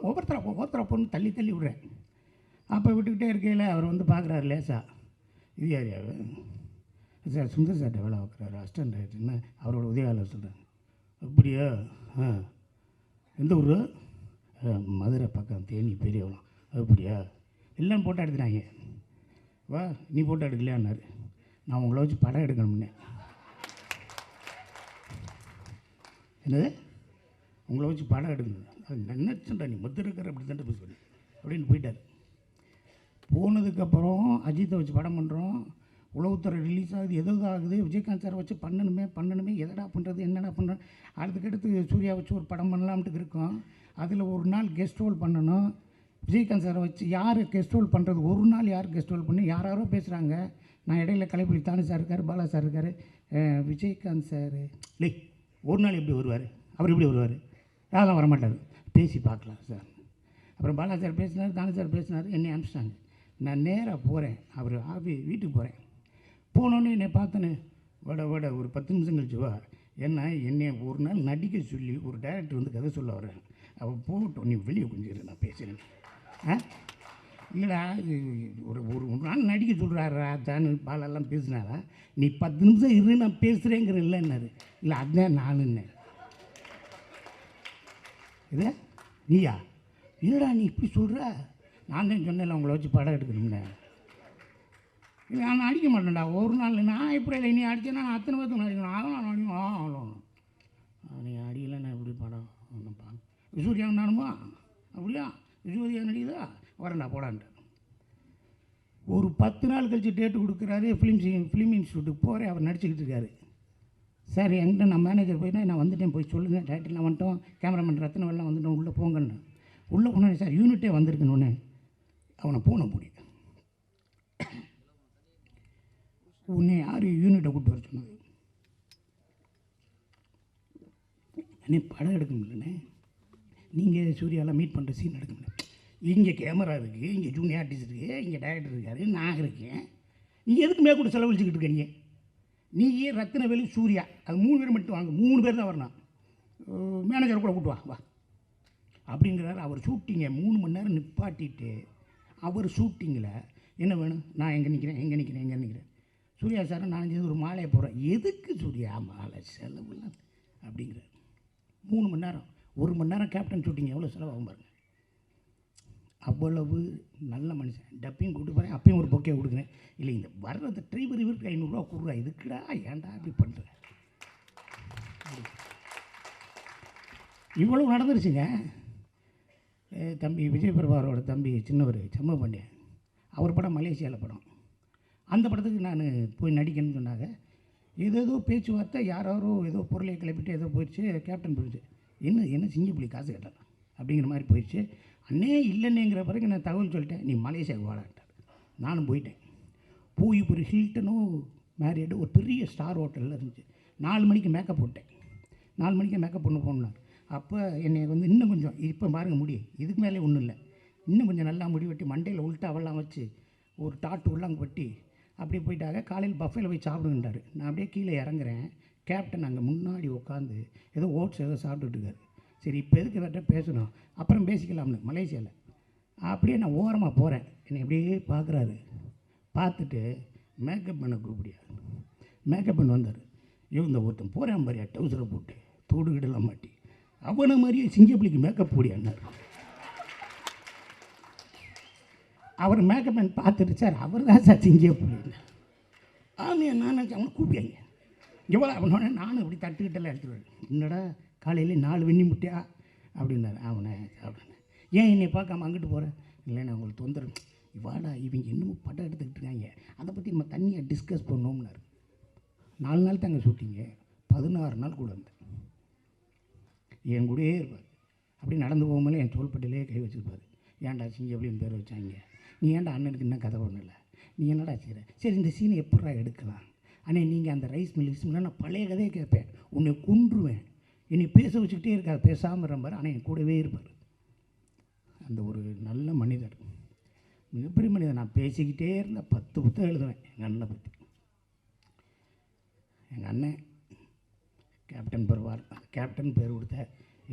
ஒவ்வொருத்தரா போன்னு தள்ளி விடுறேன். அப்போ விட்டுக்கிட்டே இருக்கையில் அவர் வந்து பார்க்குறாரு லேசா, இது யாரியாவு சார் சுந்தர் சார்கிட்ட வேலை பார்க்குறாரு அசிஸ்டன்ட் டைரக்டர்னு அவரோட உதவியாளர் சொல்கிறாங்க. அப்படியா, எந்த ஊர்? மதுரை பக்கம் தேனி பெரியவளம். அப்படியா, எல்லாம் ஃபோட்டோ எடுத்துனாங்க. வா நீ ஃபோட்டோ எடுக்கலையான்னாரு. நான் உங்களை வச்சு படம் எடுக்கணும்னே. என்னது உங்களை வச்சு படம் எடுக்கணும்? அது நினச்சுண்டா நீ மதுரைக்கார அப்படி தான் போய் சொல்லி அப்படின்னு போயிட்டார். போனதுக்கப்புறம் அஜித்தை வச்சு படம் பண்ணுறோம். உளவுத்துறை ரிலீஸ் ஆகுது, எது ஆகுது, விஜயகாந்த் சாரை வச்சு பண்ணணுமே எதடா பண்ணுறது, என்னடா பண்ணுறோம். அடுத்துக்கடுத்து சூர்யா வச்சு ஒரு படம் பண்ணலாம்ட்டு இருக்கோம். அதில் ஒரு நாள் கெஸ்ட் ரோல் பண்ணணும். விஜயகாந்த் சாரை வச்சு யார் கெஸ்ட் ரோல் பண்ணுறது, ஒரு நாள் யார் கெஸ்ட் ரோல் பண்ணி யாரோ பேசுகிறாங்க. நான் இடையில கலைப்புலி தானு சார் இருக்கார், பாலா சார் இருக்கார், விஜயகாந்த் சார் இல்லை ஒரு நாள் எப்படி வருவார், அவர் எப்படி வருவார், யாரெல்லாம் வரமாட்டார், பேசி பார்க்கலாம் சார். அப்புறம் பாலா சார் பேசினார், தானு சார் பேசினார், என்னை அனுப்பிச்சிட்டாங்க. நான் நேராக போகிறேன், அவர் வீட்டுக்கு போகிறேன். போனோன்னே என்னை பார்த்தோன்னே வட ஒரு 10 நிமிஷம் கழிச்சு வா, என்னை ஒரு நாள் நடிக்க சொல்லி ஒரு டைரக்டர் வந்து கதை சொல்ல வர்றேன். அவள் போகட்டும், நீ வெளியே கொஞ்சம் நான் பேசுகிறேன். இல்லைடா ஒரு நாள் நடிக்க சொல்கிறாரா தானு பாலெல்லாம் பேசினாரா, நீ 10 நிமிஷம் இரு நான் பேசுகிறேங்கிற இல்லைன்னாரு. இல்லை அதுதான் நானுன்னு. இது நீயா, இல்லைடா நீ இப்படி சொல்கிற, நான் தான் சொன்னேன் உங்களை வச்சு படம் எடுக்கணும்னு. நான் அடிக்க மாட்டேன்டா ஒரு நாள். நான் எப்படி இல்லை, நீ அடித்தேன்னா நான் அத்தனை பேர்த்துக்கு அடிக்கணும், அதெல்லாம் அடிக்கணும். நீ அடிக்கலை நான் எப்படி படம் ஒன்றுப்பா, சூர்யா நானுமா அப்படியா, விஜயோதியா நடிக்குதா, வரேன்டா போடான்ட்டு. ஒரு 10 நாள் கழித்து டேட்டு கொடுக்குறாரு. ஃபிலிம் இன்ஸ்டியூட்டுக்கு போகிறேன், அவர் நடிச்சுக்கிட்டு இருக்காரு. சார் என்கிட்ட நான் மேனேஜர் போயிட்டா நான் வந்துட்டேன், போய் சொல்லுங்கள் டேரக்டர்லாம் வந்துட்டோம், கேமராமேன் ரத்னவெல்லாம் வந்துட்டோம், உள்ளே போங்கன்னு. உள்ளே போனேன் சார் யூனிட்டே வந்திருக்குன்னு. அவனை போன முடியும், உன்னை யார் யூனிட்டை கூப்பிட்டு வர சொன்னது, அண்ணே படம் எடுக்க முடியலண்ணே, நீங்கள் சூர்யாலாம் மீட் பண்ணுற சீன் எடுக்க முடியல. இங்கே கேமரா இருக்குது, இங்கே ஜூனியர் ஆர்டிஸ்ட் இருக்குது, இங்கே டைரக்டர் இருக்கார், நான் இருக்கேன். நீங்கள் எதுக்கு மேற்கொண்டு செலவழிச்சிக்கிட்டு இருக்கீங்க? நீயே ரத்னவேலு சூர்யா அது 3 பேர் மட்டும் வாங்க, 3 பேர் தான் வரணும், மேனேஜர் கூட கூப்பிட்டு வா அப்படிங்கிறாரு. அவர் ஷூட்டிங்கை 3 மணி நேரம் நிப்பாட்டிட்டு அவர் ஷூட்டிங்கில் என்ன வேணும், நான் எங்கே நிற்கிறேன் சூர்யா சார் நான் ஒரு மாலையை போடுறேன், எதுக்கு சூர்யா மாலை செலவுலாம் அப்படிங்கிறார். 3 மணி நேரம், 1 மணி நேரம் கேப்டன் ஷூட்டிங் எவ்வளோ செலவாகும் பாருங்கள். அவ்வளவு நல்ல மனுஷன். டப்பிங் கூப்பிட்டு போகிறேன், அப்பயும் ஒரு பொக்கே கொடுக்குறேன். இல்லை இந்த வர்றது டிரைவர் இவருக்கு 500 ரூபா கொடுறா, இதுக்குடா ஏன்டா அப்படி பண்ணுறேன். இவ்வளவு நடந்துருச்சுங்க. தம்பி விஜய் பிரபாகரோட தம்பி சின்னவர் செம்மபாண்டியன், அவர் படம் மலேசியாவில் படம். அந்த படத்துக்கு நான் போய் நடிக்கணும்னு சொன்னாங்க. ஏதோ பேச்சுவார்த்தை, யாரோ ஏதோ பொருளை கிளப்பிட்டு ஏதோ போயிடுச்சு. கேப்டன் போயிடுச்சு, என்ன சிங்கப்புலி காசு கேட்டான் அப்படிங்கிற மாதிரி போயிடுச்சு. அண்ணே இல்லைன்னேங்கிற பிறகு நான் தகவல் சொல்லிட்டேன், நீ மலேசியாவுக்கு வாடான்ட்டார். நானும் போயிட்டேன். போய் ஒரு ஹில்டனும் மேரியடு ஒரு பெரிய ஸ்டார் ஹோட்டலில் இருந்துச்சு. 4 மணிக்கு மேக்கப் போட்டேன். 4 மணிக்கு மேக்கப் பண்ண போனார். அப்போ என்னை வந்து இன்னும் கொஞ்சம், இப்போ பாருங்கள் முடி இதுக்கு மேலே ஒன்றும் இல்லை, இன்னும் கொஞ்சம் நல்லா முடி வெட்டி மண்டையில் உள்ட்டாவெல்லாம் வச்சு ஒரு டாட்டு உள்ளாங்க வெட்டி அப்படியே போயிட்டாங்க. காலையில் பஃபேல போய் சாப்பிடுங்கன்றார். நான் அப்படியே கீழே இறங்குறேன். கேப்டன் அங்கே முன்னாடி உட்காந்து ஏதோ ஓட்ஸ் ஏதோ சாப்பிட்டுட்டு இருக்காரு. சரி இப்போ எதுக்கு இவர்கிட்ட பேசணும், அப்புறம் பேசிக்கலாம்னு மலேசியாவில். அப்படியே நான் ஓரமாக போகிறேன். என்னை அப்படியே பார்க்குறாரு. பார்த்துட்டு மேக்கப் பண்ண கூப்பிடியா, மேக்கப் பண்ண வந்தார். இந்த ஒருத்தன் போகிறேன் மாதிரியா டவுசரை போட்டு தோடுகிடலாம் மாட்டி, அவனை மாதிரியே சிங்கப்புலிக்கு மேக்கப் போடியான்னார். அவர் மேக்கப் பண்ணி பார்த்துட்டு, சார் அவர் தான் சார் சிங்கப்புலி. ஆமாம் நான் அவனை கூப்பியாங்க எவ்வளோ அவனோட நானும் இப்படி தட்டுக்கிட்டெல்லாம் எடுத்துருவேன். என்னடா காலையில் 4 வெண்ணி முட்டையா அப்படின்னாரு. அவனை அப்படின்னு, ஏன் என்னை பார்க்காம அங்கிட்டு போகிறேன், இல்லைண்ணா உங்களுக்கு தொந்தரவு, வாடா இவங்க இன்னமும் படம் எடுத்துக்கிட்டு இருக்காங்க, அதை பற்றி நம்ம தனியாக டிஸ்கஸ் பண்ணோம்னாரு. 4 நாள் தாங்க ஷூட்டிங்க, 16 நாள் கூட இருந்தேன். என் கூடயே இருப்பார். அப்படி நடந்து போகும்போது என் தோள்பட்டிலே கை வச்சுருப்பார். ஏன்டா சிங்கப்புலின்னு பேர் வச்சாங்க, நீ ஏன்டா அண்ணனுக்கு என்ன கதை பண்ணல, நீ என்னடா செய்கிற, சரி இந்த சீனை எப்படா எடுக்கலாம், ஆனால் நீங்கள் அந்த ரைஸ் மில் நான் பழைய கதையை கேட்பேன், உன்னை கொன்றுவேன், என்னை பேச வச்சுக்கிட்டே இருக்கார், பேசாமல் இருப்பார், ஆனால் என் கூடவே இருப்பார். அந்த ஒரு நல்ல மனிதர், மிகப்பெரிய மனிதர். நான் பேசிக்கிட்டே இருந்த 10 புத்தகம் எழுதுவேன் எங்கள் அண்ணனை பற்றி. எங்கள் அண்ணன் கேப்டன் பர்வார், கேப்டன் பேர் கொடுத்த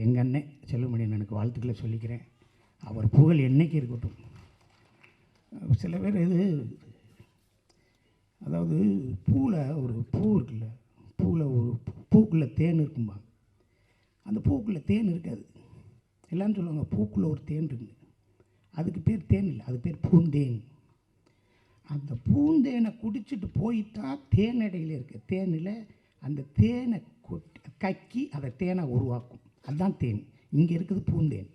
எங்கள் அண்ணன் செல்லுமணியன் எனக்கு வாழ்த்துக்களை சொல்லிக்கிறேன். அவர் புகழ் என்னைக்கு இருக்கட்டும். சில பேர் இது, அதாவது பூவில் ஒரு பூ இருக்குல்ல, பூவில் ஒரு பூக்குள்ளே தேன் இருக்கும்பா, அந்த பூக்குள்ளே தேன் இருக்காது. எல்லோரும் சொல்லுவாங்க பூக்குள்ளே ஒரு தேன் இருக்குது, அதுக்கு பேர் தேன் இல்லை, அது பேர் பூந்தேன். அந்த பூந்தேனை குடிச்சிட்டு போயிட்டால் தேனடையில் இருக்க தேனில் அந்த தேனை கக்கி அதை தேனை உருவாக்கும், அதுதான் தேன். இங்கே இருக்குது பூந்தேன்.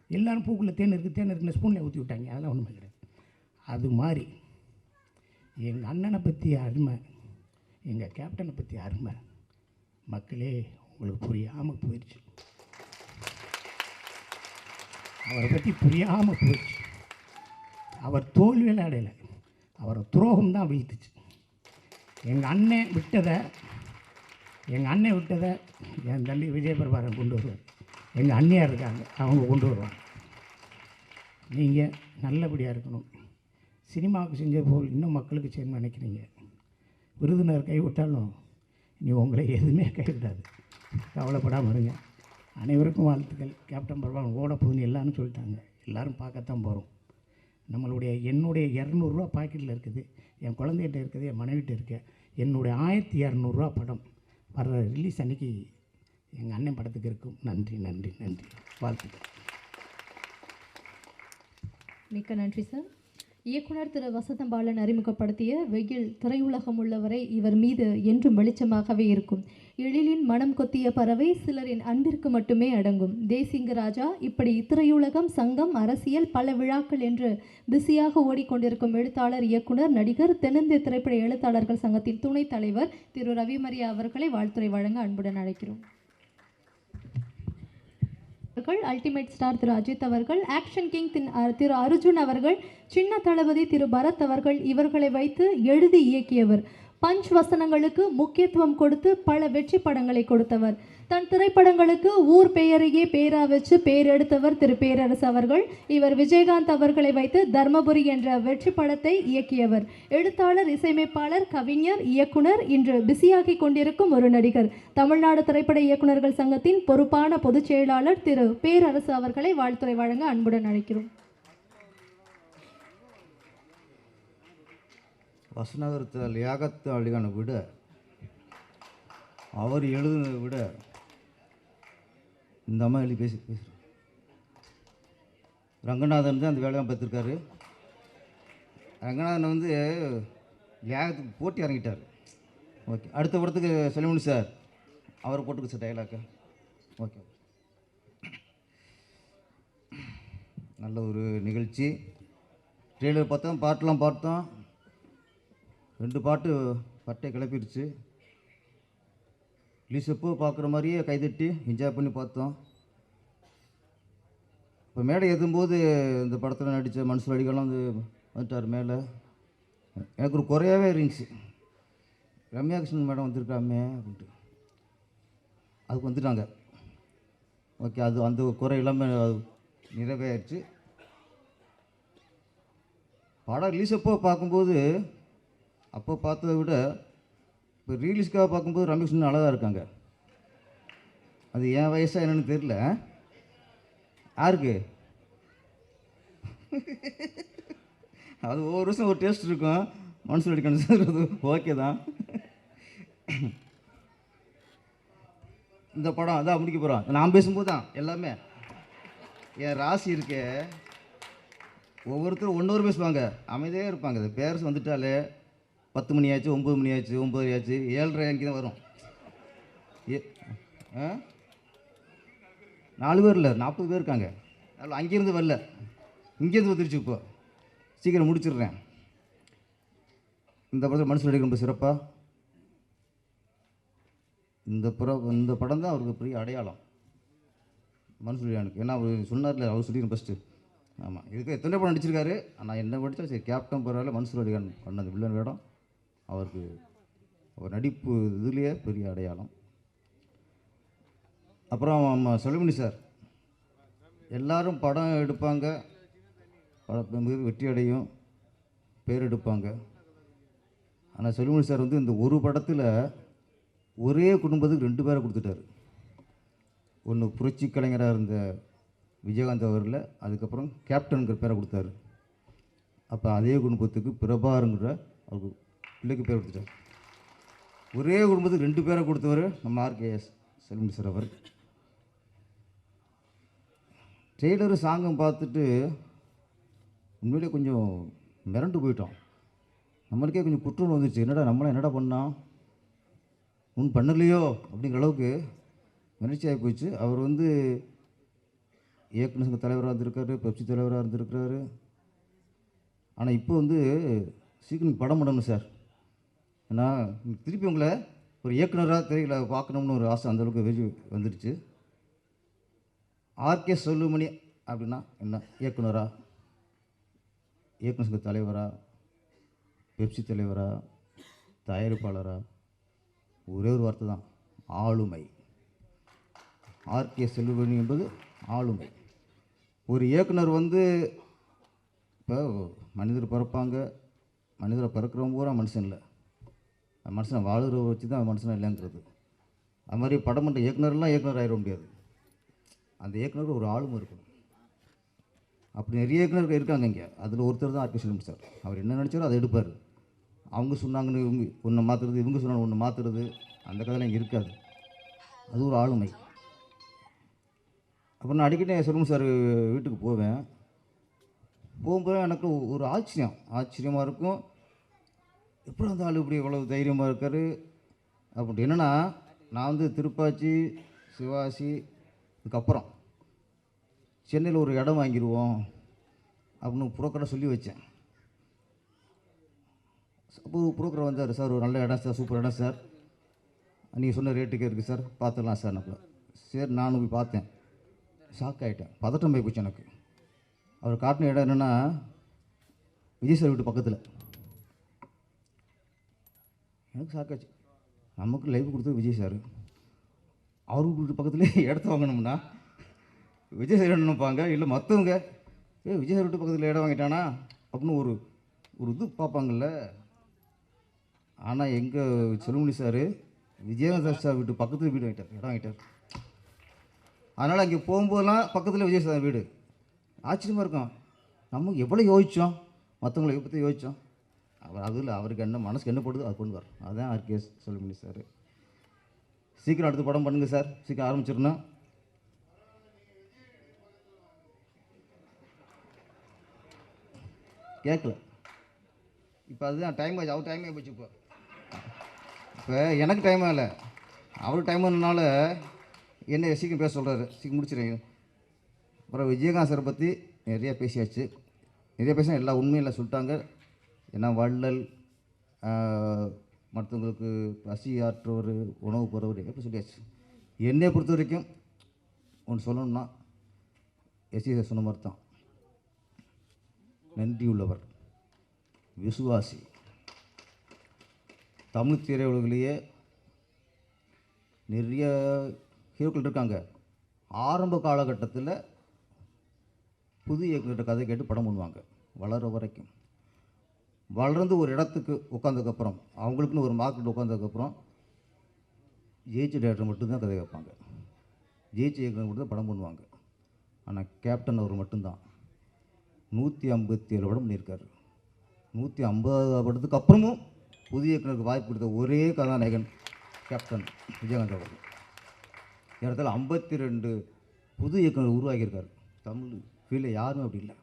எல்லோரும் பூக்குள்ளே தேன் இருக்குன்னு ஸ்பூனில் ஊற்றி விட்டாங்க, அதெல்லாம் ஒன்றுமே கிடையாது. அது மாதிரி எங்கள் அண்ணனை பற்றி அருமை, எங்கள் கேப்டனை பற்றி அருமை மக்களே உங்களுக்கு புரியாமல் போயிடுச்சு. அவரை பற்றி புரியாமல் போயிடுச்சு. அவர் தோல்வியில் அடையலை, அவரை துரோகம் தான் வீழ்த்துச்சு. எங்கள் அண்ணன் விட்டதை என் தம்பி விஜயபிரபாரன் கொண்டு வருவார். எங்கள் அண்ணியார் இருக்காங்க, அவங்க கொண்டு வருவாங்க. நீங்கள் நல்லபடியாக இருக்கணும். சினிமாவுக்கு செஞ்ச போல் இன்னும் மக்களுக்கு செய்யணும்னு நினைக்கிறீங்க. விருதுநர் கைவிட்டாலும் நீ உங்களை எதுவுமே கைவிடாது, கவலைப்படாமல் இருங்க. அனைவருக்கும் வாழ்த்துக்கள். கேப்டன் பிரபாகரன் ஓட போகுதுன்னு எல்லாரும் சொல்லிட்டாங்க, எல்லோரும் பார்க்கத்தான் போகிறோம். என்னுடைய 200 பாக்கெட்டில் இருக்குது, என் குழந்தைகிட்ட இருக்குது, என் மனைவிட்ட இருக்க. என்னுடைய 1200 படம் வர்ற ரிலீஸ் அன்றைக்கி எங்கள் அண்ணன் படத்துக்கு இருக்கும். நன்றி நன்றி நன்றி, வாழ்த்துக்கள். மிக்க நன்றி சார். இயக்குனர் திரு வசந்தபாலன் அறிமுகப்படுத்திய வெயில் திரையுலகம் உள்ளவரை இவர் மீது என்றும் வெளிச்சமாகவே இருக்கும். எழிலின் மனம் கொத்திய பறவை சிலரின் அன்பிற்கு மட்டுமே அடங்கும். தேசிங்க ராஜா, இப்படி திரையுலகம், சங்கம், அரசியல், பல விழாக்கள் என்று பிஸியாக ஓடிக்கொண்டிருக்கும் எழுத்தாளர், இயக்குனர், நடிகர், தென்னிந்திய திரைப்பட எழுத்தாளர்கள் சங்கத்தின் துணைத் தலைவர் திரு ரவிமரியா அவர்களை வாழ்த்துரை வழங்க அன்புடன் அழைக்கிறோம். அல்டிமேட் ஸ்டார் திரு அஜித் அவர்கள், ஆக்ஷன் கிங் திரு அர்ஜுன் அவர்கள், சின்ன தளபதி திரு பரத் அவர்கள் இவர்களை வைத்து எழுதி இயக்கியவர். பஞ்ச் வசனங்களுக்கு முக்கியத்துவம் கொடுத்து பல வெற்றி படங்களை கொடுத்தவர். தன் திரைப்படங்களுக்கு ஊர் பெயரையே பேரா வச்சு பேர் எடுத்தவர் திரு பேரரசு அவர்கள். இவர் விஜயகாந்த் அவர்களை வைத்து தர்மபுரி என்ற வெற்றி படத்தை இயக்கியவர். எழுத்தாளர், இசையமைப்பாளர், கவிஞர், இயக்குனர், இன்று பிஸியாகி கொண்டிருக்கும் ஒரு நடிகர். தமிழ்நாடு திரைப்பட இயக்குநர்கள் சங்கத்தின் பொறுப்பான பொதுச் செயலாளர் திரு பேரரசு அவர்களை வாழ்த்துரை வழங்க அன்புடன் அழைக்கிறோம். வசனகரத்தில் லியாகத் அலிகானை விட, அவர் எழுதுனதை விட இந்த அம்மா எழுதி பேசி ரங்கநாதன் தான் அந்த வேலையை பார்த்துருக்காரு. ரங்கநாதன் வந்து லியாகத்துக்கு போட்டி இறங்கிட்டார். ஓகே, அடுத்த படத்துக்கு செல்வமணி சார் அவரை போட்டுக்கு சார் டைலாக்கு. ஓகே, நல்ல ஒரு நிகழ்ச்சி. ட்ரெய்லர் பார்த்தோம், பாட்டெலாம் பார்த்தோம். 2 பாட்டு பட்டை கிளப்பிடுச்சு. ரிலீஸ் எப்போ பார்க்குற மாதிரியே கைதட்டி என்ஜாய் பண்ணி பார்த்தோம். இப்போ மேடை ஏற்றும்போது இந்த படத்தில் நடித்த மன்சூர் அலிகான்லாம் வந்துட்டார் மேலே. எனக்கு ஒரு குறையாகவே இருந்துச்சு, ரம்யா கிருஷ்ணன் மேடம் வந்திருக்காமே அப்படின்ட்டு. அதுக்கு வந்துட்டாங்க. ஓகே, அது அந்த குறை எல்லாமே நிறைவேறிச்சு. படம் ரிலீஸ் எப்போ பார்க்கும்போது அப்போ பார்த்ததை விட இப்போ ரீலீஸ்க்காக பார்க்கும்போது ரமேஷ்னு அழகாக இருக்காங்க. அது என் வயசாக என்னென்னு தெரியல. யாருக்கு அது ஒவ்வொரு வருஷம் ஒரு டேஸ்ட் இருக்கும். மனசில் அடிக்கணும், ஓகே தான். இந்த படம் அதான் முடிக்க போகிறோம். நான் பேசும்போது தான் எல்லாமே என் ராசி இருக்க. ஒவ்வொருத்தரும் ஒன்றொரு பேசுவாங்க, அமைதியாக இருப்பாங்க. இந்த பேரஸ் வந்துட்டாலே 10 மணி ஆச்சு, 9 மணி ஆச்சு, 9 ஆச்சு, 7:30 அங்கே தான் வரும். 4 பேர் இல்லை, 40 பேர் இருக்காங்க. அதில் அங்கேருந்து வரல, இங்கேருந்து வந்துருச்சு. இப்போ சீக்கிரம் முடிச்சிடுறேன். இந்த படத்தில் மனசில் அடிக்க ரொம்ப சிறப்பாக இந்த படம் தான் அவருக்கு பெரிய அடையாளம் மனசுலியானுக்கு. ஏன்னா அவர் சொன்னார்ல, அவர் சொல்லிடுறேன் ஃபஸ்ட்டு. ஆமாம், இதுக்கு எத்தனை படம் நடிச்சிருக்காரு. ஆனால் என்ன படித்தா சரி, கேப்டன் பரவாயில்ல, மன்சூர் அலிகான் பண்ண அந்த வில்லன் வேடம் அவருக்கு அவர் நடிப்பு இதுலேயே பெரிய அடையாளம். அப்புறம் செல்வமணி சார், எல்லோரும் படம் எடுப்பாங்க, படம் வெற்றி அடையும், பேர் எடுப்பாங்க. ஆனால் செல்வமணி சார் வந்து இந்த ஒரு படத்தில் ஒரே குடும்பத்துக்கு 2 பேரை கொடுத்துட்டார். ஒன்று புரட்சி கலைஞராக இருந்த விஜயகாந்த் அவரில், அதுக்கப்புறம் கேப்டனுங்கிற பேரை கொடுத்தாரு. அப்போ அதே குடும்பத்துக்கு பிரபாருங்கிற அவருக்கு பிள்ளைக்கு பேர் கொடுத்துட்டார். ஒரே குடும்பத்துக்கு 2 பேரை கொடுத்தவர் நம்ம ஆர்கேஎஸ் செல்வமணி சார் அவர். ட்ரெய்லரு சாங்கம் பார்த்துட்டு உண்மையிலே கொஞ்சம் மிரண்டு போயிட்டோம். நம்மளுக்கே கொஞ்சம் குற்றம் வந்துச்சு, நம்மளாம் என்னடா பண்ணோம், ஒன்றும் பண்ணலையோ அப்படிங்கிற அளவுக்கு மகிழ்ச்சியாகி போயிடுச்சு. அவர் வந்து இயக்குனர் சங்க தலைவராக இருந்திருக்காரு, பெப்சி தலைவராக இருந்திருக்கிறாரு. ஆனால் இப்போ வந்து சீக்கிரம் படம் பண்ணணும் சார். ஏன்னா திருப்பி உங்களை ஒரு இயக்குனராக தெரியல பார்க்கணும்னு ஒரு ஆசை அந்தளவுக்கு வெறி வந்துடுச்சு. ஆர்கே செல்லுமணி அப்படின்னா என்ன? இயக்குனரா, இயக்குனர் சங்க தலைவரா, பெப்சி தலைவரா, தயாரிப்பாளரா? ஒரே ஒரு வார்த்தை தான், ஆளுமை. ஆர்கே செல்லுமணி என்பது ஆளுமை. ஒரு இயக்குனர் வந்து இப்போ மனிதர் பிறப்பாங்க, மனிதரை பிறக்கிறவங்க பூரா மனுஷன் இல்லை, மனுஷனை வாழ்கிற வச்சு தான் மனுஷனை இல்லைங்கிறது. அது மாதிரி படம் பண்ணுற இயக்குனர்லாம் இயக்குனர் ஆகிட முடியாது. அந்த இயக்குனர் ஒரு ஆளுமை இருக்கணும். அப்படி நிறைய இயக்குனர்கள் இருக்காங்க இங்கே. அதில் ஒருத்தர் தான் ஆர்கே செல்லுமணி சார். அவர் என்ன நினச்சாரோ அதை எடுப்பார். அவங்க சொன்னாங்கன்னு இவங்க ஒன்று மாற்றுறது, இவங்க சொன்னாங்க ஒன்று மாற்றுறது, அந்த கதையெல்லாம் இங்கே இருக்காது. அது ஒரு ஆளுமை. அப்புறம் நான் அடிக்கடி செல்லுமணி சார் வீட்டுக்கு போவேன். போகும்போது எனக்கு ஒரு ஆச்சரியமாக இருக்கும். எப்படி அந்த ஆள் இப்படி இவ்வளோ தைரியமாக இருக்கார் அப்படின்ட்டு. என்னென்னா நான் வந்து திருப்பாச்சி, சிவாசி இதுக்கப்புறம் சென்னையில் ஒரு இடம் வாங்கிடுவோம் அப்படின்னு புரோக்கரை சொல்லி வச்சேன். அப்போ புரோக்கர் வந்தார். சார் ஒரு நல்ல இடம் சார், சூப்பர் இடம் சார், நீங்கள் சொன்ன ரேட்டுக்கே இருக்குது சார், பார்த்துடலாம் சார். நம்ம சரி நானும் போய் பார்த்தேன். ஷாக் ஆகிட்டேன், பதட்டம் போய் போச்சு எனக்கு. அவர் காட்டின இடம் என்னென்னா விஜய் சார் வீட்டு பக்கத்தில். எனக்கு ஷாக் ஆச்சு. நமக்கு லைவ் கொடுத்தது விஜய் சார், அவர் வீட்டு பக்கத்துலேயே இடத்த வாங்கணும்னா விஜய் சார் நினைப்பாங்க, இல்லை மற்றவங்க விஜய் சார் வீட்டு பக்கத்தில் இடம் வாங்கிட்டானா அப்படின்னு ஒரு இது பார்ப்பாங்கள்ல. ஆனால் எங்கள் செல்லுமணி சார் விஜயகாந்த் சார் வீட்டு பக்கத்தில் வீடு வாங்கிட்டார், இடம் வாங்கிட்டார். அதனால் அங்கே போகும்போதெல்லாம் பக்கத்தில் விஜய் சார் வீடு. ஆச்சரியமாக இருக்கும், நம்ம எவ்வளோ யோசித்தோம், மற்றவங்களை பற்றி யோசித்தோம். அவர் அதில் அவருக்கு என்ன மனசுக்கு என்ன போடுது அது கொண்டு வர. அதுதான் ஆர்கே செல்லுமணி சார். சீக்கிரம் அடுத்த படம் பண்ணுங்கள் சார், சீக்கிரம் ஆரம்பிச்சிடணும். கேட்கல இப்போ, அதுதான் டைம் ஆச்சு. அவர் டைம் ஆகிப்போச்சு. இப்போ எனக்கு டைம் ஆகலை, அவருக்கு டைம் ஆனதுனால என்ன சீக்கிரம் பேச சொல்கிறாரு, சீக்கிரம் முடிச்சிடுங்க. அப்புறம் விஜயகாந்த் சாரை பற்றி நிறையா பேசியாச்சு. நிறைய பேசினா எல்லா உண்மையில் சொல்லிட்டாங்க. ஏன்னா வள்ளல், மற்றவங்களுக்கு பசி ஆற்றுவர், உணவு போகிறவர் எப்படி சொல்லியாச்சு. என்னை பொறுத்த வரைக்கும் ஒன்று சொல்லணும்னா எஸ்சி சார் சொன்ன மாதிரி தான், நன்றி உள்ளவர், விசுவாசி. தமிழ் திரையுலகிலேயே நிறைய ஹீரோக்கள் இருக்காங்க. ஆரம்ப காலகட்டத்தில் புது இயக்குனர் கதை கேட்டு படம் பண்ணுவாங்க வளர வரைக்கும். வளர்ந்து ஒரு இடத்துக்கு உட்காந்ததுக்கப்புறம், அவங்களுக்குன்னு ஒரு மார்க்கெட் உட்காந்ததுக்கப்புறம் ஜெயிச்ச டேரக்டர் மட்டும்தான் கதை கேட்பாங்க, ஜெயிச்ச இயக்குனர் மட்டும் தான் படம் பண்ணுவாங்க. ஆனால் கேப்டன் அவர் மட்டும்தான் 157 படம் பண்ணியிருக்காரு. 150 படத்துக்கு அப்புறமும் புதிய இயக்குனருக்கு வாய்ப்பு கொடுத்த ஒரே கதாநாயகன் கேப்டன் விஜயகாந்த் அவர்கள். இடத்துல 52 புது இயக்குனர் உருவாக்கியிருக்காரு. தமிழ் ஃபீல்டில் யாரும் அப்படி இல்லை.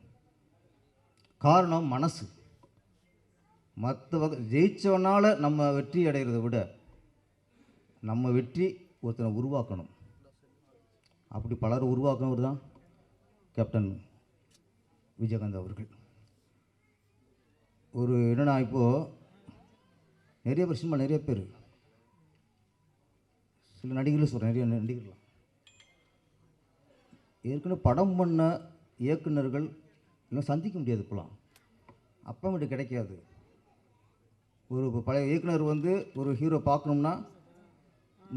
காரணம் மனசு. மற்ற வகை ஜெயிச்சவனால் நம்ம வெற்றி அடைகிறத விட நம்ம வெற்றி ஒருத்தனை உருவாக்கணும். அப்படி பலர் உருவாக்கினவர் தான் கேப்டன் விஜயகாந்த் அவர்கள். ஒரு என்னென்னா இப்போது நிறைய பேர் சினிமா, நிறைய பேர், சில நடிகர்கள் சொல்கிறேன், நிறைய நடிகர்கள்லாம் ஏற்கனவே படம் பண்ண இயக்குனர்கள் எல்லாம் சந்திக்க முடியாது. இப்போலாம் அப்போ மட்டும் கிடைக்காது. ஒரு பழைய இயக்குனர் வந்து ஒரு ஹீரோ பார்க்கணும்னா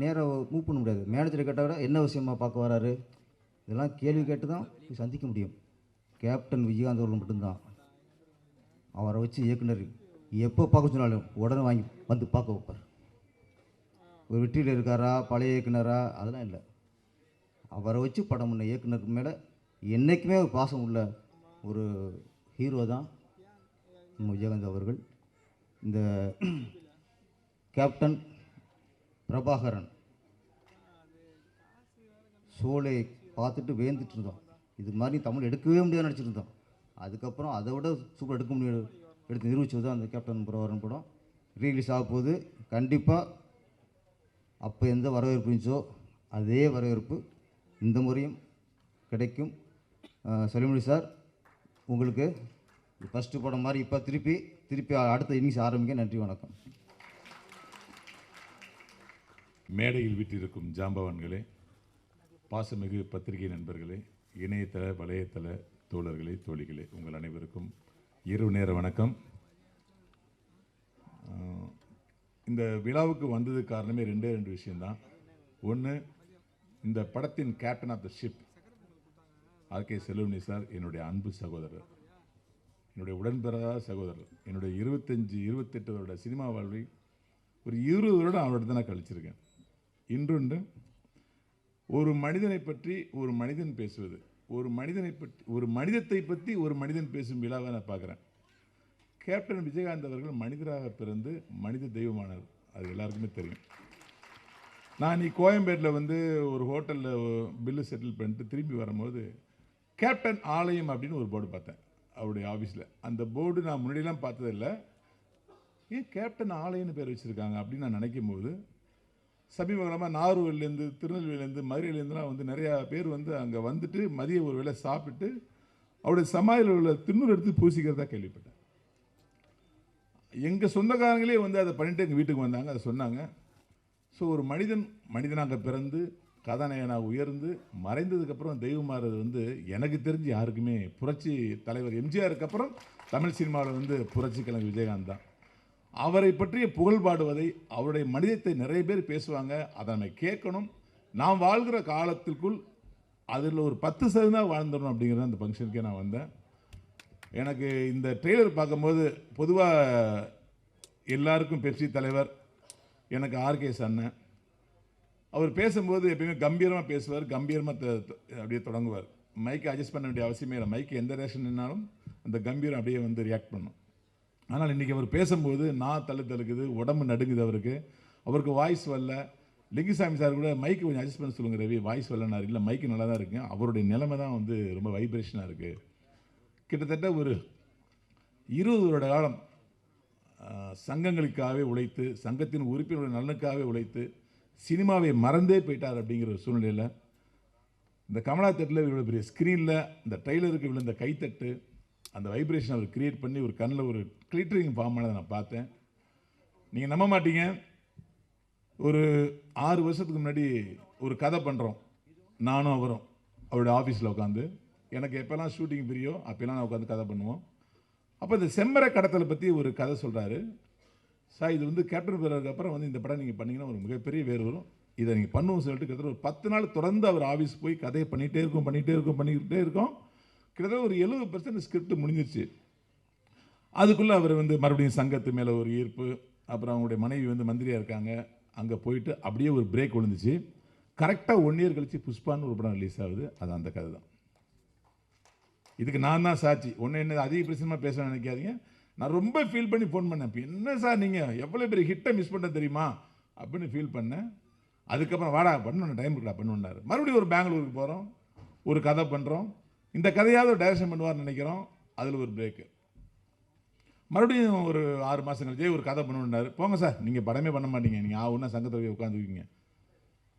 நேராக மூவ் பண்ண முடியாது. மேனேஜரை கேட்டால் விட என்ன விஷயமா பார்க்க வராரு, இதெல்லாம் கேள்வி கேட்டு தான் சந்திக்க முடியும். கேப்டன் விஜயகாந்த் அவர்கள் மட்டும்தான். அவரை வச்சு இயக்குனர் எப்போ பார்க்க சொன்னாலும் உடனே வாங்கி வந்து பார்க்க வைப்பார். ஒரு வெற்றியில் இருக்காரா, பழைய இயக்குனரா, அதெல்லாம் இல்லை. அவரை வச்சு படம் பண்ண இயக்குனருக்கு மேலே என்றைக்குமே ஒரு பாசம் உள்ள ஒரு ஹீரோ தான் நம்ம விஜயகாந்த் அவர்கள். இந்த கேப்டன் பிரபாகரன் ஷோலை பார்த்துட்டு வேந்துட்டு இருந்தோம். இது மாதிரி தமிழ் எடுக்கவே முடியாது நினச்சிருந்தோம். அதுக்கப்புறம் அதை விட சூப்பர் எடுக்க முடியாது எடுத்து நிரூபிச்சது தான் அந்த கேப்டன் பிரபாகரன் படம். ரீலீஸ் ஆக போகுது. கண்டிப்பாக அப்போ எந்த வரவேற்பு இருந்துச்சோ அதே வரவேற்பு இந்த முறையும் கிடைக்கும். செல்லுமணி சார், உங்களுக்கு ஃபஸ்ட்டு படம் மாதிரி இப்போ திருப்பி திருப்பி அடுத்த இன்னிங்ஸ் ஆரம்பிக்க. நன்றி, வணக்கம். மேடையில் வீட்டிருக்கும் ஜாம்பவான்களே, பாசமிகு பத்திரிகை நண்பர்களே, இணையதள வலையத்தள தோழர்களே, தோழிகளே, உங்கள் அனைவருக்கும் இரவு நேர வணக்கம். இந்த விழாவுக்கு வந்தது காரணமே ரெண்டு விஷயம்தான். ஒன்று, இந்த படத்தின் captain of the ship RK Selvamani sir என்னுடைய அன்பு சகோதரர், என்னுடைய உடன்பிறந்த சகோதரர். என்னுடைய 25-28 வருட சினிமா வாழ்வை ஒரு 20 வருடம் அவர்கிட்ட தான் கழிச்சிருக்கேன். இன்றொன்று, ஒரு மனிதனை பற்றி ஒரு மனிதன் பேசுவது, ஒரு மனிதத்தை பற்றி ஒரு மனிதன் பேசும் விழாவை நான் பார்க்குறேன். கேப்டன் விஜயகாந்த் அவர்கள் மனிதராக பிறந்து மனித தெய்வமானார், அது எல்லாருக்குமே தெரியும். நான் நீ கோயம்பேட்டில் வந்து ஒரு ஹோட்டலில் பில்லு செட்டில் பண்ணிட்டு திரும்பி வரும்போது கேப்டன் ஆலயம் அப்படின்னு ஒரு போர்டு பார்த்தேன் அவருடைய ஆஃபீஸில். அந்த போர்டு நான் முன்னாடியெல்லாம் பார்த்ததில்லை. ஏன் கேப்டன் ஆலயம்னு பேர் வச்சுருக்காங்க அப்படின்னு நான் நினைக்கும் போது, சமீபகாலமாக நாகர்கோவிலேருந்து, திருநெல்வேலியிலேருந்து, மதுரையிலேருந்துலாம் வந்து நிறையா பேர் வந்து அங்கே வந்துட்டு மதிய ஒரு வேளை சாப்பிட்டு அவருடைய சமாதியில் உள்ள திண்ணூர் எடுத்து பூசிக்கிறதா கேள்விப்பட்டேன். எங்கள் சொந்தக்காரங்களே வந்து அதை பண்ணிட்டு எங்கள் வீட்டுக்கு வந்தாங்க, அதை சொன்னாங்க. ஸோ ஒரு மனிதனாக பிறந்து கதாநாயகனாக உயர்ந்து மறைந்ததுக்கப்புறம் தெய்வமாகிறது வந்து எனக்கு தெரிஞ்சு யாருக்குமே, புரட்சி தலைவர் எம்ஜிஆருக்கு அப்புறம் தமிழ் சினிமாவில் வந்து புரட்சி கலைஞர் விஜயகாந்த் தான். அவரை பற்றிய புகழ் பாடுவதை, அவருடைய மனிதத்தை நிறைய பேர் பேசுவாங்க, அதை நம்ம கேட்கணும். நாம் வாழ்கிற காலத்திற்குள் அதில் ஒரு 10% வாழ்ந்துடணும் அப்படிங்கிறது அந்த ஃபங்க்ஷனுக்கே நான் வந்தேன். எனக்கு இந்த ட்ரெய்லர் பார்க்கும்போது பொதுவாக எல்லாருக்கும் பெப்சி தலைவர், எனக்கு ஆர்கேஎஸ் அண்ணன். அவர் பேசும்போது எப்பயுமே கம்பீரமாக பேசுவார், கம்பீரமாக அப்படியே தொடங்குவார். மைக்கை அட்ஜஸ்ட் பண்ண வேண்டிய அவசியமே இல்லை. மைக்கு எந்த ரேஷன் நின்னாலும் அந்த கம்பீரம் அப்படியே வந்து ரியாக்ட் பண்ணும். ஆனால் இன்றைக்கி அவர் பேசும்போது நான் தழுக்குது, உடம்பு நடுங்குது. அவருக்கு வாய்ஸ் வரல. லிங்குசாமி சார் கூட மைக்கு கொஞ்சம் அட்ஜஸ்ட் பண்ண சொல்லுங்கள் ரவி, வாய்ஸ் வரலனார். இல்லை, மைக்கு நல்லா தான் இருக்குங்க, அவருடைய நிலைமை தான் வந்து ரொம்ப வைப்ரேஷனாக இருக்குது. கிட்டத்தட்ட ஒரு 20 வருட காலம் சங்கங்களுக்காகவே உழைத்து, சங்கத்தின் உறுப்பினருடைய நலனுக்காகவே உழைத்து சினிமாவை மறந்தே போயிட்டார். அப்படிங்கிற ஒரு சூழ்நிலையில் இந்த கமலா தேட்டரில் இவ்வளோ பெரிய ஸ்க்ரீனில் இந்த ட்ரெய்லருக்கு விழுந்த கைத்தட்டு, அந்த வைப்ரேஷன் அவர் கிரியேட் பண்ணி ஒரு கண்ணில் ஒரு கிளிட்டரிங் ஃபார்ம் ஆனதை நான் பார்த்தேன். நீங்கள் நம்ப மாட்டீங்க, ஒரு 6 வருஷத்துக்கு முன்னாடி ஒரு கதை பண்ணுறோம், நானும் அவரும் அவருடைய ஆஃபீஸில் உட்காந்து. எனக்கு எப்போல்லாம் ஷூட்டிங் பிரியோ அப்போல்லாம் நான் உட்காந்து கதை பண்ணுவோம். அப்போ இந்த செம்மரை கடத்தலை பற்றி ஒரு கதை சொல்கிறாரு. சார், இது வந்து கேப்டன் பிறகு அப்புறம் வந்து இந்த படம் நீங்கள் பண்ணிங்கன்னா ஒரு மிகப்பெரிய வேறு வரும், இதை நீங்கள் பண்ணுவோம் சொல்லிட்டு கிட்டத்தட்ட ஒரு 10 நாள் தொடர்ந்து அவர் ஆஃபீஸ் போய் கதையை பண்ணிகிட்டே இருக்கோம். கிட்டத்தட்ட ஒரு 70% ஸ்கிரிப்ட் முடிஞ்சிருச்சு. அதுக்குள்ளே அவர் வந்து மறுபடியும் சங்கத்து மேலே ஒரு ஈர்ப்பு, அப்புறம் அவங்களுடைய மனைவி வந்து மந்திரியாக இருக்காங்க, அங்கே போயிட்டு அப்படியே ஒரு பிரேக் விழுந்துச்சு. கரெக்டாக 1 இயர் கழித்து புஷ்பான்னு ஒரு படம் ரிலீஸ் ஆகுது. அது அந்த கதை தான். இதுக்கு நான் தான் சாட்சி. என்ன அதிக பிரச்சனையாக பேச நினைக்காதீங்க. நான் ரொம்ப ஃபீல் பண்ணி ஃபோன் பண்ணேன். இப்போ என்ன சார் நீங்கள் எவ்வளோ பெரிய ஹிட்டை மிஸ் பண்ண தெரியுமா அப்படின்னு ஃபீல் பண்ணேன். அதுக்கப்புறம் வாடா பண்ணணும், டைம் இருக்கா பண்ணுன்னாரு. மறுபடியும் ஒரு பெங்களூருக்கு போகிறோம், ஒரு கதை பண்ணுறோம். இந்த கதையாவது ஒரு டைரக்ஷன் பண்ணுவார்னு நினைக்கிறோம், அதில் ஒரு பிரேக்கு. மறுபடியும் ஒரு 6 மாதம் கழிச்சு ஒரு கதை பண்ணுன்னாரு. போங்க சார், நீங்கள் படமே பண்ண மாட்டீங்க, நீங்கள் ஒன்றா சங்கத்தை உட்காந்துக்குவீங்க.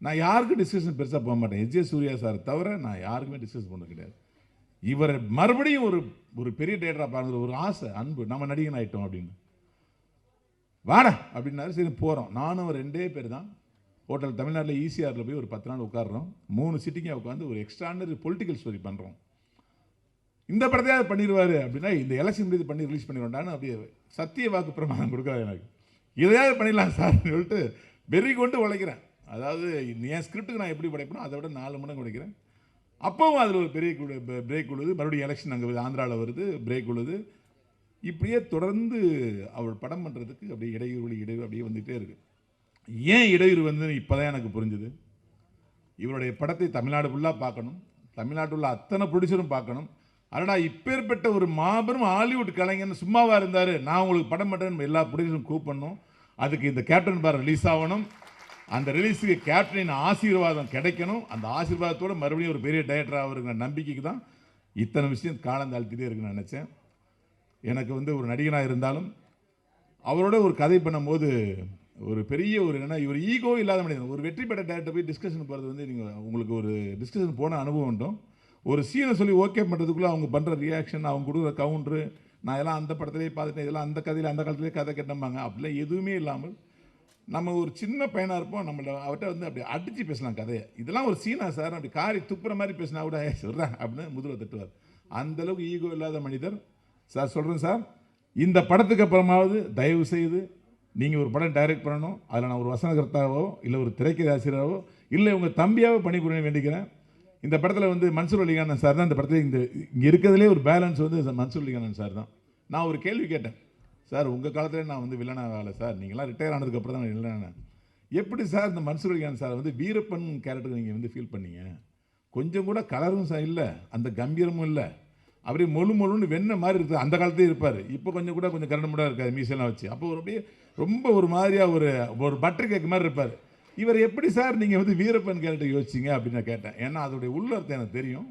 நான் யாருக்கும் டிஸ்கஷன் பெருசாக போக மாட்டேன். எஸ்.ஜே. சூர்யா சார் தவிர நான் யாருக்குமே டிஸ்கஸ் பண்ண கிடையாது. இவரை மறுபடியும் ஒரு பெரிய டேட்டராக பாருங்கிற ஒரு ஆசை, அன்பு, நம்ம நடிகன் ஆகிட்டோம் அப்படின்னு. வாடா அப்படின்னாரு. சரி போகிறோம். நானும் ஒரு 2 பேர் தான் ஹோட்டல் தமிழ்நாட்டில் ஈசிஆரில் போய் ஒரு 10 நாள் உட்காடுறோம். 3 சிட்டிங்காக உட்காந்து ஒரு எக்ஸ்ட்ரானரி பொலிட்டிக்கல் ஸ்டோரி பண்ணுறோம். இந்த படத்தையாவது பண்ணிடுவார் அப்படின்னா, இந்த எலெக்ஷன் மீது பண்ணி ரிலீஸ் பண்ணிடுவோண்டான்னு அப்படியே சத்திய வாக்கு பிரமாணம் கொடுக்குறாரு எனக்கு. இதையாவது பண்ணிடலாம் சார் சொல்லிட்டு வெறி கொண்டு உழைக்கிறேன். அதாவது என் ஸ்கிரிப்டுக்கு நான் எப்படி படைப்பேனோ அதை விட 4 மடங்கு உழைக்கிறேன். அப்போவும் அதில் ஒரு பெரிய பிரேக் உழுது. மறுபடியும் எலெக்ஷன் அங்கே ஆந்திராவில் வருது, பிரேக் உழுது. இப்படியே தொடர்ந்து அவர் படம் பண்ணுறதுக்கு அப்படியே இடையூறு அப்படியே வந்துகிட்டே இருக்குது. ஏன் இடையூறு வந்து இப்போ தான் எனக்கு புரிஞ்சுது. இவருடைய படத்தை தமிழ்நாடு ஃபுல்லாக பார்க்கணும், தமிழ்நாட்டில் உள்ள அத்தனை ப்ரொடியூசரும் பார்க்கணும். அதனா இப்பேற்பட்ட ஒரு மாபெரும் ஹாலிவுட் கலைஞன் சும்மாவாக இருந்தார், நான் உங்களுக்கு படம் பண்ணுறேன்னு எல்லா ப்ரொடியூசரும் கூப்பிடணும். அதுக்கு இந்த கேப்டன் பார் ரிலீஸ் ஆகணும். அந்த ரிலீஸுக்கு கேப்டனின் ஆசீர்வாதம் கிடைக்கணும். அந்த ஆசீர்வாதத்தோடு மறுபடியும் ஒரு பெரிய டைரக்டராக அவருங்கிற நம்பிக்கைக்கு தான் இத்தனை விஷயம் காலம் தாழ்த்திட்டே இருக்குன்னு நினச்சேன். எனக்கு வந்து ஒரு நடிகனாக இருந்தாலும் அவரோட ஒரு கதை பண்ணும்போது ஒரு பெரிய ஒரு என்னென்னா, இவர் ஈகோ இல்லாத மனிதன். ஒரு வெற்றி பெற்ற டேரக்டர் போய் டிஸ்கஷன் போகிறது வந்து உங்களுக்கு ஒரு டிஸ்கஷன் போன அனுபவம் உண்டும். ஒரு சீனை சொல்லி ஓகே பண்ணுறதுக்குள்ளே அவங்க பண்ணுற ரியாக்ஷன், அவங்க கொடுக்குற கவுண்ட்ரு, நான் எல்லாம் அந்த படத்துலேயே பார்த்துட்டேன், இதெல்லாம் அந்த கதையில் அந்த காலத்துலேயே கதை கேட்டம்பாங்க. அப்படிலாம் எதுவுமே இல்லாமல் நம்ம ஒரு சின்ன பையனாக இருப்போம், நம்மளை அவர்கிட்ட வந்து அப்படி அடித்து பேசலாம் கதையை. இதெல்லாம் ஒரு சீனா சார், அப்படி காரி துப்புற மாதிரி பேசினா கூட சொல்கிறேன் அப்படின்னு முதுகில் தட்டுவார். அந்தளவுக்கு ஈகோ இல்லாத மனிதர் சார். சொல்கிறேன் சார், இந்த படத்துக்கு அப்புறமாவது தயவு செய்து நீங்கள் ஒரு படம் டைரக்ட் பண்ணணும். அதில் நான் ஒரு வசனகர்த்தாவோ இல்லை ஒரு திரைக்கதை ஆசிரியராகவோ இல்லை உங்கள் தம்பியாவோ பணிபுரிய வேண்டிக்கிறேன். இந்த படத்தில் வந்து மன்சூர் அலிகானன் சார் தான் இந்த படத்தில் இங்கே இருக்கிறதுலே ஒரு பேலன்ஸ் வந்து மன்சூர் அலிகானன் சார் தான். நான் ஒரு கேள்வி கேட்டேன், சார் உங்கள் காலத்தில் நான் வந்து வில்லனா வேலை சார், நீங்களாம் ரிட்டையர் ஆனதுக்கப்புறம் தான் நான் வில்லனா. எப்படி சார் இந்த மன்சூர் அலிகான் சார் வந்து வீரப்பன் கேரக்டர் நீங்கள் வந்து ஃபீல் பண்ணீங்க? கொஞ்சம் கூட கலரும் சார் இல்லை, அந்த கம்பீரமும் இல்லை, அப்படியே மொழுன்னு வெண்ண மாதிரி இருக்குது. அந்த காலத்தையும் இருப்பார், இப்போ கொஞ்சம் கூட கொஞ்சம் கரண்டமுடாக இருக்காது மீசெல்லாம் வச்சு. அப்போ ஒரு அப்படியே ரொம்ப ஒரு மாதிரியாக ஒரு பட்டர் கேக் மாதிரி இருப்பார். இவர் எப்படி சார் நீங்கள் வந்து வீரப்பன் கேரக்டர் யோசிச்சிங்க அப்படின்னு நான் கேட்டேன். ஏன்னா அதோடைய உள்ளர்த்தம் எனக்கு தெரியும்.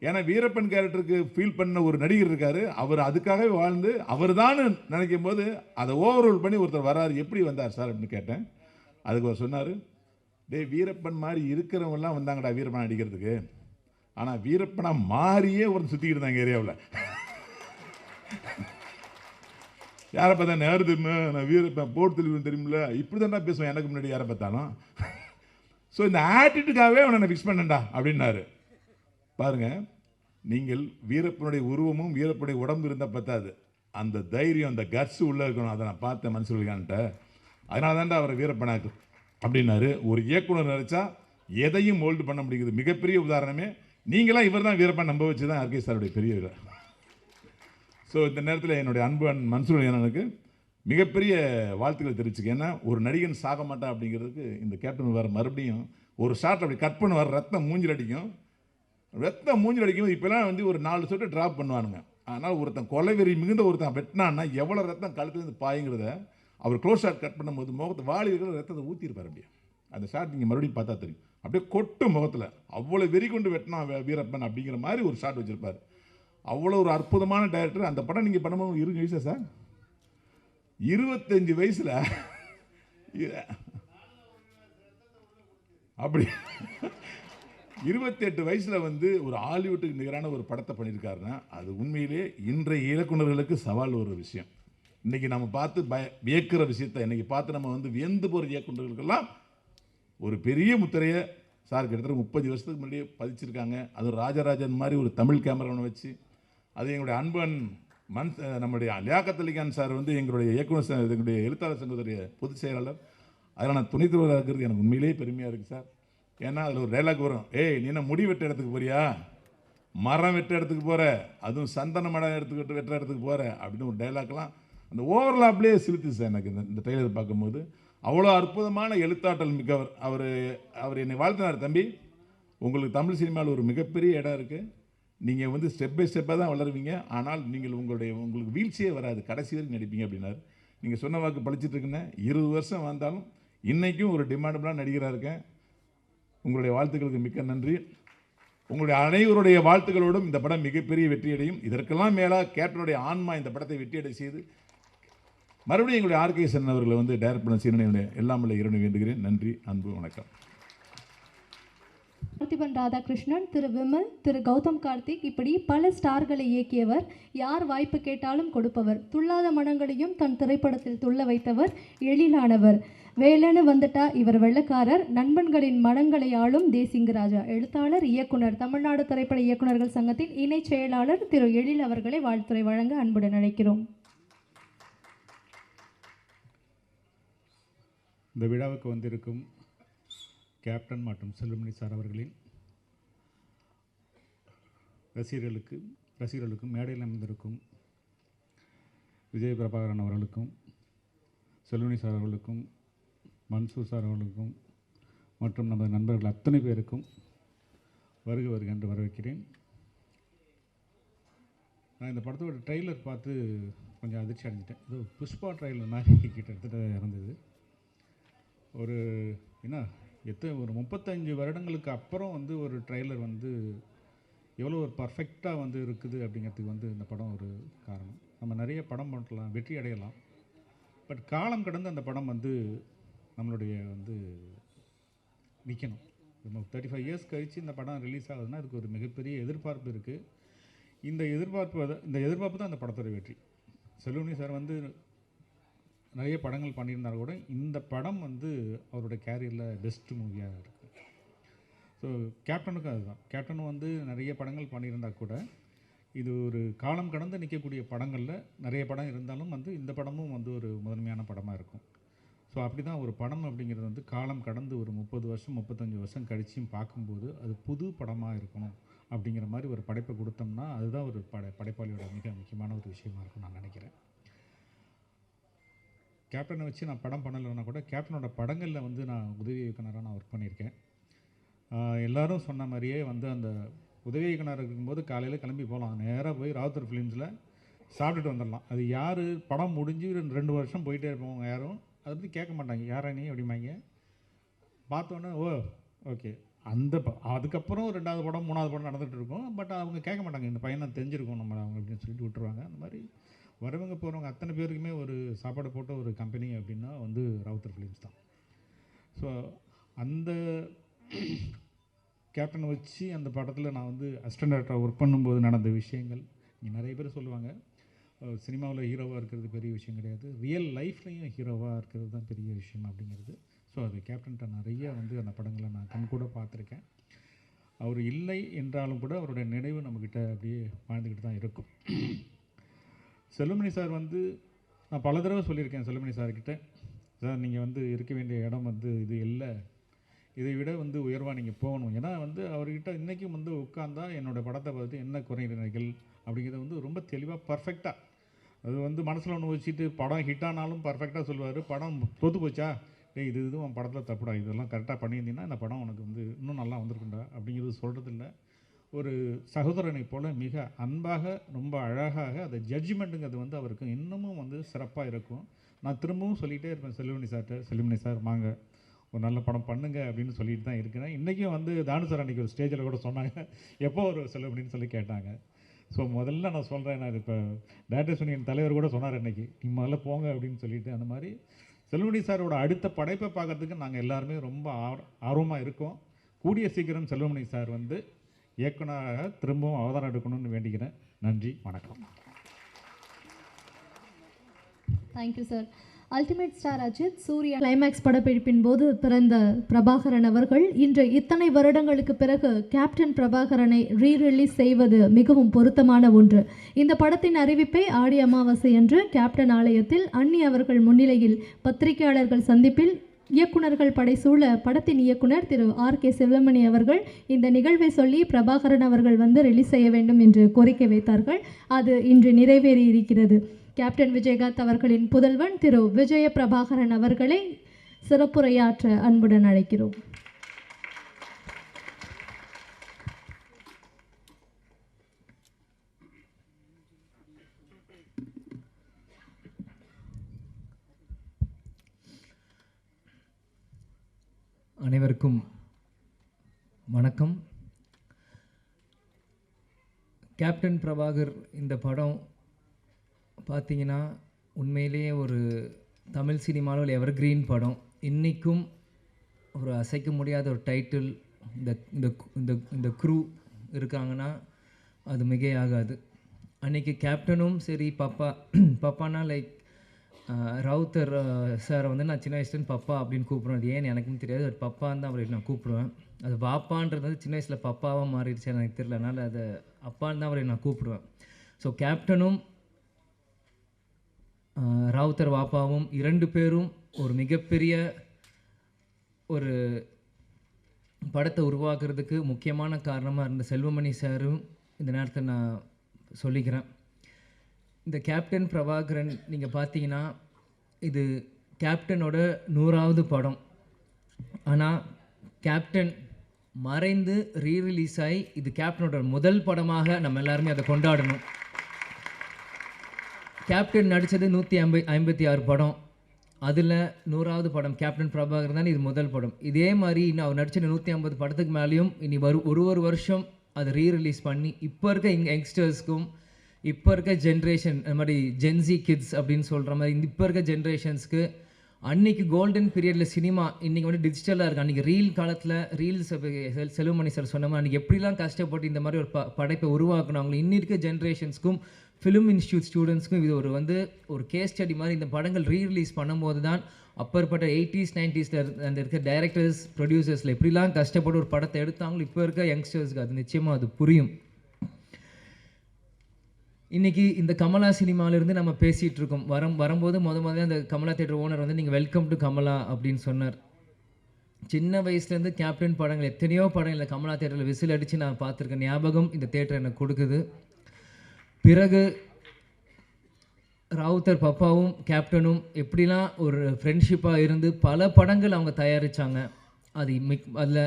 ஏன்னா வீரப்பன் கேரக்டருக்கு ஃபீல் பண்ண ஒரு நடிகர் இருக்கார், அவர் அதுக்காகவே வாழ்ந்து அவர் தான் நினைக்கும் போது அதை ஓவர்ரோல் பண்ணி ஒருத்தர் வராரு, எப்படி வந்தார் சார் அப்படின்னு கேட்டேன். அதுக்கு அவர் சொன்னார், வீரப்பன் மாதிரி இருக்கிறவங்கலாம் வந்தாங்கடா வீரப்பன் அடிக்கிறதுக்கு, ஆனால் வீரப்பனாக மாறியே ஒரு சுற்றிக்கிட்டு இருந்தாங்க ஏரியாவில். யாரை பார்த்தா நேரு தெரியுமா, நான் வீரப்பன் போட்டு தெளிவு தெரியுமில்ல, இப்படி தான்டா பேசுவேன் எனக்கு முன்னாடி யாரை பார்த்தாலும். ஸோ இந்த ஆட்டிடியூடுக்காகவே அவனை நான் ஃபிக்ஸ் பண்ணேன்டா அப்படின்னாரு. பாருங்க, நீங்கள் வீரப்பனுடைய உருவமும் வீரப்பனுடைய உடம்பு இருந்தால் பத்தாது, அந்த தைரியம் அந்த கட்ஸ் உள்ளே இருக்கணும். அதை நான் பார்த்தேன் மன்சூர் அலிகான்ட்ட, அதனால தான்டா அவரை வீரப்பனாக்கு அப்படின்னாரு. ஒரு இயக்குனர் நினைச்சா எதையும் மோல்டு பண்ண முடியுது. மிகப்பெரிய உதாரணமே நீங்களாம் இவர் தான் வீரப்பன் நம்ப வச்சு தான் ஆர்கே சாருடைய பெரிய வீரர். ஸோ இந்த நேரத்தில் என்னுடைய அன்பு மன்சூர் அலிகானுக்கு மிகப்பெரிய வாழ்த்துக்கள் தெரிவிச்சுக்க. ஏன்னா ஒரு நடிகன் சாக மாட்டான் அப்படிங்கிறதுக்கு இந்த கேப்டன் வர மறுபடியும் ஒரு ஷாட் அப்படி கட் பண்ணுவார், ரத்தம் மூஞ்சில் அடிக்கும். ரத்தம் மூஞ்சில் அடிக்கும். இப்போலாம் வந்து ஒரு 4 சொட்டு ட்ராப் பண்ணுவானுங்க. ஆனால் ஒருத்தன் கொலைவெறி மிகுந்த ஒருத்தன் வெட்டினான்னா எவ்வளோ ரத்தம் கழுத்துலேருந்து பாயுங்கிறத அவர் க்ளோஸ் ஷாட் கட் பண்ணும்போது முகத்தை வாளி இருக்கிற ரத்தத்தை ஊற்றிருப்பார். அப்படியே அந்த ஷாட் நீங்கள் மறுபடியும் பார்த்தா தெரியும், அப்படியே கொட்டு முகத்தில். அவ்வளோ வெறி கொண்டு வெட்டினா வீரப்பன் அப்படிங்கிற மாதிரி ஒரு ஷாட் வச்சுருப்பார். அவ்வளோ ஒரு அற்புதமான டைரக்டர். அந்த படம் நீங்கள் பண்ணும்போது 20 வயசா சார்? 25 வயசில் அப்படி 28 வயசில் வந்து ஒரு ஹாலிவுட்டுக்கு நிகரான ஒரு படத்தை பண்ணியிருக்காருன்னா அது உண்மையிலே இன்றைய இயக்குநர்களுக்கு சவால் ஒரு விஷயம். இன்றைக்கி நம்ம பார்த்து வியக்கிற விஷயத்தை இன்றைக்கி பார்த்து நம்ம வந்து வியந்து போகிற இயக்குநர்களுக்கெல்லாம் ஒரு பெரிய முத்திரையை சார் கிட்டத்தட்ட 30 வருஷத்துக்கு முன்னாடியே பதிச்சிருக்காங்க. அது ராஜராஜன் மாதிரி ஒரு தமிழ் கேமராவை வச்சு. அது எங்களுடைய அன்பன் நம்முடைய லியாக்கத் அலிகான் சார் வந்து எங்களுடைய இயக்குனர் எங்களுடைய எழுத்தாளர் சங்கத்துடைய பொதுச் செயலாளர். அதில் நான் துணைத் தலைவராக இருக்கிறது எனக்கு உண்மையிலேயே பெருமையாக இருக்குது சார். ஏன்னா அதில் ஒரு டைலாக் வரும், ஏய் நீ என்ன முடி வெட்ட இடத்துக்கு போறியா, மரம் வெட்ட இடத்துக்கு போகிற, அதுவும் சந்தன மரம் வெட்டுற இடத்துக்கு போகிற அப்படின்னு ஒரு டைலாக்லாம் அந்த ஓவர்லாப்லேயே சிலுத்து சார் எனக்கு இந்த ட்ரெய்லர் பார்க்கும்போது. அவ்வளோ அற்புதமான எழுத்தாற்றல் மிக்கவர் அவர் என்னை வாழ்த்தினார், தம்பி உங்களுக்கு தமிழ் சினிமாவில் ஒரு மிகப்பெரிய இடம் இருக்குது, நீங்கள் வந்து ஸ்டெப் பை ஸ்டெப்பாக தான் வளருவீங்க, ஆனால் நீங்கள் உங்களுக்கு வீழ்ச்சியே வராது, கடைசி வரைக்கும் நடிப்பீங்க அப்படின்னாரு. நீங்கள் சொன்ன வாக்கு பழிச்சிட்ருக்குன்னு 20 வருஷம் வந்தாலும் இன்றைக்கும் ஒரு டிமாண்டபுளாக நடிகராக இருக்கேன். உங்களுடைய வாழ்த்துக்களுக்கு மிக்க நன்றி. உங்களுடைய அனைவருடைய வாழ்த்துக்களோடும் இந்த படம் மிகப்பெரிய வெற்றியடையும். இதற்கெல்லாம் மேலாக கேப்டனுடைய ஆன்மா இந்த படத்தை வெற்றியடை செய்து மறுபடியும் எங்களுடைய ஆர்கே சன் அவர்களை வந்து டைரக்ட் பண்ண செய்யணும் எல்லாம் உள்ள இறைவனை வேண்டுகிறேன். நன்றி, அன்பு, வணக்கம். பார்த்திபன் ராதாகிருஷ்ணன், திரு விமல், திரு கௌதம் கார்த்திக், இப்படி பல ஸ்டார்களை இயக்கியவர். யார் வாய்ப்பு கேட்டாலும் கொடுப்பவர். துள்ளாத மனங்களையும் தன் திரைப்படத்தில் துள்ள வைத்தவர். எழிலானவர். வேலைன்னு வந்துட்டா இவர் வெள்ளக்காரர். நண்பன்களின் மனங்களை ஆளும் தேசிங்கராஜா. எழுத்தாளர், இயக்குனர். தமிழ்நாடு திரைப்பட இயக்குநர்கள் சங்கத்தின் இணை செயலாளர் திரு எழில் அவர்களை வாழ்த்துரை வழங்க அன்புடன் அழைக்கிறோம். இந்த விழாவுக்கு வந்திருக்கும் கேப்டன் மற்றும் செல்வமணி சார் அவர்களின் ரசிகர்களுக்கும் மேடையில் அமர்ந்திருக்கும் விஜய் பிரபாகரன் அவர்களுக்கும் செல்வமணி சார் அவர்களுக்கும் மன்சூர் சார் அவர்களுக்கும் மற்றும் நமது நண்பர்கள் அத்தனை பேருக்கும் வருக என்று வரவேற்கிறேன். நான் இந்த படத்தோட ட்ரெய்லர் பார்த்து கொஞ்சம் அதிர்ச்சி அடைஞ்சிட்டேன். இது புஷ்பா ட்ரெய்லர் மாதிரி கிட்டத்தட்ட இருந்தது. ஒரு ஒரு 35 வருடங்களுக்கு அப்புறம் வந்து ஒரு ட்ரெய்லர் வந்து எவ்வளோ ஒரு பர்ஃபெக்டாக வந்து இருக்குது அப்படிங்கிறதுக்கு வந்து இந்த படம் ஒரு காரணம். நம்ம நிறைய படம் பண்ணலாம், வெற்றி அடையலாம், பட் காலம் கடந்து அந்த படம் வந்து நம்மளுடைய வந்து நிற்கணும். 35 இயர்ஸ் கழித்து இந்த படம் ரிலீஸ் ஆகுதுன்னா அதுக்கு ஒரு மிகப்பெரிய எதிர்பார்ப்பு இருக்குது. இந்த எதிர்பார்ப்பு தான் அந்த படத்தோட வெற்றி. செல்வமணி சார் வந்து நிறைய படங்கள் பண்ணியிருந்தாலும் கூட இந்த படம் வந்து அவருடைய கேரியரில் பெஸ்ட் மூவியாக இருக்குது. ஸோ கேப்டனுக்கும் அதுதான். கேப்டனும் வந்து நிறைய படங்கள் பண்ணியிருந்தால் கூட இது ஒரு காலம் கடந்து நிற்கக்கூடிய படங்களில் நிறைய படம் இருந்தாலும் வந்து இந்த படமும் வந்து ஒரு முதன்மையான படமாக இருக்கும். ஸோ அப்படி தான் ஒரு படம் அப்படிங்கிறது வந்து காலம் கடந்து ஒரு 30 வருஷம் 35 வருஷம் கழிச்சும் பார்க்கும்போது அது புது படமாக இருக்கணும் அப்படிங்கிற மாதிரி ஒரு படைப்பை கொடுத்தோம்னா அதுதான் ஒரு படைப்பாளியோட மிக முக்கியமான ஒரு விஷயமா இருக்கும் நான் நினைக்கிறேன். கேப்டனை வச்சு நான் படம் பண்ணலைன்னா கூட கேப்டனோட படங்களில் வந்து நான் உதவி இயக்குனராக நான் ஒர்க் பண்ணியிருக்கேன். எல்லோரும் சொன்ன மாதிரியே வந்து அந்த உதவி இயக்குனர் இருக்கும்போது காலையில் கிளம்பி போகலாம், நேராக போய் ராவுத்தர் ஃபிலிம்ஸில் சாப்பிட்டுட்டு வந்துடலாம். அது யார் படம் முடிஞ்சு 2 வருஷம் போயிட்டே இருப்போம், யாரும் அதை பற்றி கேட்க மாட்டாங்க, யாரா நீ அப்படிம்பாங்க. பார்த்தோன்னே ஓ ஓகே அதுக்கப்புறம் 2வது படம் 3வது படம் நடந்துகிட்டு இருக்கும். பட் அவங்க கேட்க மாட்டாங்க, இந்த பையனை தெரிஞ்சிருக்கும் நம்ம அவங்க அப்படின்னு சொல்லிட்டு விட்டுருவாங்க. அந்த மாதிரி வரவங்க போகிறவங்க அத்தனை பேருக்குமே ஒரு சாப்பாடு போட்ட ஒரு கம்பெனி அப்படின்னா வந்து ராவுத்தர் ஃபிலிம்ஸ் தான். ஸோ அந்த கேப்டனை வச்சு அந்த படத்தில் நான் வந்து அசிஸ்டன்ட் டைரக்டராக ஒர்க் பண்ணும்போது நடந்த விஷயங்கள் இங்கே நிறைய பேர் சொல்லுவாங்க, சினிமாவில் ஹீரோவாக இருக்கிறது பெரிய விஷயம் கிடையாது, ரியல் லைஃப்லேயும் ஹீரோவாக இருக்கிறது தான் பெரிய விஷயம் அப்படிங்கிறது. ஸோ அது கேப்டன்கிட்ட நிறைய வந்து அந்த படங்களை நான் கண் கூட பார்த்துருக்கேன். அவர் இல்லை என்றாலும் கூட அவருடைய நினைவு நம்மக்கிட்ட அப்படியே வாழ்ந்துக்கிட்டு தான் இருக்கும். செல்வமணி சார் வந்து நான் பல தடவை சொல்லியிருக்கேன் செல்வமணி சார்கிட்ட, சார் நீங்கள் வந்து இருக்க வேண்டிய இடம் வந்து இது இல்லை, இதை விட வந்து உயர்வாக நீங்கள் போகணும். ஏன்னா வந்து அவர்கிட்ட இன்றைக்கும் வந்து உட்காந்தா என்னோடய படத்தை பார்த்து என்ன குறைநிலைகள் அப்படிங்கிறத வந்து ரொம்ப தெளிவாக பர்ஃபெக்டாக அது வந்து மனசில் ஒன்று வச்சுட்டு படம் ஹிட் ஆனாலும் பர்ஃபெக்டாக சொல்லுவார். படம் தோற்று போச்சா, இது உன் படத்தில் தப்புடா, இதெல்லாம் கரெக்டாக பண்ணியிருந்தீங்கன்னா இந்த படம் உனக்கு வந்து இன்னும் நல்லா வந்திருக்குண்டா அப்படிங்கிறது சொல்கிறதில்ல. ஒரு சகோதரனை போல் மிக அன்பாக ரொம்ப அழகாக அந்த ஜட்ஜ்மெண்ட்டுங்கிறது வந்து அவருக்கு இன்னமும் வந்து சிறப்பாக இருக்கும். நான் திரும்பவும் சொல்லிகிட்டே இருப்பேன் செல்வமணி சார்கிட்ட, செல்வமணி சார் வாங்க ஒரு நல்ல படம் பண்ணுங்க அப்படின்னு சொல்லிட்டு தான் இருக்கிறேன். இன்றைக்கும் வந்து தானு சார் அன்றைக்கி ஒரு ஸ்டேஜில் கூட சொன்னாங்க, எப்போ ஒரு செல்வமணின்னு சொல்லி கேட்டாங்க. ஸோ முதல்ல நான் சொல்கிறேன், நான் இப்போ டேரக்டர்ஸ் யூனியன் தலைவர் கூட சொன்னார் இன்றைக்கி, நீ முதல்ல போங்க அப்படின்னு சொல்லிட்டு. அந்த மாதிரி செல்வமணி சாரோட அடுத்த படைப்பை பார்க்கறதுக்கு நாங்கள் எல்லாருமே ரொம்ப ஆர்வமாக இருக்கோம். கூடிய சீக்கிரம் செல்வமணி சார் வந்து இயக்குனராக திரும்பவும் அவதாரம் எடுக்கணும்னு வேண்டிக்கிறேன். நன்றி, வணக்கம். Thank you sir. Ultimate star Ajith Suriya climax படப்பிடிப்பின் போது பிறந்த பிரபாகரன் அவர்கள் இன்று இத்தனை வருடங்களுக்கு பிறகு கேப்டன் பிரபாகரனை ரீரிலீஸ் செய்வது மிகவும் பொருத்தமான ஒன்று. இந்த படத்தின் அறிவிப்பை ஆடி அமாவாசை அன்று கேப்டன் ஆலயத்தில் அன்னி அவர்கள் முன்னிலையில் பத்திரிகையாளர்கள் சந்திப்பில் இயக்குனர்கள் படைசூழ படத்தின் இயக்குனர் திரு R.K. செல்வமணி அவர்கள் இந்த நிகழ்வை சொல்லி பிரபாகரன் அவர்கள் வந்து ரிலீஸ் செய்ய வேண்டும் என்று கோரிக்கை வைத்தார்கள். அது இன்று நிறைவேறி இருக்கிறது. கேப்டன் விஜயகாந்த் அவர்களின் புதல்வன் திரு விஜய பிரபாகரன் அவர்களை சிறப்புரையாற்ற அன்புடன் அழைக்கிறோம். அனைவருக்கும் வணக்கம். கேப்டன் பிரபாகர் இந்த படம் பார்த்தீங்கன்னா உண்மையிலேயே ஒரு தமிழ் சினிமாவில் எவர்கிரீன் படம். இன்றைக்கும் ஒரு அசைக்க முடியாத ஒரு டைட்டில். இந்த இந்த இந்த இந்த க்ரூ இருக்காங்கன்னா அது மிகையாகாது. அன்றைக்கி கேப்டனும் சரி பப்பானா லைக் ராவுத்தர் சாரை வந்து நான் சின்ன வயசுலேருந்து பப்பா அப்படின்னு கூப்பிடுவேன். அது ஏன்னு எனக்கும் தெரியாது, அது பப்பான்னு தான் அவரை நான் கூப்பிடுவேன். அது பாப்பான்றது வந்து சின்ன வயசில் பப்பாவாக மாறிடுச்சு எனக்கு தெரியல, அதனால் அதை அப்பான்னு தான் அவரை நான் கூப்பிடுவேன். ஸோ கேப்டனும் ராவுத்தர் வாப்பாவும் 2 பேரும் ஒரு மிகப்பெரிய ஒரு படத்தை உருவாக்குறதுக்கு முக்கியமான காரணமாக இருந்த செல்வமணி சாரும் இந்த நேரத்தில் நான் சொல்லிக்கிறேன். இந்த கேப்டன் பிரபாகரன் நீங்கள் பார்த்தீங்கன்னா இது கேப்டனோட 100வது படம். ஆனால் கேப்டன் மறைந்து ரீரிலீஸ் ஆகி இது கேப்டனோட முதல் படமாக நம்ம எல்லாருமே அதை கொண்டாடணும். கேப்டன் நடித்தது 156 படம், அதில் 100வது படம் கேப்டன் பிரபாகரன் தான் இது முதல் படம். இதே மாதிரி இன்னும் அவர் நடித்த 150 படத்துக்கு மேலேயும் இனி ஒரு வருஷம் அதை ரீரிலீஸ் பண்ணி இப்போ இருக்க யங்ஸ்டர்ஸ்க்கும் இப்போ இருக்க ஜென்ரேஷன், அது மாதிரி ஜென்சி கிட்ஸ் அப்படின்னு சொல்கிற மாதிரி இப்போ இருக்க ஜென்ரேஷன்ஸ்க்கு அன்றைக்கி கோல்டன் பீரியடில் சினிமா இன்றைக்கி வந்து டிஜிட்டலாக இருக்குது. அன்றைக்கி ரீல் காலத்தில் ரீல்ஸ் செல்வமணி சார் சொன்ன மாதிரி அன்றைக்கி எப்படிலாம் கஷ்டப்பட்டு இந்த மாதிரி ஒரு படைப்பை உருவாக்குனாங்களோ இன்னி இருக்க ஜென்ரேஷன்ஸ்க்கும் ஃபிலிம் இன்ஸ்டியூட் ஸ்டூடெண்ட்ஸ்க்கும் இது ஒரு கேஸ் ஸ்டடி மாதிரி இந்த படங்கள் ரீரிலீஸ் பண்ணும்போது தான் அப்பற்பட்ட 80s 90s அந்த இருக்க டைரக்டர்ஸ் ப்ரொடியூசர்ஸில் எப்படிலாம் கஷ்டப்பட்டு ஒரு படத்தை எடுத்தாங்களோ இப்போ இருக்க யங்ஸ்டர்ஸ்க்கு அது நிச்சயமாக அது புரியும். இன்றைக்கி இந்த கமலா சினிமாவிலேருந்து நம்ம பேசிகிட்டு இருக்கோம். வரும்போது முதல்ல அந்த கமலா தேட்டர் ஓனர் வந்து நீங்கள் வெல்கம் டு கமலா அப்படின்னு சொன்னார். சின்ன வயசுலேருந்து கேப்டன் படங்கள் எத்தனையோ படங்கள் கமலா தேட்டரில் விசில் அடித்து நான் பார்த்துருக்கேன். ஞாபகம் இந்த தேட்டர் எனக்கு கொடுக்குது. பிறகு ராவுத்தர் பப்பாவும் கேப்டனும் எப்படிலாம் ஒரு ஃப்ரெண்ட்ஷிப்பாக இருந்து பல படங்கள் அவங்க தயாரித்தாங்க. அது அதில்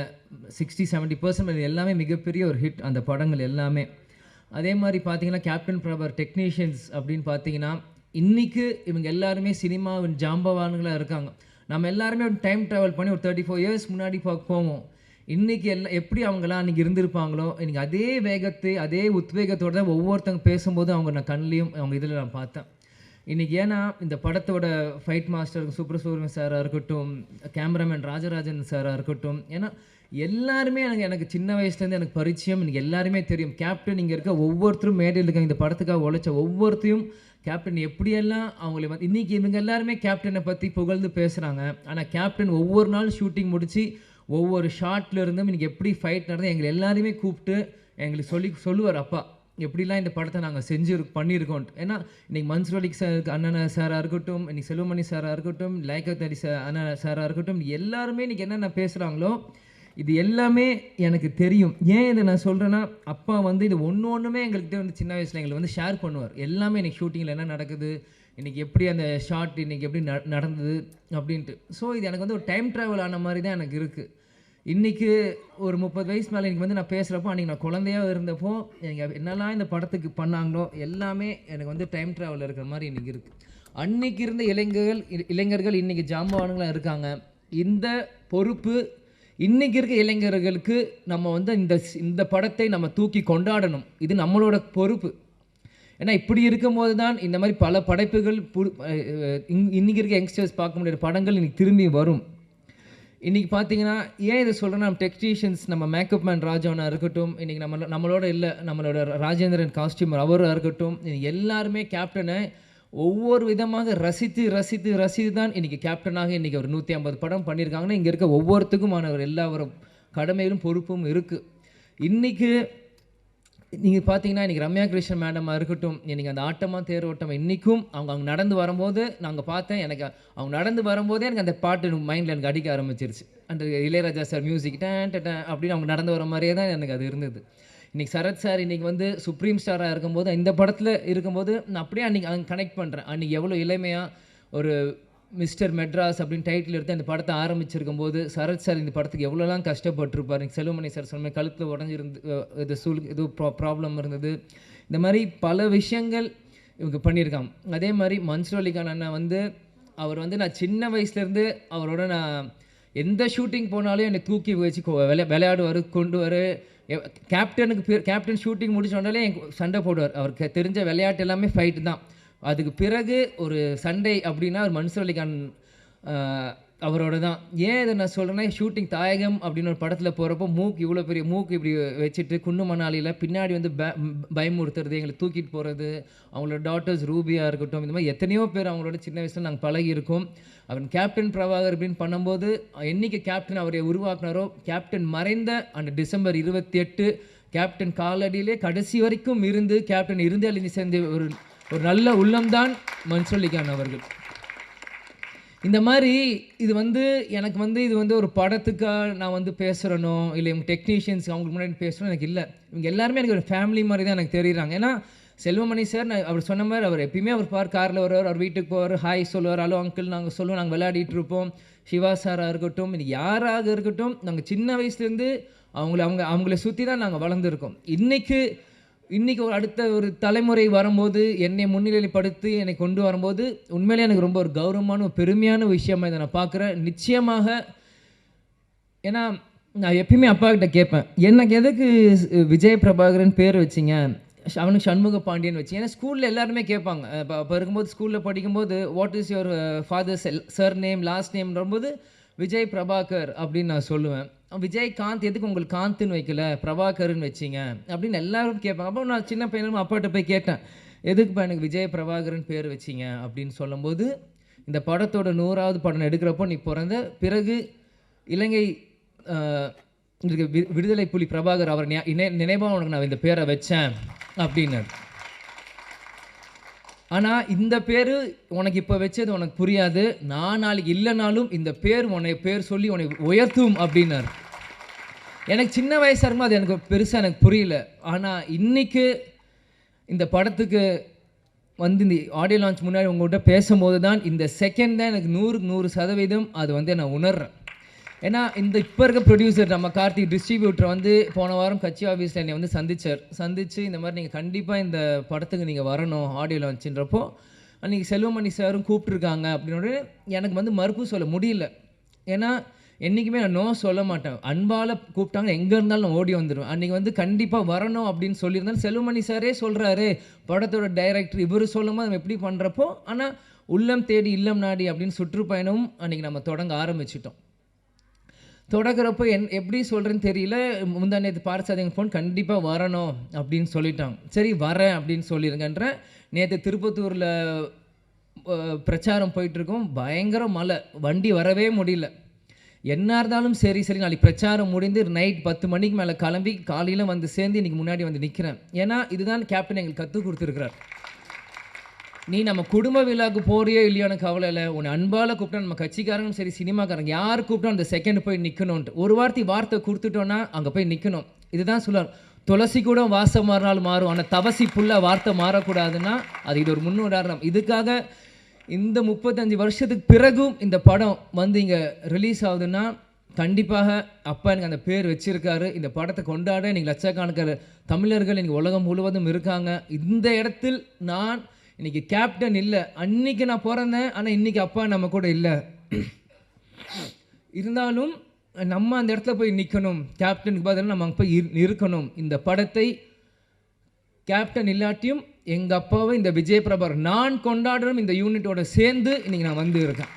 60-70% எல்லாமே மிகப்பெரிய ஒரு ஹிட் அந்த படங்கள் எல்லாமே. அதே மாதிரி பார்த்தீங்கன்னா கேப்டன் பிரபாகர் டெக்னீஷியன்ஸ் அப்படின்னு பார்த்தீங்கன்னா இன்றைக்கி இவங்க எல்லாருமே சினிமாவின் ஜாம்பவான்களாக இருக்காங்க. நம்ம எல்லாருமே ஒரு டைம் ட்ராவல் பண்ணி ஒரு 34 இயர்ஸ் முன்னாடி போவோம். இன்றைக்கி எப்படி அவங்களாம் அன்றைக்கி இருந்திருப்பாங்களோ இன்றைக்கி அதே வேகத்தை அதே உத்வேகத்தோடு தான் ஒவ்வொருத்தவங்க பேசும்போது அவங்க நான் கண்லேயும் அவங்க இதில் நான் பார்த்தேன். இன்றைக்கி ஏன்னா இந்த படத்தோட ஃபைட் மாஸ்டர் சுப்ரசுப்ரமணியம் சாராக இருக்கட்டும், கேமராமேன் ராஜராஜன் சாராக இருக்கட்டும், ஏன்னா எல்லாருமே எனக்கு சின்ன வயசுலேருந்து எனக்கு பரிச்சயம். இன்றைக்கி எல்லாருமே தெரியும். கேப்டன் இங்கே இருக்க ஒவ்வொருத்தரும் மேடையில் இருக்காங்க. இந்த படத்துக்காக உழைச்ச ஒவ்வொருத்தையும் கேப்டன் எப்படியெல்லாம் அவங்கள வந்து இன்றைக்கி இவங்க எல்லாருமே கேப்டனை பற்றி புகழ்ந்து பேசுகிறாங்க. ஆனால் கேப்டன் ஒவ்வொரு நாள் ஷூட்டிங் முடித்து ஒவ்வொரு ஷார்ட்ல இருந்தும் இன்றைக்கி எப்படி ஃபைட் நடந்து எங்களை எல்லாருமே கூப்பிட்டு எங்களுக்கு சொல்லுவார், அப்பா எப்படிலாம் இந்த படத்தை நாங்கள் பண்ணியிருக்கோம். ஏன்னா இன்றைக்கி மன்சூர் சார் அண்ணன் சாராக இருக்கட்டும், இன்றைக்கி செல்வமணி சாராக இருக்கட்டும், லைக்கத் அலி அண்ணன் சாராக இருக்கட்டும், எல்லாருமே இன்றைக்கி என்னென்ன பேசுகிறாங்களோ இது எல்லாமே எனக்கு தெரியும். ஏன் இதை நான் சொல்கிறேன்னா அப்பா வந்து இது ஒன்றுமே எங்கள்கிட்ட வந்து சின்ன வயசில் எங்களுக்கு வந்து ஷேர் பண்ணுவார். எல்லாமே இன்றைக்கி ஷூட்டிங்கில் என்ன நடக்குது, இன்றைக்கி எப்படி அந்த ஷார்ட் இன்றைக்கி எப்படி நடந்தது அப்படின்ட்டு. ஸோ இது எனக்கு வந்து ஒரு டைம் ட்ராவல் ஆன மாதிரி தான் எனக்கு இருக்குது. இன்றைக்கி ஒரு 30 வயசு மேலே இன்றைக்கி வந்து நான் பேசுகிறப்போ அன்றைக்கி நான் குழந்தையாக இருந்தப்போ எனக்கு என்னெல்லாம் இந்த படத்துக்கு பண்ணாங்களோ எல்லாமே எனக்கு வந்து டைம் ட்ராவல் இருக்கிற மாதிரி இன்றைக்கி இருக்குது. அன்றைக்கி இருந்த இளைஞர்கள் இன்றைக்கி ஜாம்பவான்களாக இருக்காங்க. இந்த பொறுப்பு இன்றைக்கி இருக்க இளைஞர்களுக்கு நம்ம வந்து இந்த படத்தை நம்ம தூக்கி கொண்டாடணும். இது நம்மளோட பொறுப்பு. ஏன்னா இப்படி இருக்கும்போது தான் இந்த மாதிரி பல படைப்புகள் இன்றைக்கி இருக்க யங்ஸ்டர்ஸ் பார்க்க முடியாத படங்கள் இன்றைக்கி திரும்பி வரும். இன்றைக்கி பார்த்தீங்கன்னா ஏன் இதை சொல்கிறேன்னா நம்ம டெக்னீஷியன்ஸ் நம்ம மேக்கப் மேன் ராஜாவனா இருக்கட்டும், இன்றைக்கி நம்மளோட இல்லை நம்மளோட ராஜேந்திரன் காஸ்டியூமர் அவராக இருக்கட்டும், எல்லாருமே கேப்டனை ஒவ்வொரு விதமாக ரசித்து தான் இன்றைக்கி கேப்டனாக இன்றைக்கி ஒரு 150 படம் பண்ணியிருக்காங்கன்னா இங்கே இருக்க ஒவ்வொருத்துக்குமான எல்லா ஒரு கடமையிலும் பொறுப்பும் இருக்குது. இன்றைக்கி நீங்கள் பார்த்தீங்கன்னா இன்றைக்கி ரம்யா கிருஷ்ணன் மேடமாக இருக்கட்டும், இன்றைக்கி அந்த ஆட்டமாக தேரோட்டம் இன்றைக்கும் அவங்க நடந்து வரும்போது நாங்கள் பார்த்தேன். எனக்கு அவங்க நடந்து வரும்போதே எனக்கு அந்த பாட்டு மைண்டில் எனக்கு அடிக்க ஆரம்பிச்சிருச்சு. அந்த இளையராஜா சார் மியூசிக் அப்படின்னு அவங்க நடந்து வர மாதிரியே தான் எனக்கு அது இருந்தது. இன்றைக்கி சரத் சார் இன்றைக்கி வந்து சுப்ரீம் ஸ்டாராக இருக்கும்போது இந்த படத்தில் இருக்கும்போது நான் அப்படியே அன்றைக்கி கனெக்ட் பண்ணுறேன். அன்றைக்கி எவ்வளோ இளமையாக ஒரு மிஸ்டர் மெட்ராஸ் அப்படின்னு டைட்டில் எடுத்து அந்த படத்தை ஆரம்பிச்சிருக்கும் போது சரத் சார் இந்த படத்துக்கு எவ்வளோலாம் கஷ்டப்பட்டுருப்பார். செல்வமணி சார் சொன்ன கழுத்தில் உடஞ்சிருந்து இது ப்ராப்ளம் இருந்தது. இந்த மாதிரி பல விஷயங்கள் இவங்க பண்ணியிருக்காங்க. அதே மாதிரி மன்சூர் அலிகான் அண்ணா வந்து அவர் வந்து நான் சின்ன வயசுலேருந்து அவரோட நான் எந்த ஷூட்டிங் போனாலும் என்னை தூக்கி வச்சு விளையாடுவார், கொண்டு வர கேப்டன் ஷூட்டிங் முடிச்சோடனே சண்டை போடுவார். அவருக்கு தெரிஞ்ச விளையாட்டு எல்லாமே ஃபைட்டு தான். அதுக்கு பிறகு ஒரு சண்டை அப்படின்னா ஒரு மன்சூர் அலிகான் அவரோட தான். ஏன் இதை நான் சொல்கிறேன்னா ஷூட்டிங் தாயகம் அப்படின்னு ஒரு படத்தில் போகிறப்போ இவ்வளோ பெரிய மூக்கு இப்படி வச்சுட்டு குன்னு மணாலியில் பின்னாடி வந்து பயமுறுத்துறது, எங்களை தூக்கிட்டு போகிறது, அவங்களோட டாட்டர்ஸ் ரூபியாக இருக்கட்டும், இந்த மாதிரி எத்தனையோ பேர் அவங்களோட சின்ன வயசில் நாங்கள் பழகியிருக்கோம். அவன் கேப்டன் பிரபாகர் அப்படின்னு பண்ணும்போது என்றைக்கு கேப்டன் அவரை உருவாக்குனாரோ கேப்டன் மறைந்த அந்த டிசம்பர் 28 கேப்டன் காலடியிலே கடைசி வரைக்கும் இருந்து கேப்டன் இருந்து சேர்ந்த ஒரு நல்ல உள்ளம்தான் மன்சூர் அலிகான் அவர்கள். இந்த மாதிரி இது வந்து எனக்கு வந்து இது வந்து ஒரு படத்துக்காக நான் வந்து பேசுகிறனோ இல்லை இவங்க டெக்னீஷியன்ஸ் அவங்களுக்கு முன்னாடி பேசுகிறோம் எனக்கு இல்லை. இவங்க எல்லாருமே எனக்கு ஒரு ஃபேமிலி மாதிரி தான் எனக்கு தெரியுறாங்க. ஏன்னா செல்வமணி சார் நான் அவர் சொன்ன மாதிரி அவர் எப்பயுமே அவர் காரில் வருவார், அவர் வீட்டுக்கு போவார், ஹாய் சொல்லுவார், ஹலோ அங்கிள் நாங்கள் சொல்லுவோம், நாங்கள் விளையாடிட்டு இருப்போம். சிவா சாராக இருக்கட்டும், இன்னைக்கு யாராக இருக்கட்டும், நாங்கள் சின்ன வயசுலேருந்து அவங்கள சுற்றி தான் நாங்கள் வளர்ந்துருக்கோம். இன்றைக்கி ஒரு அடுத்த ஒரு தலைமுறை வரும்போது என்னை முன்னிலைப்படுத்தி என்னை கொண்டு வரும்போது உண்மையிலே எனக்கு ரொம்ப ஒரு கௌரவமான ஒரு பெருமையான விஷயமாக இதை நான் பார்க்குறேன். நிச்சயமாக ஏன்னா நான் எப்பயுமே அப்பா கிட்ட கேட்பேன், எனக்கு எதுக்கு விஜய் பிரபாகரன் பேர் வச்சிங்க, அவனுக்கு சண்முக பாண்டியன் வச்சு. ஏன்னா ஸ்கூலில் எல்லாருமே கேட்பாங்க. அப்போ இருக்கும்போது ஸ்கூலில் படிக்கும்போது what is your father's surname last நேம்ன்றபோது விஜய் பிரபாகர் அப்படின்னு நான் சொல்லுவேன். விஜயகாந்த் எதுக்கு உங்களுக்கு காந்த்னு வைக்கல பிரபாகர்னு வச்சிங்க அப்படின்னு எல்லாரும் கேட்பாங்க. அப்போ நான் சின்ன பையனும் அப்பாட்ட போய் கேட்டேன், எதுக்குப்பா எனக்கு விஜய் பிரபாகரன் பேர் வச்சிங்க அப்படின்னு சொல்லும்போது, இந்த படத்தோட 100வது படம் எடுக்கிறப்போ நீ பிறந்த பிறகு இலங்கை விடுதலை புலி பிரபாகர் அவர் நினைவாக உனக்கு நான் இந்த பேரை வச்சேன் அப்படின்னாரு. ஆனால் இந்த பேர் உனக்கு இப்போ வச்சது உனக்கு புரியாது, நான் நாளைக்கு இல்லைனாலும் இந்த பேர் உன்னை பேர் சொல்லி உன்னை உயர்த்தும் அப்படின்னாரு. எனக்கு சின்ன வயசாக இருக்கும்போது அது எனக்கு பெருசாக எனக்கு புரியல. ஆனால் இன்றைக்கு இந்த படத்துக்கு வந்து இந்த ஆடியோ லான்ச் முன்னாடி உங்கள்கிட்ட பேசும்போது தான் இந்த செகண்ட் தான் எனக்கு 100% அது வந்து நான் உணர்றேன். ஏன்னா இந்த இப்போ இருக்க ப்ரொடியூசர் நம்ம கார்த்திக் டிஸ்ட்ரிபியூட்டர் வந்து போன வாரம் கட்சி ஆஃபீஸில் என்னை வந்து சந்திச்சு இந்த மாதிரி நீங்கள் கண்டிப்பாக இந்த படத்துக்கு நீங்கள் வரணும் ஆடியோ லான்ச்சுன்றப்போ, அன்றைக்கி செல்வமணி சாரும் கூப்பிட்ருக்காங்க அப்படின்னோட எனக்கு வந்து மறுப்பு சொல்ல முடியல. ஏன்னா என்றைக்குமே நான் நோ சொல்ல மாட்டேன். அன்பால் கூப்பிட்டாங்க எங்கே இருந்தாலும் நான் ஓடி வந்துடுவேன். அன்றைக்கி வந்து கண்டிப்பாக வரணும் அப்படின்னு சொல்லியிருந்தாலும் செல்வமணி சாரே சொல்கிறாரு, படத்தோட டைரக்டர் இவர் சொல்லும்போது நம்ம எப்படி பண்ணுறப்போ, ஆனால் உள்ளம் தேடி இல்லம் நாடி அப்படின்னு சுற்றுப்பயணமும் அன்றைக்கி நம்ம தொடங்க ஆரம்பிச்சிட்டோம். தொடங்குறப்போ எப்படி சொல்கிறேன்னு தெரியல. முந்தானேத்து பார்சாதிங்க ஃபோன் கண்டிப்பாக வரணும் அப்படின்னு சொல்லிட்டாங்க. சரி வரேன் அப்படின்னு சொல்லிடுங்கன்றேன். நேற்று திருப்பத்தூரில் பிரச்சாரம் போயிட்டுருக்கோம், பயங்கர மழை, வண்டி வரவே முடியல. என்ன இருந்தாலும் சரி நாளைக்கு பிரச்சாரம் முடிந்து நைட் 10 மணிக்கு மேலே கிளம்பி காலையில் வந்து சேர்ந்து இன்றைக்கி முன்னாடி வந்து நிற்கிறேன். ஏன்னா இதுதான் கேப்டன் எங்களுக்கு கற்றுக் கொடுத்துருக்கிறார். நீ நம்ம குடும்ப விழாவுக்கு போறியோ இல்லையோ எனக்கு கவலை இல்லை, உன்னை அன்பால் கூப்பிட்டா நம்ம கட்சிக்காரங்களும் சரி சினிமாக்காரங்க யார் கூப்பிட்டா அந்த செகண்ட் போய் நிற்கணும்ன்ட்டு ஒரு வார்த்தை கொடுத்துட்டோன்னா அங்கே போய் நிற்கணும். இதுதான் சொல்லுவார், துளசி கூட வாசம் மாறினாலும் மாறும், ஆனால் தவசி புல்லாக வார்த்தை மாறக்கூடாதுன்னா அது இது ஒரு முன்னுதாரணம். இதுக்காக இந்த 35 வருஷத்துக்கு பிறகும் இந்த படம் வந்து இங்கே ரிலீஸ் ஆகுதுன்னா கண்டிப்பாக அப்பா எனக்கு அந்த பேர் வச்சுருக்காரு. இந்த படத்தை கொண்டாட இன்றைக்கி லட்சக்கணக்கான தமிழர்கள் இன்றைக்கி உலகம் முழுவதும் இருக்காங்க. இந்த இடத்தில் நான் இன்றைக்கி கேப்டன் இல்லை, அன்றைக்கி நான் பிறந்தேன், ஆனால் இன்றைக்கி அப்பா நம்ம கூட இல்லை. இருந்தாலும் நம்ம அந்த இடத்துல போய் நிற்கணும், கேப்டனுக்கு பதிலாக நம்ம அங்கே போய் இருக்கணும். இந்த படத்தை கேப்டன் இல்லாட்டியும் எங்கள் அப்பாவை இந்த விஜய் பிரபாகர் நான் கொண்டாடுறோம் இந்த யூனிட்டோட சேர்ந்து இன்றைக்கி நான் வந்து இருக்கேன்.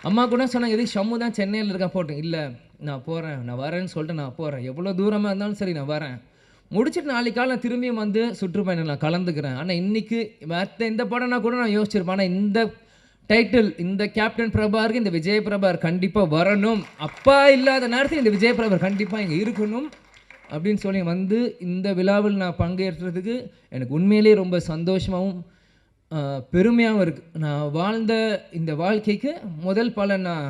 அம்மா கூட சொன்னாங்க, எதுக்கு ஷம்மு தான் சென்னையில் இருக்கேன் போட்டேன். இல்லை நான் போகிறேன், நான் வரேன்னு சொல்லிட்டு நான் போகிறேன், எவ்வளோ தூரமாக இருந்தாலும் சரி நான் வரேன். முடிச்சுட்டு நாளைக்கு காலை நான் திரும்பியும் வந்து சுற்றுப்பயணம் நான் கலந்துக்கிறேன். ஆனால் இன்றைக்கி மற்ற இந்த படம்னா கூட நான் யோசிச்சிருப்பேன். ஆனால் இந்த டைட்டில் இந்த கேப்டன் பிரபாகருக்கு இந்த விஜய் பிரபாகர் கண்டிப்பாக வரணும், அப்பா இல்லாத நேரத்தில் இந்த விஜய் பிரபாகர் கண்டிப்பாக இங்கே இருக்கணும் அப்படின்னு சொல்லி வந்து இந்த விழாவில் நான் பங்கேற்றதுக்கு எனக்கு உண்மையிலே ரொம்ப சந்தோஷமாகவும் பெருமையாகவும் இருக்குது. நான் வாழ்ந்த இந்த வாழ்க்கைக்கு முதல் பலன் நான்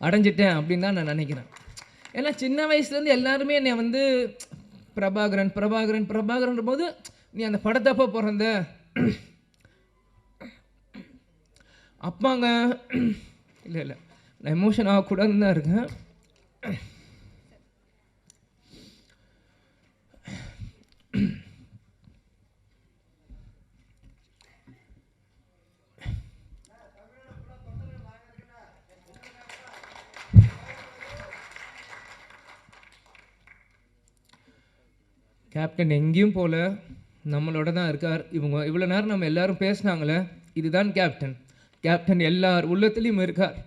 அடைஞ்சிட்டேன் அப்படின்னு தான் நான் நினைக்கிறேன். ஏன்னா சின்ன வயசுலேருந்து எல்லாருமே என்னை வந்து பிரபாகரன் போது நீ அந்த படத்தப்போ பிறந்த அப்பாங்க இல்லை நான் எமோஷன் ஆகக்கூடாதுன்னு தான் இருக்கேன். கேப்டன் எங்கேயும் போல நம்மளோட தான் இருக்கார். இவ்வளோ நேரம் நம்ம எல்லாரும் பேசினாங்களே, இதுதான் கேப்டன். கேப்டன் எல்லார் உள்ளத்துலேயும் இருக்கார்.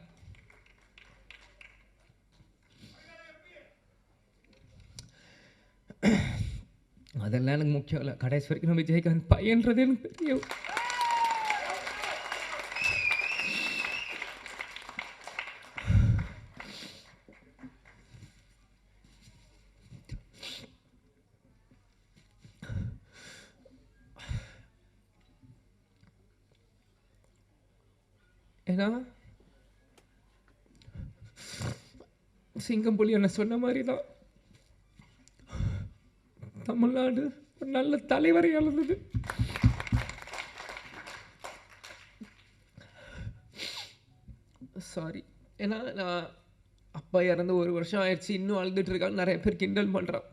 அதெல்லாம் எனக்கு முக்கியம் இல்லை, கடைசி வரைக்கும் நம்ம விஜயகாந்த் பையன்றது எனக்கு தெரியும். ஏன்னா சிங்கம்புலி என்ன சொன்ன மாதிரி தான் தமிழ்நாடு ஒரு நல்ல தலைவரை இழந்தது. சாரி, ஏன்னா நான் அப்பா இறந்து 1 வருஷம் ஆயிடுச்சு, இன்னும் அழுதுட்டு இருக்கான்னு நிறைய பேர் கிண்டல் பண்ணுறான்.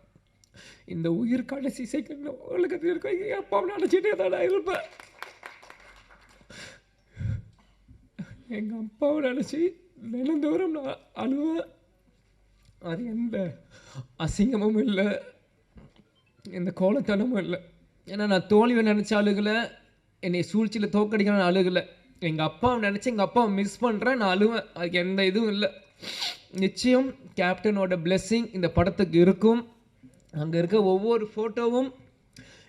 இந்த உயிர் கடைசி செகண்ட் உலகத்தில் இருக்க எங்கள் அப்பாவை நினச்சிட்டே தான் நான் இருப்பேன். எங்கள் அப்பாவை நினச்சி தினந்தோறும் நான் அழுவேன். அது எந்த அசிங்கமும் இல்லை, எந்த கோலத்தனமும் இல்லை. ஏன்னா நான் தோல்வியை நினச்ச அழுகலை, என்னை சூழ்ச்சியில் தோக்கடிக்கணும்னு அழுகலை. எங்கள் அப்பாவை நினச்சி எங்கள் அப்பாவை மிஸ் பண்ணுறேன், நான் அழுவேன். அதுக்கு எந்த இதுவும் இல்லை. நிச்சயம் கேப்டனோட பிளெஸ்ஸிங் இந்த படத்துக்கு இருக்கும். அங்கே இருக்க ஒவ்வொரு ஃபோட்டோவும்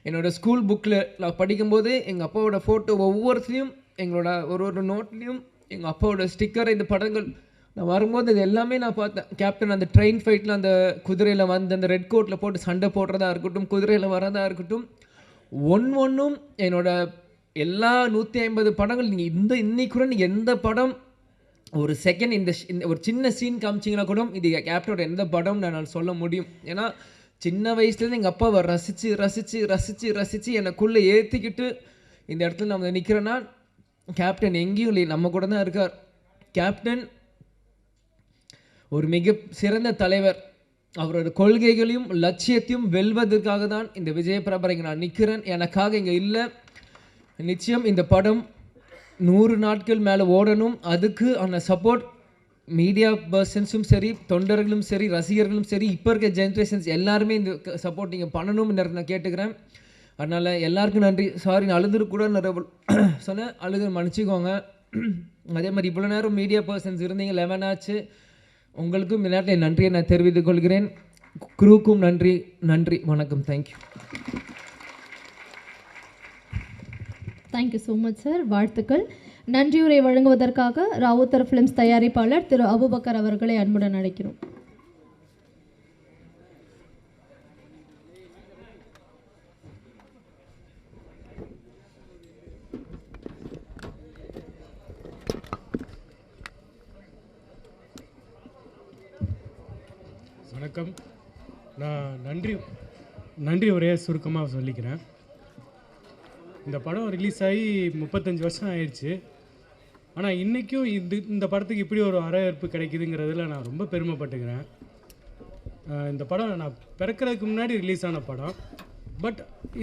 என்னோடய ஸ்கூல் புக்கில் நான் படிக்கும்போது எங்கள் அப்பாவோட ஃபோட்டோ ஒவ்வொருத்தையும் எங்களோட ஒரு நோட்லேயும் எங்கள் அப்பாவோட ஸ்டிக்கர், இந்த படங்கள் நான் வரும்போது இது எல்லாமே நான் பார்த்தேன். கேப்டன் அந்த ட்ரெயின் ஃபைட்டில் அந்த குதிரையில் வந்து அந்த ரெட் கோட்டில் போட்டு சண்டை போடுறதா இருக்கட்டும், குதிரையில் வரதா இருக்கட்டும், ஒன்றும் என்னோட எல்லா 150 படங்கள் நீங்கள் இன்னைக்கு கூட நீங்கள் எந்த படம் ஒரு செகண்ட் இந்த ஒரு சின்ன சீன் காமிச்சிங்கன்னா கூட இது கேப்டனோட எந்த படம் நான் சொல்ல முடியும். ஏன்னா சின்ன வயசுலேருந்து எங்கள் அப்பாவை ரசித்து ரசித்து ரசித்து ரசித்து எனக்குள்ளே ஏற்றிக்கிட்டு இந்த இடத்துல நம்ம நிற்கிறேன்னா கேப்டன் எங்கேயும் இல்லை, நம்ம கூட தான் இருக்கார். கேப்டன் ஒரு மிக சிறந்த தலைவர். அவரோட கொள்கைகளையும் லட்சியத்தையும் வெல்வதற்காக தான் இந்த விஜயபிரபா இங்கே நான் நிற்கிறேன், எனக்காக இங்கே இல்லை. நிச்சயம் இந்த படம் 100 நாட்கள் மேலே ஓடணும். அதுக்கு அந்த சப்போர்ட் மீடியா பர்சன்ஸும் சரி, தொண்டர்களும் சரி, ரசிகர்களும் சரி, இப்போ இருக்க ஜென்ரேஷன்ஸ் எல்லாருமே இந்த சப்போர்ட் நீங்கள் பண்ணணும்னு நான் கேட்டுக்கிறேன். அதனால் எல்லாருக்கும் நன்றி. சாரி, நான் அழுதுருக்கூட நிறைய சொன்னேன், அழுது மன்னிச்சிக்கோங்க. அதே மாதிரி இவ்வளோ நேரம் மீடியா பர்சன்ஸ் இருந்தீங்க, 11 ஆச்சு. உங்களுக்கும் இந்த நேரத்தில் நன்றியை நான் தெரிவித்துக் கொள்கிறேன். குரூக்கும் நன்றி. நன்றி, வணக்கம். Thank you. Thank you so much sir. வாழ்த்துக்கள். நன்றியுரை வழங்குவதற்காக ராவுத்தர் ஃபிலிம்ஸ் தயாரிப்பாளர் திரு அபுபக்கர் அவர்களை அன்புடன் அழைக்கிறோம். வணக்கம். நான் நன்றி உரையை சுருக்கமாக சொல்லிக்கிறேன். இந்த படம் ரிலீஸ் ஆகி 35 வருஷம் ஆயிடுச்சு. ஆனால் இன்றைக்கும் இந்த படத்துக்கு இப்படி ஒரு வரவேற்பு கிடைக்குதுங்கிறதுல நான் ரொம்ப பெருமைப்பட்டுக்கிறேன். இந்த படம் நான் பிறக்கிறதுக்கு முன்னாடி ரிலீஸ் ஆன படம். பட்